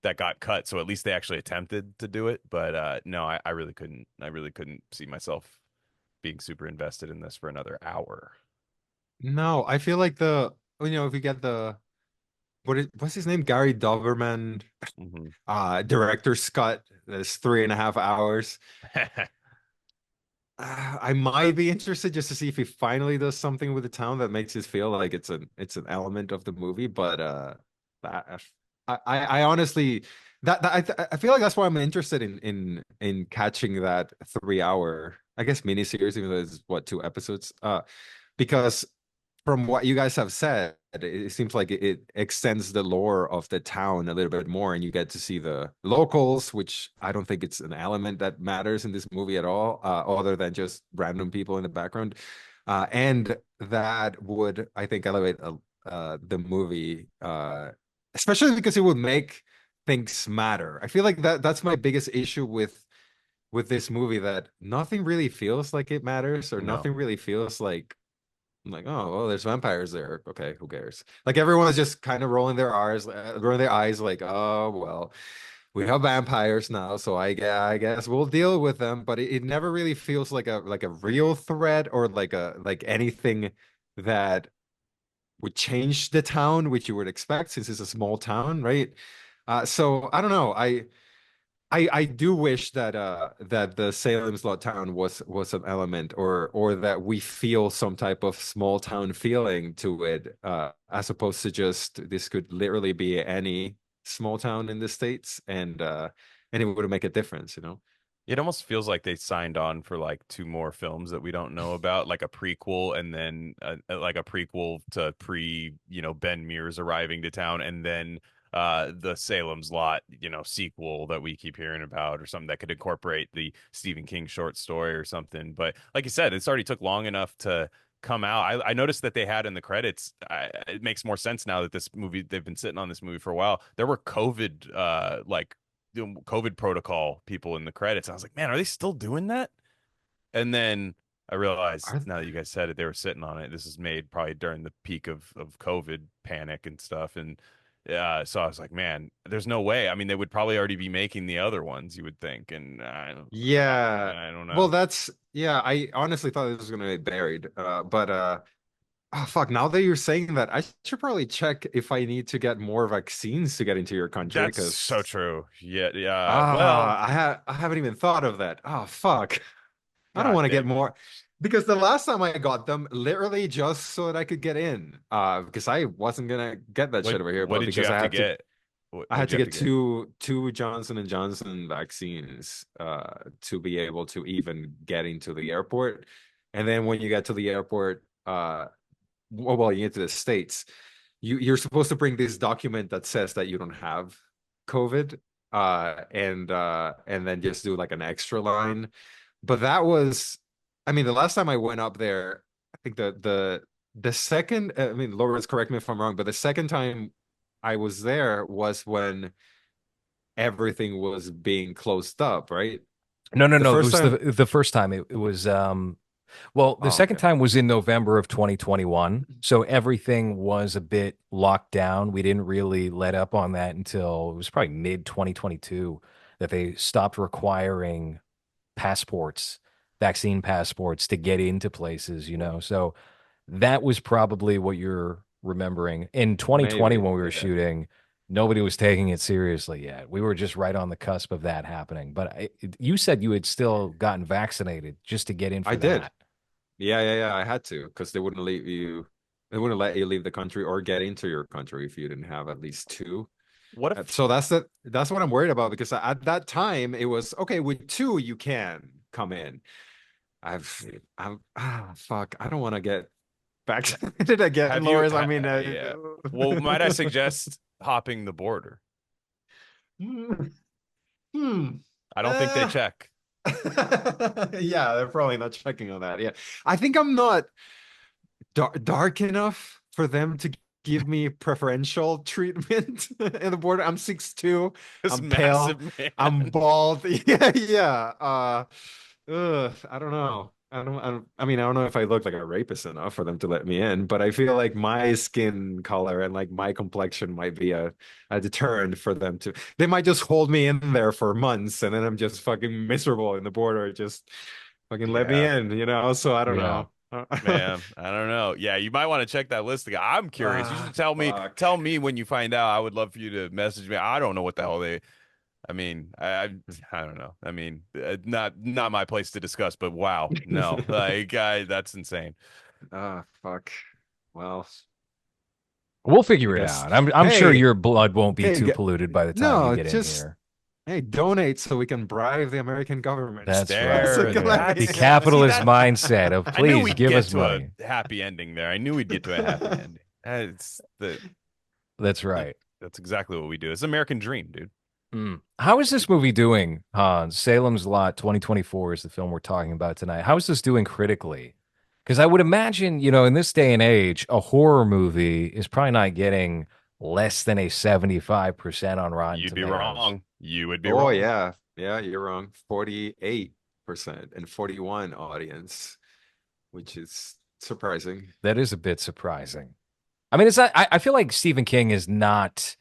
[SPEAKER 3] that got cut, so at least they actually attempted to do it. But no, I really couldn't. I really couldn't see myself being super invested in this for another hour.
[SPEAKER 2] No, I feel like if you get what's his name? Gary Doberman,
[SPEAKER 3] Hmm.
[SPEAKER 2] director's cut, that's 3.5 hours. I might be interested just to see if he finally does something with the town that makes it feel like it's an element of the movie. But that, I honestly I feel like that's why I'm interested in catching that 3 hour, I guess, miniseries, even though it's what, 2 episodes. Because from what you guys have said, it seems like it extends the lore of the town a little bit more, and you get to see the locals, which I don't think it's an element that matters in this movie at all, other than just random people in the background. And that would, I think, elevate the movie, especially because it would make things matter. I feel like that's my biggest issue with this movie, that nothing really feels like it matters, or
[SPEAKER 3] No.
[SPEAKER 2] nothing really feels like I'm like, oh, well, there's vampires there. Okay, who cares? Like everyone's just kind of rolling their eyes, like, oh, well, we have vampires now, so I guess we'll deal with them. But it never really feels like a real threat, or like anything that would change the town, which you would expect since it's a small town, right? So I don't know. I do wish that the Salem's Lot town was an element, or that we feel some type of small town feeling to it, as opposed to just this could literally be any small town in the States, and it would make a difference, you know?
[SPEAKER 3] It almost feels like they signed on for like two more films that we don't know about, like a prequel and then like a prequel to Ben Mears arriving to town, and then the Salem's Lot, sequel that we keep hearing about, or something that could incorporate the Stephen King short story or something. But like you said, it's already took long enough to come out. I noticed that they had in the credits. It makes more sense now that this movie, they've been sitting on this movie for a while. There were COVID like COVID protocol people in the credits. I was like, man, are they still doing that? And then I realized,
[SPEAKER 2] Are
[SPEAKER 3] now that you guys said it, they were sitting on it. This is made probably during the peak of COVID panic and stuff. And so I was like, man, there's no way. I mean, they would probably already be making the other ones, you would think. And
[SPEAKER 2] Yeah.
[SPEAKER 3] I don't
[SPEAKER 2] Well,
[SPEAKER 3] know.
[SPEAKER 2] yeah, I honestly thought this was gonna be buried. But oh, fuck, now that you're saying that, I should probably check if I need to get more vaccines to get into your country,
[SPEAKER 3] That's so
[SPEAKER 2] because
[SPEAKER 3] true. Yeah, yeah. Well,
[SPEAKER 2] I haven't even thought of that. Oh, fuck. I don't
[SPEAKER 3] god
[SPEAKER 2] want to get
[SPEAKER 3] dang it.
[SPEAKER 2] more, because the last time I got them, literally just so that I could get in. Because I wasn't gonna get that shit over here,
[SPEAKER 3] What
[SPEAKER 2] but
[SPEAKER 3] did you
[SPEAKER 2] because
[SPEAKER 3] have to get?
[SPEAKER 2] I had
[SPEAKER 3] What'd you
[SPEAKER 2] to
[SPEAKER 3] have
[SPEAKER 2] get
[SPEAKER 3] to get?
[SPEAKER 2] two Johnson and Johnson vaccines to be able to even get into the airport. And then when you get to the airport, well, you get to the States, you're supposed to bring this document that says that you don't have COVID, and then just do like an extra line. But that was, I mean, the last time I went up there, I think the second, I mean, Laura's, correct me if I'm wrong, but the second time I was there was when everything was being closed up, right?
[SPEAKER 1] No, no,
[SPEAKER 2] The
[SPEAKER 1] no. It
[SPEAKER 2] first
[SPEAKER 1] was
[SPEAKER 2] time,
[SPEAKER 1] the first time. It was well, the
[SPEAKER 2] oh,
[SPEAKER 1] second
[SPEAKER 2] okay.
[SPEAKER 1] time was in November of 2021. So everything was a bit locked down. We didn't really let up on that until it was probably mid 2022 that they stopped requiring passports, vaccine passports to get into places, you know. So that was probably what you're remembering. In 2020,
[SPEAKER 2] Maybe,
[SPEAKER 1] when we were
[SPEAKER 2] yeah.
[SPEAKER 1] shooting, nobody was taking it seriously yet. We were just right on the cusp of that happening. But you said you had still gotten vaccinated just to get in
[SPEAKER 2] I
[SPEAKER 1] for
[SPEAKER 2] did.
[SPEAKER 1] that.
[SPEAKER 2] Yeah. I had to, because they wouldn't let you leave the country or get into your country if you didn't have at least two.
[SPEAKER 3] What if
[SPEAKER 2] So that's what I'm worried about because at that time it was okay with two you can come in. I'm fuck. I don't want to get vaccinated again,
[SPEAKER 3] have you
[SPEAKER 2] Loris. I mean,
[SPEAKER 3] yeah. Well, might I suggest hopping the border?
[SPEAKER 2] hmm, hmm.
[SPEAKER 3] I don't think they
[SPEAKER 2] Uh,
[SPEAKER 3] check.
[SPEAKER 2] yeah, they're probably not checking on that. Yeah, I think I'm not dark enough for them to give me preferential treatment in the border. I'm 6'2".
[SPEAKER 3] This
[SPEAKER 2] I'm pale.
[SPEAKER 3] massive
[SPEAKER 2] I'm
[SPEAKER 3] man.
[SPEAKER 2] bald. Yeah, yeah. I don't know. I mean, I don't know if I look like a rapist enough for them to let me in, but I feel like my skin color and like my complexion might be a deterrent for them to. They might just hold me in there for months, and then I'm just fucking miserable in the border. Just fucking let me
[SPEAKER 3] Yeah,
[SPEAKER 2] in, you know? So I don't
[SPEAKER 1] Yeah.
[SPEAKER 2] know.
[SPEAKER 3] man. I don't know. Yeah, you might want to check that list again. I'm curious. You
[SPEAKER 2] Ah,
[SPEAKER 3] should tell me.
[SPEAKER 2] fuck.
[SPEAKER 3] Tell me when you find out. I would love for you to message me. I don't know what the hell they. I mean, I don't know. I mean, not my place to discuss. But wow, no, like that's insane.
[SPEAKER 2] Ah, fuck. Well,
[SPEAKER 1] We'll
[SPEAKER 2] I
[SPEAKER 1] figure it
[SPEAKER 2] guess.
[SPEAKER 1] out. I'm sure
[SPEAKER 2] Hey,
[SPEAKER 1] your blood won't be
[SPEAKER 2] hey,
[SPEAKER 1] too polluted by the time you
[SPEAKER 2] no,
[SPEAKER 1] get in
[SPEAKER 2] just
[SPEAKER 1] here.
[SPEAKER 2] hey, donate so we can bribe the American government.
[SPEAKER 1] That's
[SPEAKER 2] So
[SPEAKER 1] right.
[SPEAKER 3] There,
[SPEAKER 1] Yeah. The
[SPEAKER 3] that's see
[SPEAKER 1] capitalist
[SPEAKER 3] that.
[SPEAKER 1] mindset of
[SPEAKER 3] I knew
[SPEAKER 1] please
[SPEAKER 3] we'd
[SPEAKER 1] give
[SPEAKER 3] get
[SPEAKER 1] us
[SPEAKER 3] to a
[SPEAKER 1] money.
[SPEAKER 3] happy ending there. I knew we'd get to a happy ending. It's
[SPEAKER 1] That's
[SPEAKER 3] that
[SPEAKER 1] right.
[SPEAKER 3] that's exactly what we do. It's American dream, dude.
[SPEAKER 1] Mm. How is this movie doing, Hans? Salem's Lot 2024 is the film we're talking about tonight. How is this doing critically? Because I would imagine, in this day and age, a horror movie is probably not getting less than a 75% on Rotten
[SPEAKER 3] You'd be
[SPEAKER 1] Tomatoes.
[SPEAKER 3] wrong. You would be
[SPEAKER 2] Oh
[SPEAKER 3] wrong.
[SPEAKER 2] yeah. Yeah, you're wrong. 48% and 41 audience, which is surprising.
[SPEAKER 1] That is a bit surprising. I mean, it's not, I feel like Stephen King is not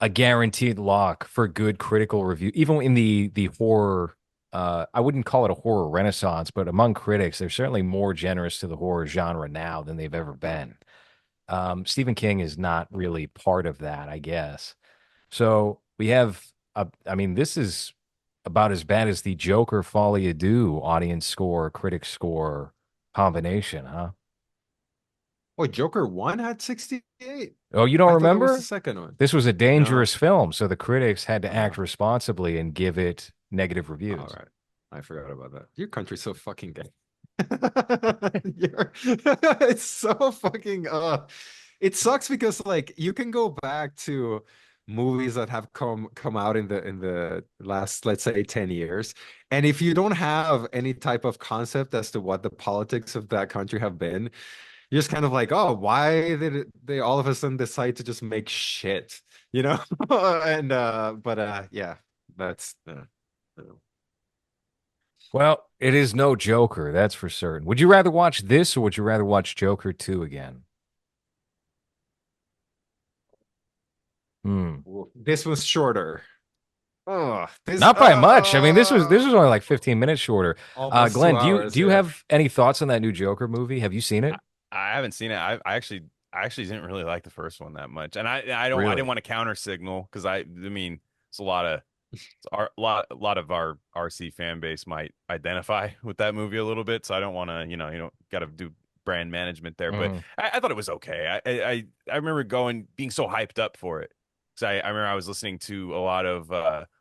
[SPEAKER 1] a guaranteed lock for good critical review, even in the horror. I wouldn't call it a horror renaissance, but among critics, they're certainly more generous to the horror genre now than they've ever been. Stephen King is not really part of that, I guess. So we have, I mean, this is about as bad as the Joker Folie à Deux audience score, critic score combination, huh?
[SPEAKER 2] Oh, Joker 1 had 68.
[SPEAKER 1] Oh, you don't
[SPEAKER 2] I thought that was the
[SPEAKER 1] remember?
[SPEAKER 2] second one.
[SPEAKER 1] This was a
[SPEAKER 2] No.
[SPEAKER 1] dangerous film, so the critics had to
[SPEAKER 2] Uh,
[SPEAKER 1] act responsibly and give it negative
[SPEAKER 2] all
[SPEAKER 1] reviews.
[SPEAKER 2] right. I forgot about that. Your country's so fucking gay. It's so fucking it sucks because like you can go back to movies that have come out in the last, let's say, 10 years, and if you don't have any type of concept as to what the politics of that country have been, you're just kind of like, oh, why did they all of a sudden decide to just make shit, you know? And but yeah, that's
[SPEAKER 1] Well, it is no Joker, that's for certain. Would you rather watch this or would you rather watch Joker 2 again? Hmm.
[SPEAKER 2] this was shorter. Oh, this
[SPEAKER 1] Not by much. I mean, this was only like 15 minutes shorter.
[SPEAKER 2] almost two
[SPEAKER 1] Glenn, do you
[SPEAKER 2] hours.
[SPEAKER 1] do you
[SPEAKER 2] Yeah.
[SPEAKER 1] have any thoughts on that new Joker movie? Have you seen
[SPEAKER 3] I,
[SPEAKER 1] it?
[SPEAKER 3] I haven't seen it. I actually didn't really like the first one that much, and I didn't
[SPEAKER 1] Really?
[SPEAKER 3] want to counter signal because I mean it's a lot of our RC fan base might identify with that movie a little bit, so I don't want to you don't got to do brand management there, but
[SPEAKER 1] Mhm.
[SPEAKER 3] I thought it was okay. I remember being so hyped up for it. So I remember I was listening to a lot of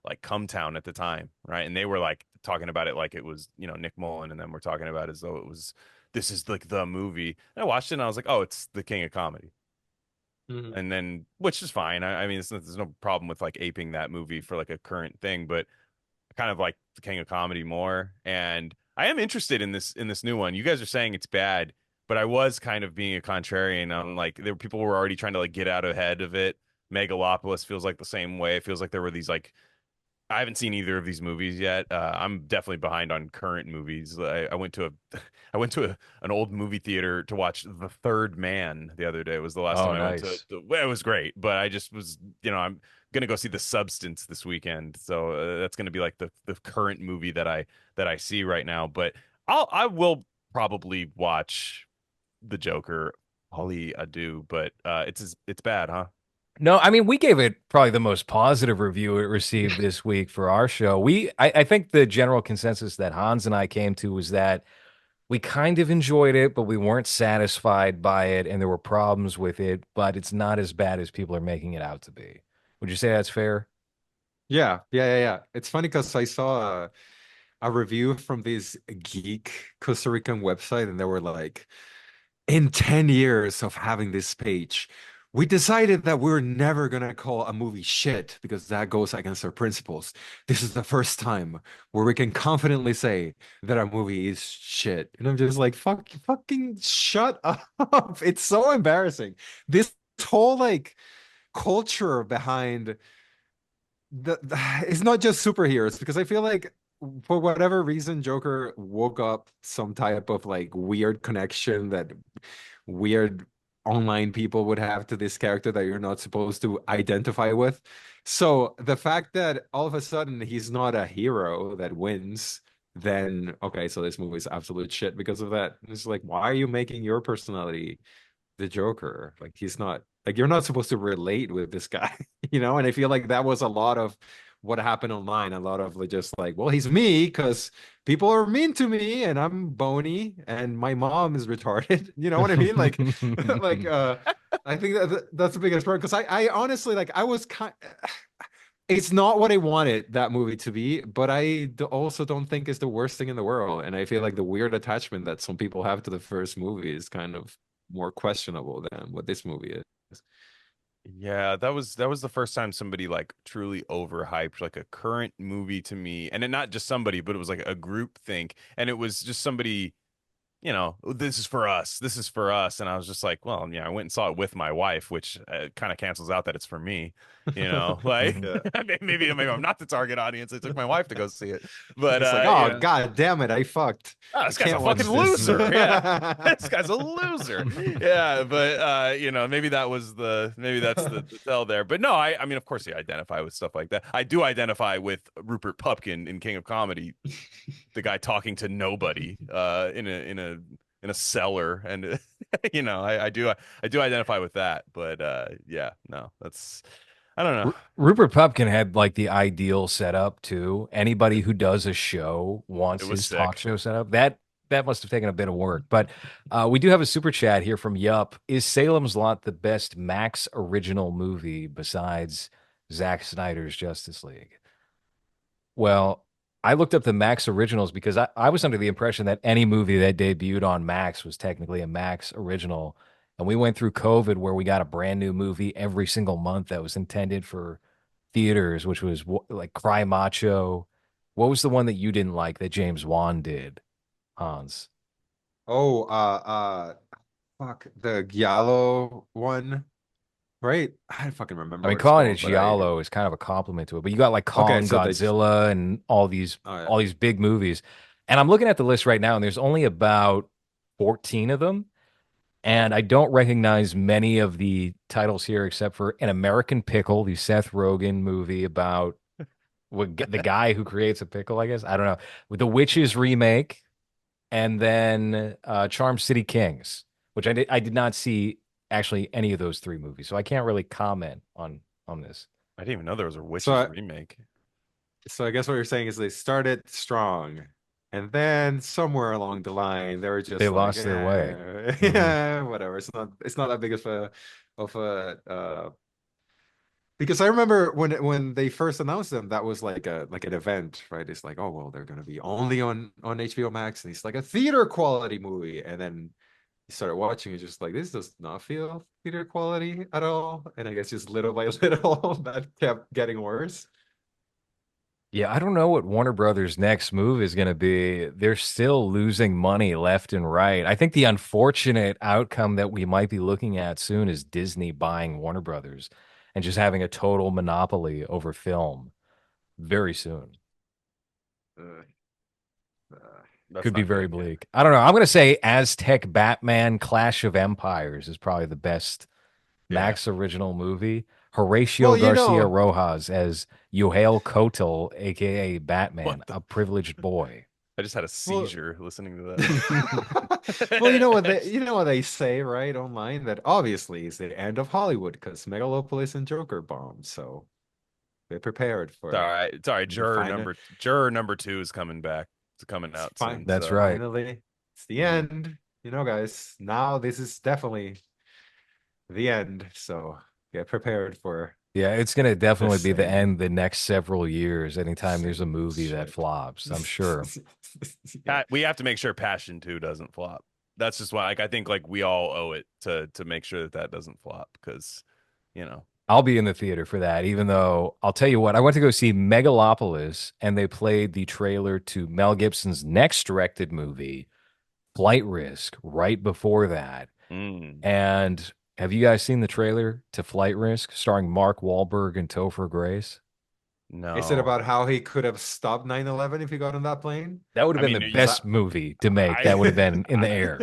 [SPEAKER 3] like Come Town at the time, right? And they were like talking about it like it was, Nick Mullen, and then we're talking about it as though this is like the movie. And I watched it and I was like, oh, it's the king of comedy.
[SPEAKER 2] Mhm.
[SPEAKER 3] And then, which is fine. I mean, there's no problem with like aping that movie for like a current thing, but I kind of like the king of comedy more. And I am interested in this new one. You guys are saying it's bad, but I was kind of being a contrarian on like there were people who were already trying to like get out ahead of it. Megalopolis feels like the same way. It feels like there were these like I haven't seen either of these movies yet. I'm definitely behind on current movies. I went to I went to an old movie theater to watch The Third Man the other day. It was the last time
[SPEAKER 1] Oh,
[SPEAKER 3] I went to.
[SPEAKER 1] nice.
[SPEAKER 3] Well, it was great, but I just was, I'm gonna go see The Substance this weekend, so that's gonna be like the current movie that I see right now. But I will probably watch The Joker, Holly Ado, but it's bad, huh?
[SPEAKER 1] No, I mean we gave it probably the most positive review it received this week for our show. I think the general consensus that Hans and I came to was that we kind of enjoyed it, but we weren't satisfied by it, and there were problems with it, but it's not as bad as people are making it out to be. Would you say that's fair?
[SPEAKER 2] Yeah. It's funny because I saw a review from this geek Costa Rican website, and they were like, in 10 years of having this page, we decided that we're never gonna call a movie shit because that goes against our principles. This is the first time where we can confidently say that a movie is shit. And I'm just like, fucking shut up. It's so embarrassing. This whole like culture behind the it's not just superheroes because I feel like for whatever reason Joker woke up some type of like weird connection that weird online people would have to this character that you're not supposed to identify with. So the fact that all of a sudden he's not a hero that wins, then okay, so this movie is absolute shit because of that. It's like, why are you making your personality the Joker? Like he's not like you're not supposed to relate with this guy, you know? And I feel like that was a lot of what happened online, a lot of like, just like, well, he's me because people are mean to me and I'm bony and my mom is retarded. You know what I mean? Like like I think that's the biggest problem because I honestly like I was kind it's not what I wanted that movie to be, but also don't think it's the worst thing in the world. And I feel like the weird attachment that some people have to the first movie is kind of more questionable than what this movie is.
[SPEAKER 3] Yeah, that was the first time somebody like truly overhyped like a current movie to me, and it not just somebody, but it was like a group think, and it was just somebody, this is for us. This is for us. And I was just like, well, yeah, I went and saw it with my wife, which kind of cancels out that it's for me, like
[SPEAKER 1] Mhm.
[SPEAKER 2] Yeah.
[SPEAKER 3] maybe I'm not the target audience. I took my wife to go see it, but
[SPEAKER 2] It's like, oh god damn it, I fucked.
[SPEAKER 3] oh,
[SPEAKER 2] I
[SPEAKER 3] this guy's a
[SPEAKER 2] can't
[SPEAKER 3] fucking
[SPEAKER 2] watch this.
[SPEAKER 3] loser. Yeah. This guy's a loser. Yeah, but maybe that's the tell there. But no, I mean, of course you identify with stuff like that. I do identify with Rupert Pupkin in King of Comedy, the guy talking to nobody in a cellar, and I do identify with that. But yeah, no, that's I don't know.
[SPEAKER 1] Rupert Pupkin had like the ideal setup too. Anybody who does a show
[SPEAKER 3] It
[SPEAKER 1] wants
[SPEAKER 3] was
[SPEAKER 1] his talk
[SPEAKER 3] sick.
[SPEAKER 1] show set up. That must have taken a bit of work. But we do have a super chat here from Yup. Is Salem's Lot the best Max original movie besides Zack Snyder's Justice League? Well, I looked up the Max originals because I was under the impression that any movie that debuted on Max was technically a Max original. And we went through COVID where we got a brand new movie every single month that was intended for theaters, which was like Cry Macho. What was the one that you didn't like that James Wan did, Hans?
[SPEAKER 2] Oh, fuck the Giallo one, right? I don't fucking remember
[SPEAKER 1] I mean,
[SPEAKER 2] what it's
[SPEAKER 1] calling it
[SPEAKER 2] called, but I
[SPEAKER 1] Giallo is kind of a compliment to it, but you got like
[SPEAKER 2] okay,
[SPEAKER 1] Kong,
[SPEAKER 2] so they just
[SPEAKER 1] Godzilla, and
[SPEAKER 2] oh yeah.
[SPEAKER 1] all these big movies. And I'm looking at the list right now, and there's only about 14 of them. And I don't recognize many of the titles here except for An American Pickle, the Seth Rogen movie about the guy who creates a pickle, I guess. I don't know. With the Witches remake, and then Charm City Kings, which I did not see actually any of those three movies, so I can't really comment on this.
[SPEAKER 3] I didn't even know there was a
[SPEAKER 2] So
[SPEAKER 3] Witches remake.
[SPEAKER 2] so I guess what you're saying is they started strong, and then somewhere along the line they were
[SPEAKER 1] They
[SPEAKER 2] just like,
[SPEAKER 1] lost their way. Hmm.
[SPEAKER 2] yeah, whatever. It's not that big of a because I remember when they first announced them, that was like a like an event, right? It's like, oh well, they're gonna be only on HBO Max, and it's like a theater quality movie, and then you started watching, it's just like this does not feel theater quality at all, and I guess just little by little that kept getting worse.
[SPEAKER 1] Yeah, I don't know what Warner Brothers' next move is going to be. They're still losing money left and right. I think the unfortunate outcome that we might be looking at soon is Disney buying Warner Brothers and just having a total monopoly over film very soon.
[SPEAKER 2] Uh, uh,
[SPEAKER 3] That's
[SPEAKER 1] Could be
[SPEAKER 3] not
[SPEAKER 1] very
[SPEAKER 3] good. Yeah.
[SPEAKER 1] bleak. I don't know. I'm going to say Aztec Batman Clash of Empires is probably the best
[SPEAKER 3] Yeah.
[SPEAKER 1] Max original movie. Horatio
[SPEAKER 2] well,
[SPEAKER 1] Garcia Rojas as Yohail Kotal, aka
[SPEAKER 3] What
[SPEAKER 1] Batman,
[SPEAKER 3] the?
[SPEAKER 1] a privileged boy.
[SPEAKER 3] I just had a
[SPEAKER 2] well,
[SPEAKER 3] seizure listening to
[SPEAKER 2] well,
[SPEAKER 3] that.
[SPEAKER 2] you know what they say, right, online that obviously is the end of Hollywood because Megalopolis and Joker bombed, so they prepared
[SPEAKER 3] It's all
[SPEAKER 2] for
[SPEAKER 3] right. It's all right.
[SPEAKER 2] the final.
[SPEAKER 3] Juror number two is coming back. It's coming
[SPEAKER 2] It's
[SPEAKER 3] out
[SPEAKER 2] fine.
[SPEAKER 3] soon.
[SPEAKER 1] That's
[SPEAKER 3] So
[SPEAKER 1] right.
[SPEAKER 2] Finally, it's the
[SPEAKER 3] mhm.
[SPEAKER 2] end. Guys. Now this is definitely the end. So get prepared for
[SPEAKER 1] Yeah, it's gonna definitely
[SPEAKER 2] Just
[SPEAKER 1] be the
[SPEAKER 2] saying.
[SPEAKER 1] end the next several years anytime there's a movie that
[SPEAKER 2] Shit.
[SPEAKER 1] flops, I'm sure.
[SPEAKER 2] Yeah.
[SPEAKER 3] We have to make sure Passion 2 doesn't flop. That's just why, like, I think like we all owe it to make sure that that doesn't flop because, you know,
[SPEAKER 1] I'll be in the theater for that, even though I'll tell you what, I went to go see Megalopolis and they played the trailer to Mel Gibson's next directed movie, Flight Risk, right before that.
[SPEAKER 3] mm,
[SPEAKER 1] And have you guys seen the trailer to Flight Risk starring Mark Wahlberg and Topher Grace?
[SPEAKER 2] Is it
[SPEAKER 3] no.
[SPEAKER 2] about how he could have stopped 9/11 if he got on that plane?
[SPEAKER 1] That would have
[SPEAKER 3] I
[SPEAKER 1] been the
[SPEAKER 3] mean,
[SPEAKER 2] Is that
[SPEAKER 1] best movie to make. That would have
[SPEAKER 3] I,
[SPEAKER 1] been in the air.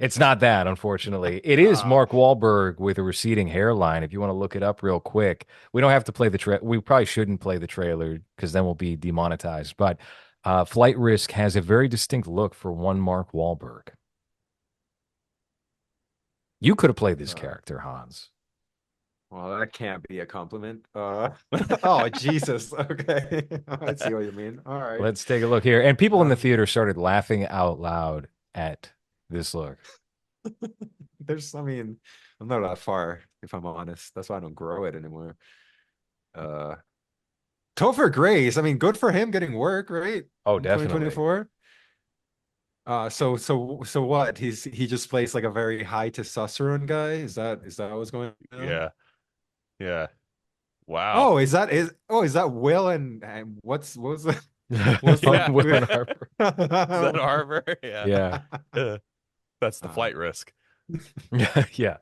[SPEAKER 1] It's not that, unfortunately. It is
[SPEAKER 2] uh,
[SPEAKER 1] Mark Wahlberg with a receding hairline. If you want to look it up real quick, we don't have to play the We probably shouldn't play the trailer because then we'll be demonetized. But Flight Risk has a very distinct look for one Mark Wahlberg. You could have played this
[SPEAKER 2] uh,
[SPEAKER 1] character, Hans.
[SPEAKER 2] well, that can't be a compliment. Oh Jesus. Okay. I see what you mean. All right.
[SPEAKER 1] Let's take a look here. And people in the
[SPEAKER 2] Uh,
[SPEAKER 1] theater started laughing out loud at this look.
[SPEAKER 2] I mean, I'm not that far, if I'm honest. That's why I don't grow it anymore. Uh, Topher Grace, I mean, good for him getting work, right?
[SPEAKER 1] Oh,
[SPEAKER 2] In
[SPEAKER 1] definitely.
[SPEAKER 2] 2024. So what? He just plays like a very high testosterone guy. Is that what's going on?
[SPEAKER 3] yeah, yeah. Wow.
[SPEAKER 2] Oh, is that Will and what's
[SPEAKER 3] Yeah.
[SPEAKER 1] Will and
[SPEAKER 2] the
[SPEAKER 1] Harper.
[SPEAKER 3] Is that Harvard? Yeah.
[SPEAKER 1] Yeah.
[SPEAKER 3] Uh, That's the
[SPEAKER 2] uh,
[SPEAKER 3] flight risk.
[SPEAKER 1] Yeah.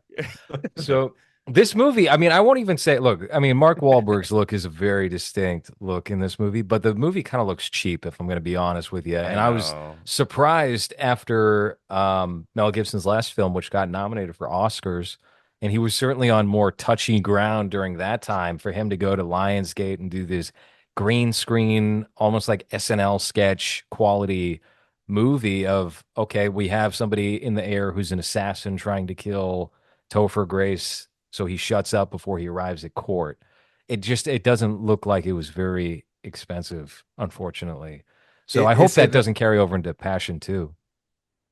[SPEAKER 1] So this movie, I mean, I won't even say, look, I mean, Mark Wahlberg's look is a very distinct look in this movie, but the movie kind of looks cheap, if I'm going to be honest with you.
[SPEAKER 3] I
[SPEAKER 1] And I was
[SPEAKER 3] know.
[SPEAKER 1] surprised after Mel Gibson's last film, which got nominated for Oscars, and he was certainly on more touchy ground during that time for him to go to Lionsgate and do this green screen, almost like SNL sketch quality movie of, okay, we have somebody in the air who's an assassin trying to kill Topher Grace, so he shuts up before he arrives at court. It doesn't look like it was very expensive, unfortunately. So I hope
[SPEAKER 2] is
[SPEAKER 1] that
[SPEAKER 2] it
[SPEAKER 1] doesn't carry over into Passion too.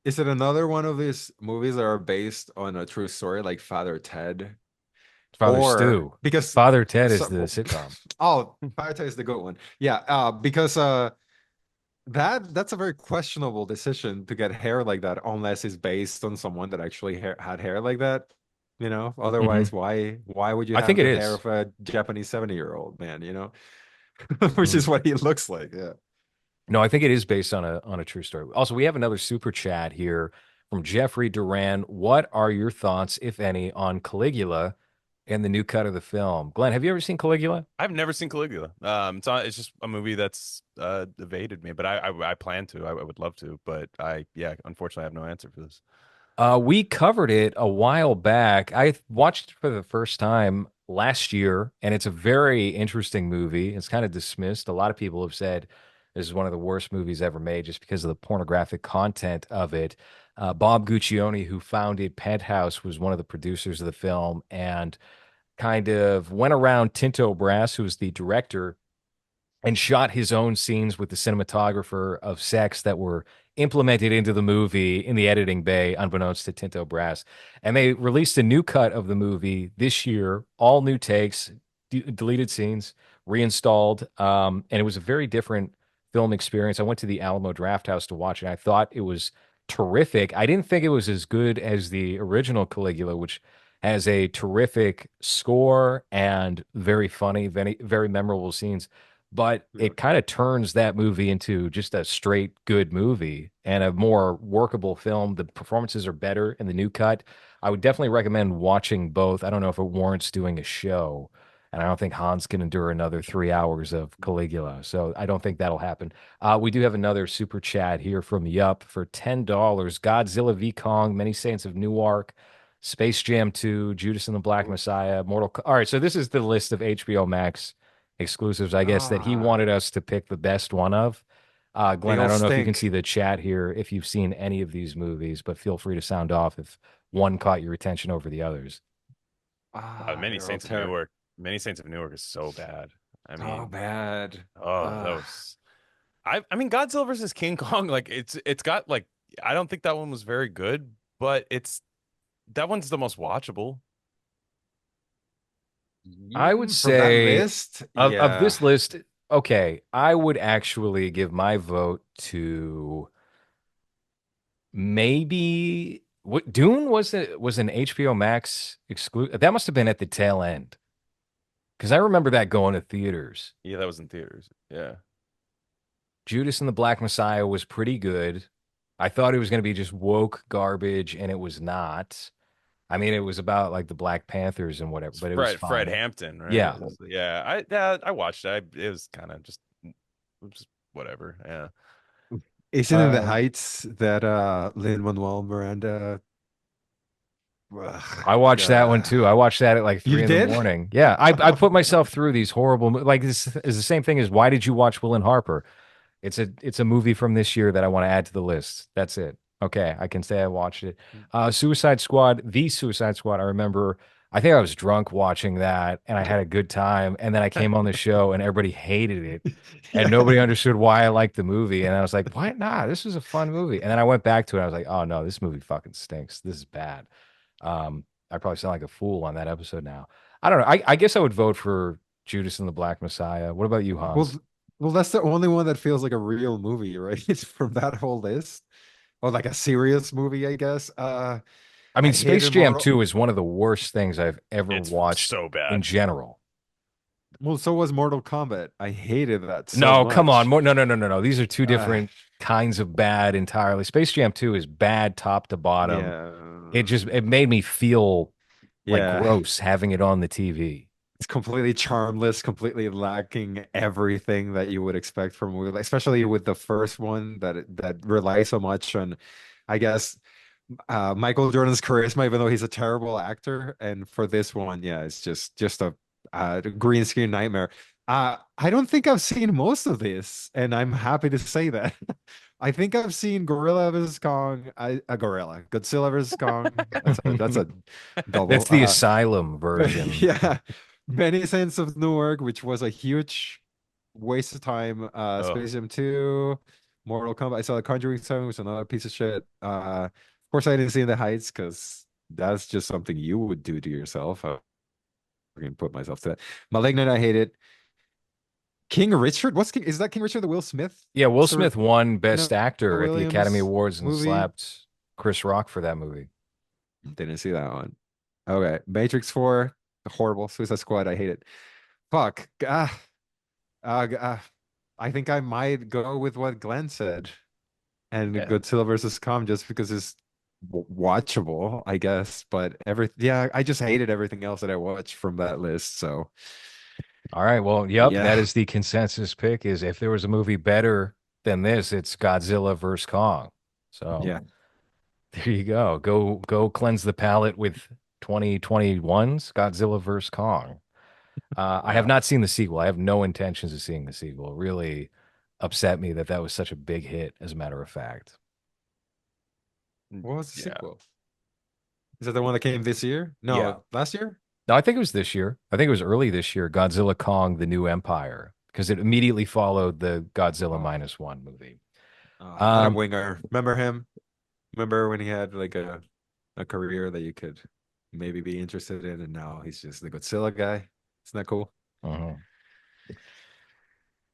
[SPEAKER 2] is it another one of these movies that are based on a true story like Father Ted?
[SPEAKER 1] Father
[SPEAKER 2] Or
[SPEAKER 1] Stu.
[SPEAKER 2] because
[SPEAKER 1] Father Ted is the
[SPEAKER 2] so,
[SPEAKER 1] sitcom.
[SPEAKER 2] oh, Father Ted is the good one. Yeah, because that's a very questionable decision to get hair like that unless it's based on someone that actually had hair like that.
[SPEAKER 1] Hmm.
[SPEAKER 2] Otherwise, why would you
[SPEAKER 1] I think
[SPEAKER 2] have
[SPEAKER 1] it
[SPEAKER 2] the hair
[SPEAKER 1] is.
[SPEAKER 2] of a Japanese 70-year-old man, which
[SPEAKER 1] Mhm.
[SPEAKER 2] is what he looks like. Yeah.
[SPEAKER 1] No, I think it is based on a true story. Also, we have another super chat here from Jeffrey Duran. What are your thoughts, if any, on Caligula and the new cut of the film? Glenn, have you ever seen Caligula?
[SPEAKER 3] I've never seen Caligula. It's just a movie that's evaded me, but I plan to. I would love to, but yeah, unfortunately, I have no answer for this.
[SPEAKER 1] We covered it a while back. I watched it for the first time last year, and it's a very interesting movie. It's kind of dismissed. A lot of people have said this is one of the worst movies ever made just because of the pornographic content of it. Bob Guccione, who founded Penthouse, was one of the producers of the film and kind of went around Tinto Brass, who was the director, and shot his own scenes with the cinematographer of sex that were implemented into the movie in the editing bay, unbeknownst to Tinto Brass. And they released a new cut of the movie this year, all new takes, deleted scenes, reinstalled. And it was a very different film experience. I went to the Alamo Drafthouse to watch it. I thought it was terrific. I didn't think it was as good as the original Caligula, which has a terrific score and very funny, very, very memorable scenes, but
[SPEAKER 2] Yeah.
[SPEAKER 1] it kind of turns that movie into just a straight good movie and a more workable film. The performances are better in the new cut. I would definitely recommend watching both. I don't know if it warrants doing a show, and I don't think Hans can endure another 3 hours of Caligula, so I don't think that'll happen. We do have another super chat here from Yup for $10. Godzilla v Kong, Many Saints of Newark, Space Jam 2, Judas and the Black
[SPEAKER 2] Oof.
[SPEAKER 1] Messiah, All right, so this is the list of HBO Max exclusives, I guess, that he
[SPEAKER 2] Ah,
[SPEAKER 1] wanted us to pick the best one of.
[SPEAKER 2] they
[SPEAKER 1] Glenn, I
[SPEAKER 2] all
[SPEAKER 1] don't know if you can see
[SPEAKER 2] stink.
[SPEAKER 1] the chat here if you've seen any of these movies, but feel free to sound off if one caught your attention over the others.
[SPEAKER 3] Many
[SPEAKER 2] They're all
[SPEAKER 3] Saints of
[SPEAKER 2] terrible.
[SPEAKER 3] Newark. Many Saints of Newark is so bad. I
[SPEAKER 2] So
[SPEAKER 3] mean,
[SPEAKER 2] bad.
[SPEAKER 3] oh, that
[SPEAKER 2] Ah.
[SPEAKER 3] was. I mean, Godzilla versus King Kong. Like it's got like I don't think that one was very good, but it's that one's the most watchable.
[SPEAKER 1] I would
[SPEAKER 2] From that
[SPEAKER 1] say
[SPEAKER 2] list,
[SPEAKER 1] of
[SPEAKER 2] yeah.
[SPEAKER 1] this list, okay, I would actually give my vote to maybe what Dune was an HBO Max exclusive. That must have been at the tail end because I remember that going to theaters.
[SPEAKER 3] Yeah, that was in theaters. Yeah.
[SPEAKER 1] Judas and the Black Messiah was pretty good. I thought it was going to be just woke garbage, and it was not. I mean, it was about like the Black Panthers and whatever,
[SPEAKER 3] It's
[SPEAKER 1] but it was
[SPEAKER 3] Fred
[SPEAKER 1] fine.
[SPEAKER 3] Hampton, right?
[SPEAKER 1] Yeah.
[SPEAKER 3] Yeah, I watched it. It was kind of just whatever. Yeah.
[SPEAKER 2] Isn't it the
[SPEAKER 1] Uh,
[SPEAKER 2] Heights that Lin-Manuel Miranda?
[SPEAKER 1] I
[SPEAKER 2] Ugh,
[SPEAKER 1] watched that one too. I watched that at like
[SPEAKER 2] you
[SPEAKER 1] three in the
[SPEAKER 2] did?
[SPEAKER 1] morning. Yeah, I put myself through these horrible like this is the same thing as why did you watch Will and Harper? It's a movie from this year that I want to add to the list. That's it. Okay, I can say I watched it. Suicide Squad, the Suicide Squad. I remember. I think I was drunk watching that, and I had a good time. And then I came on the show, and everybody hated it, and
[SPEAKER 2] Yeah.
[SPEAKER 1] nobody understood why I liked the movie. And I was like, "What? Nah, this was a fun movie." And then I went back to it. And I was like, "Oh no, this movie fucking stinks. This is bad." I probably sound like a fool on that episode now. I don't know. I guess I would vote for Judas and the Black Messiah. What about you,
[SPEAKER 2] Well,
[SPEAKER 1] Hans?
[SPEAKER 2] well, that's the only one that feels like a real movie, right? It's from that whole list. Or like a serious movie, I guess.
[SPEAKER 1] I
[SPEAKER 2] I
[SPEAKER 1] mean, Space
[SPEAKER 2] hated
[SPEAKER 1] Jam
[SPEAKER 2] Mortal.
[SPEAKER 1] 2 is one of the worst things I've ever
[SPEAKER 3] It's
[SPEAKER 1] watched
[SPEAKER 3] so
[SPEAKER 1] in
[SPEAKER 3] bad.
[SPEAKER 1] general.
[SPEAKER 2] Well, so was Mortal Kombat. I hated that so
[SPEAKER 1] No, come on.
[SPEAKER 2] much.
[SPEAKER 1] More, no, no, no, no, no. These are two
[SPEAKER 2] Uh,
[SPEAKER 1] different kinds of bad entirely. Space Jam 2 is bad top to bottom.
[SPEAKER 2] yeah.
[SPEAKER 1] It made me feel like
[SPEAKER 2] Yeah.
[SPEAKER 1] gross having it on the TV.
[SPEAKER 2] It's completely charmless, completely lacking everything that you would expect from a movie, especially with the first one that relies so much on, I guess, Michael Jordan's charisma, even though he's a terrible actor. And for this one, yeah, it's just a green screen nightmare. I don't think I've seen most of this, and I'm happy to say that. I think I've seen Gorilla vs Kong, a gorilla, Godzilla vs Kong. That's a double.
[SPEAKER 1] That's the Asylum version.
[SPEAKER 2] Yeah, Many Saints of Newark, which was a huge waste of time.
[SPEAKER 3] Oh,
[SPEAKER 2] Space Jam 2, Mortal Kombat. I saw The Conjuring 7, which is another piece of shit. Of course, I didn't see In the Heights because that's just something you would do to yourself. I can put myself to that. Malignant, I hate it. King Richard, what's King? Is that King Richard the Will Smith?
[SPEAKER 1] Yeah, Will Smith won
[SPEAKER 2] Serena
[SPEAKER 1] Best Actor at the Academy
[SPEAKER 2] Williams
[SPEAKER 1] Awards and
[SPEAKER 2] movie?
[SPEAKER 1] slapped Chris Rock for that movie.
[SPEAKER 2] Didn't see that one. Okay, Matrix 4, horrible. Suicide Squad, I hate it. Fuck. I think I might go with what Glenn said and
[SPEAKER 1] Yeah.
[SPEAKER 2] Godzilla versus Kong just because it's watchable, I guess. But yeah, I just hated everything else that I watched from that list. So
[SPEAKER 1] All right. Well, yep, that
[SPEAKER 2] yeah,
[SPEAKER 1] is the consensus pick is if there was a movie better than this, it's Godzilla versus Kong. So
[SPEAKER 2] yeah,
[SPEAKER 1] there you go. Go cleanse the palate with 2021's Godzilla versus Kong. I have
[SPEAKER 2] yeah.
[SPEAKER 1] not seen the sequel. I have no intentions of seeing the sequel. It really upset me that that was such a big hit, as a matter of fact.
[SPEAKER 2] What was the
[SPEAKER 3] yeah.
[SPEAKER 2] sequel? Is that the one that came this year?
[SPEAKER 1] Yeah.
[SPEAKER 2] No, last year?
[SPEAKER 1] No, I think it was this year. I think it was early this year, Godzilla Kong, The New Empire, because it immediately followed the Godzilla
[SPEAKER 2] Oh,
[SPEAKER 1] minus one movie.
[SPEAKER 2] Adam
[SPEAKER 1] Um,
[SPEAKER 2] Winger. Remember him? Remember when he had like a career that you could maybe be interested in, and now he's just the Godzilla guy. Isn't that cool?
[SPEAKER 1] mhm.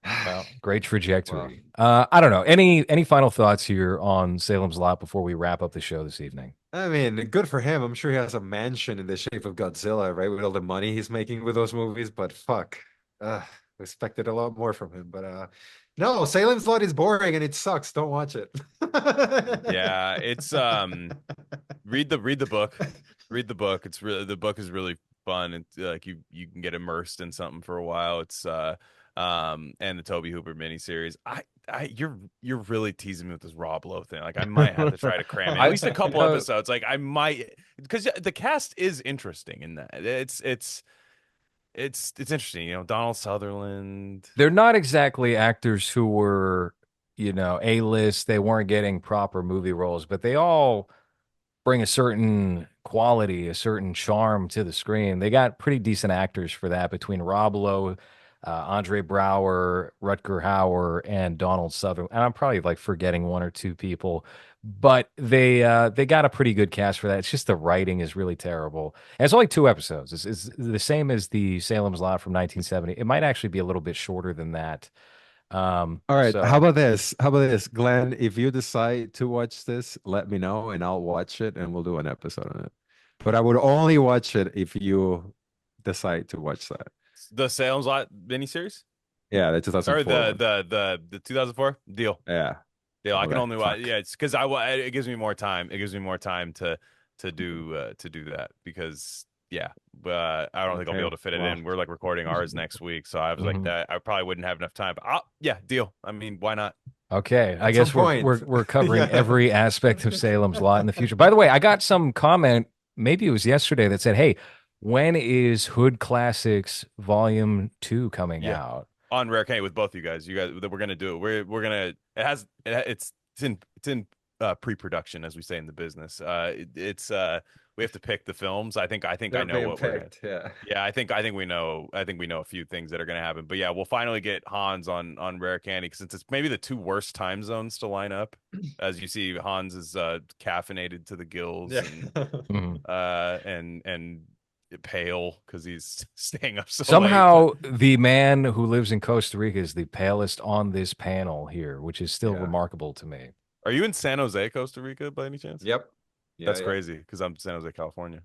[SPEAKER 1] Well, great
[SPEAKER 2] Well,
[SPEAKER 1] trajectory. I don't know. Any final thoughts here on Salem's Lot before we wrap up the show this evening?
[SPEAKER 2] I mean, good for him. I'm sure he has a mansion in the shape of Godzilla, right? With all the money he's making with those movies, but fuck. Expected a lot more from him. But no, Salem's Lot is boring and it sucks. Don't watch it.
[SPEAKER 3] Yeah, it's read the book. Read the book. It's really the book is really fun and like you can get immersed in something for a while. It's and the Toby Hooper miniseries. You're really teasing me with this Rob Lowe thing. Like I might have to try to cram in at
[SPEAKER 1] I,
[SPEAKER 3] least a
[SPEAKER 1] you
[SPEAKER 3] couple
[SPEAKER 1] know,
[SPEAKER 3] episodes. Like I might because the cast is interesting in that. It's interesting. You know, Donald Sutherland.
[SPEAKER 1] they're not exactly actors who were, A-list. They weren't getting proper movie roles, but they all bring a certain quality, a certain charm to the screen. They got pretty decent actors for that between Rob Lowe, Andre Brower, Rutger Hauer, and Donald Sutherland. And I'm probably like forgetting one or two people, but they got a pretty good cast for that. It's just the writing is really terrible. And it's only 2 episodes. It's the same as the Salem's Lot from 1970. It might actually be a little bit shorter than that.
[SPEAKER 2] All right, how
[SPEAKER 1] So
[SPEAKER 2] about this? How about this, Glenn? If you decide to watch this, let me know and I'll watch it and we'll do an episode on it. But I would only watch it if you decide to watch that.
[SPEAKER 3] The Salem's Lot miniseries
[SPEAKER 2] Yeah, the
[SPEAKER 3] or
[SPEAKER 2] 2004
[SPEAKER 3] the
[SPEAKER 2] one.
[SPEAKER 3] the 2004 deal.
[SPEAKER 2] Yeah.
[SPEAKER 3] Deal. I can
[SPEAKER 2] Okay.
[SPEAKER 3] only watch.
[SPEAKER 2] Fuck.
[SPEAKER 3] Yeah, it's because it gives me more time. It gives me more time to do that because yeah, I don't think I'll be
[SPEAKER 2] Okay.
[SPEAKER 3] able to fit it
[SPEAKER 2] Well,
[SPEAKER 3] in. We're like recording ours next week, so I was like
[SPEAKER 1] mhm.
[SPEAKER 3] that. I probably wouldn't have enough time. But yeah, deal. I mean, why not?
[SPEAKER 1] Okay, I
[SPEAKER 2] at some
[SPEAKER 1] guess we're
[SPEAKER 2] point.
[SPEAKER 1] we're we're covering
[SPEAKER 2] Yeah.
[SPEAKER 1] every aspect of Salem's Lot in the future. By the way, I got some comment, maybe it was yesterday, that said, "Hey, when is Hood Classics Volume 2 coming
[SPEAKER 3] Yeah,
[SPEAKER 1] out?"
[SPEAKER 3] on Rare Candy with both you guys. You guys, we're gonna do it. We're gonna. It has. It's in pre-production, as we say in the business. It's we have to pick the films. I think I
[SPEAKER 2] They're
[SPEAKER 3] know
[SPEAKER 2] being
[SPEAKER 3] what we're gonna.
[SPEAKER 2] picked. Yeah.
[SPEAKER 3] Yeah, I think we know a few things that are gonna happen. But yeah, we'll finally get Hans on Rare Candy since it's maybe the two worst time zones to line up. As you see, Hans is caffeinated to the gills
[SPEAKER 2] Yeah.
[SPEAKER 3] and
[SPEAKER 1] Mhm.
[SPEAKER 3] pale because he's staying up so late.
[SPEAKER 1] Somehow, the man who lives in Costa Rica is the palest on this panel here, which is still
[SPEAKER 2] Yeah.
[SPEAKER 1] remarkable to me.
[SPEAKER 3] Are you in San Jose, Costa Rica, by any chance?
[SPEAKER 2] Yep. Yeah,
[SPEAKER 3] That's
[SPEAKER 2] yeah.
[SPEAKER 3] crazy because I'm San Jose, California.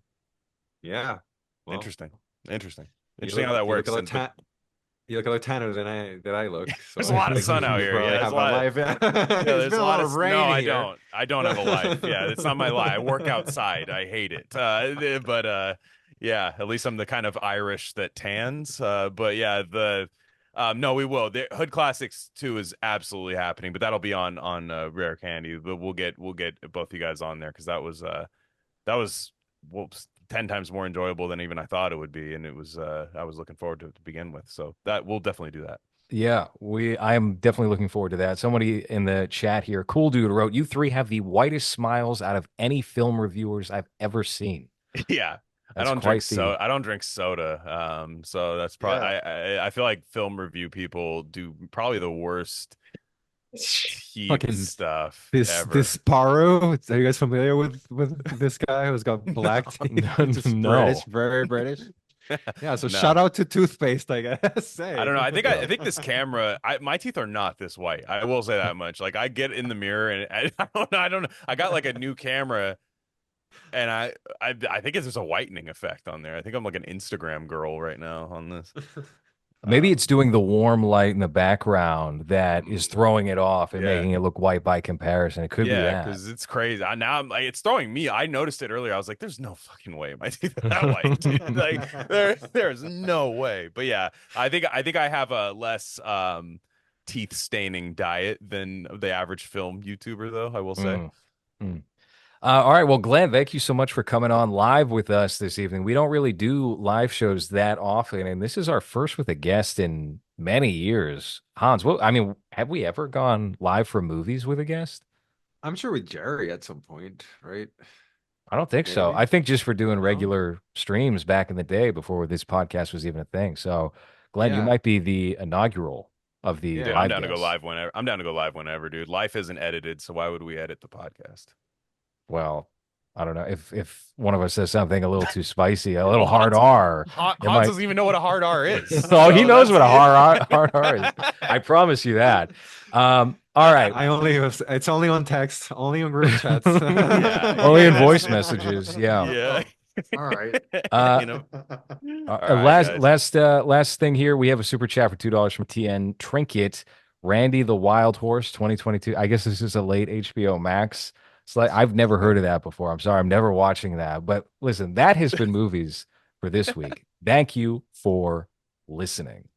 [SPEAKER 2] Yeah. Well,
[SPEAKER 3] Interesting. Interesting.
[SPEAKER 2] you
[SPEAKER 3] Interesting how that
[SPEAKER 2] you look a
[SPEAKER 3] works.
[SPEAKER 2] little
[SPEAKER 3] But
[SPEAKER 2] tan you look a little tanner than I look. So
[SPEAKER 3] there's a
[SPEAKER 2] I
[SPEAKER 3] lot of
[SPEAKER 2] think
[SPEAKER 3] sun out
[SPEAKER 2] you
[SPEAKER 3] here.
[SPEAKER 2] probably
[SPEAKER 3] Yeah, there's a
[SPEAKER 2] have a
[SPEAKER 3] lot.
[SPEAKER 2] life. Yeah.
[SPEAKER 3] Yeah,
[SPEAKER 2] It's
[SPEAKER 3] there's
[SPEAKER 2] been
[SPEAKER 3] a
[SPEAKER 2] a
[SPEAKER 3] lot
[SPEAKER 2] lot
[SPEAKER 3] of.
[SPEAKER 2] of
[SPEAKER 3] No,
[SPEAKER 2] rain
[SPEAKER 3] I
[SPEAKER 2] here.
[SPEAKER 3] don't. I don't have a life. Yeah, it's not my life. I work outside. I hate it. But yeah. At least I'm the kind of Irish that tans. But yeah, the. No, we will. The Hood Classics 2 is absolutely happening, but that'll be on Rare Candy. But we'll get both you guys on there because that was well 10 times more enjoyable than even I thought it would be, and it was I was looking forward to it to begin with. So that we'll definitely do that.
[SPEAKER 1] Yeah, I am definitely looking forward to that. Somebody in the chat here, Cool Dude, wrote, "You three have the whitest smiles out of any film reviewers I've ever seen."
[SPEAKER 3] Yeah.
[SPEAKER 1] That's quite the
[SPEAKER 3] I don't drink soda. So that's probably
[SPEAKER 2] Yeah.
[SPEAKER 3] I feel like film review people do probably the worst teeth
[SPEAKER 2] Fucking
[SPEAKER 3] stuff
[SPEAKER 2] this
[SPEAKER 3] ever.
[SPEAKER 2] Sparrow. Are you guys familiar with this guy who's got black teeth? Just British,
[SPEAKER 1] no.
[SPEAKER 2] very British. Yeah, so
[SPEAKER 3] No.
[SPEAKER 2] shout out to toothpaste, I guess.
[SPEAKER 3] I don't
[SPEAKER 2] Hey.
[SPEAKER 3] know. I think this camera. My teeth are not this white. I will say that much. Like I get in the mirror and I don't know. I don't know. I got like a new camera and I think it's just a whitening effect on there. I think I'm like an Instagram girl right now on this.
[SPEAKER 1] Maybe it's
[SPEAKER 3] Um,
[SPEAKER 1] doing the warm light in the background that is throwing it off and
[SPEAKER 3] yeah,
[SPEAKER 1] making it look white by comparison. It could be
[SPEAKER 3] yeah,
[SPEAKER 1] that.
[SPEAKER 3] because it's crazy. Now I'm like, it's throwing me. I noticed it earlier. I was like, "There's no fucking way my teeth are that white, dude. Like there's no way." But yeah, I think I have a less teeth staining diet than the average film YouTuber, though. I will say.
[SPEAKER 1] Mm, mm. All right. Well, Glenn, thank you so much for coming on live with us this evening. We don't really do live shows that often, and this is our first with a guest in many years. Hans, I mean, have we ever gone live for movies with a guest?
[SPEAKER 2] I'm sure with Jerry at some point, right?
[SPEAKER 1] I don't think so.
[SPEAKER 2] Maybe.
[SPEAKER 1] I think just for doing
[SPEAKER 2] No?
[SPEAKER 1] regular streams back in the day before this podcast was even a thing. So, Glenn, you
[SPEAKER 2] Yeah.
[SPEAKER 1] might be the inaugural of the
[SPEAKER 3] Dude,
[SPEAKER 2] Yeah.
[SPEAKER 3] I'm
[SPEAKER 1] live
[SPEAKER 3] down to go
[SPEAKER 1] guests.
[SPEAKER 3] live whenever. I'm down to go live whenever, dude. Life isn't edited, so why would we edit the podcast?
[SPEAKER 1] Well, I don't know if one of us says something a little too spicy, a little
[SPEAKER 3] Well,
[SPEAKER 1] hard R, it
[SPEAKER 3] Hans
[SPEAKER 1] might.
[SPEAKER 3] doesn't even know what a hard R is,
[SPEAKER 1] Oh, he
[SPEAKER 3] so
[SPEAKER 1] knows
[SPEAKER 3] that's
[SPEAKER 1] what a hard R is. I promise you that. All right.
[SPEAKER 2] It's only on text, only on group chats.
[SPEAKER 3] yeah,
[SPEAKER 1] Only
[SPEAKER 3] yeah,
[SPEAKER 1] in
[SPEAKER 3] that's
[SPEAKER 1] voice messages. Yeah.
[SPEAKER 3] yeah.
[SPEAKER 2] All right.
[SPEAKER 3] You
[SPEAKER 1] Uh,
[SPEAKER 3] know. All right,
[SPEAKER 1] last
[SPEAKER 3] guys.
[SPEAKER 1] last last thing here. We have a super chat for $2 from TN Trinket. Randy the Wild Horse 2022. I guess this is a late HBO Max. It's like I've never heard of that before. I'm sorry, I'm never watching that. But listen, that has been movies for this week. Thank you for listening.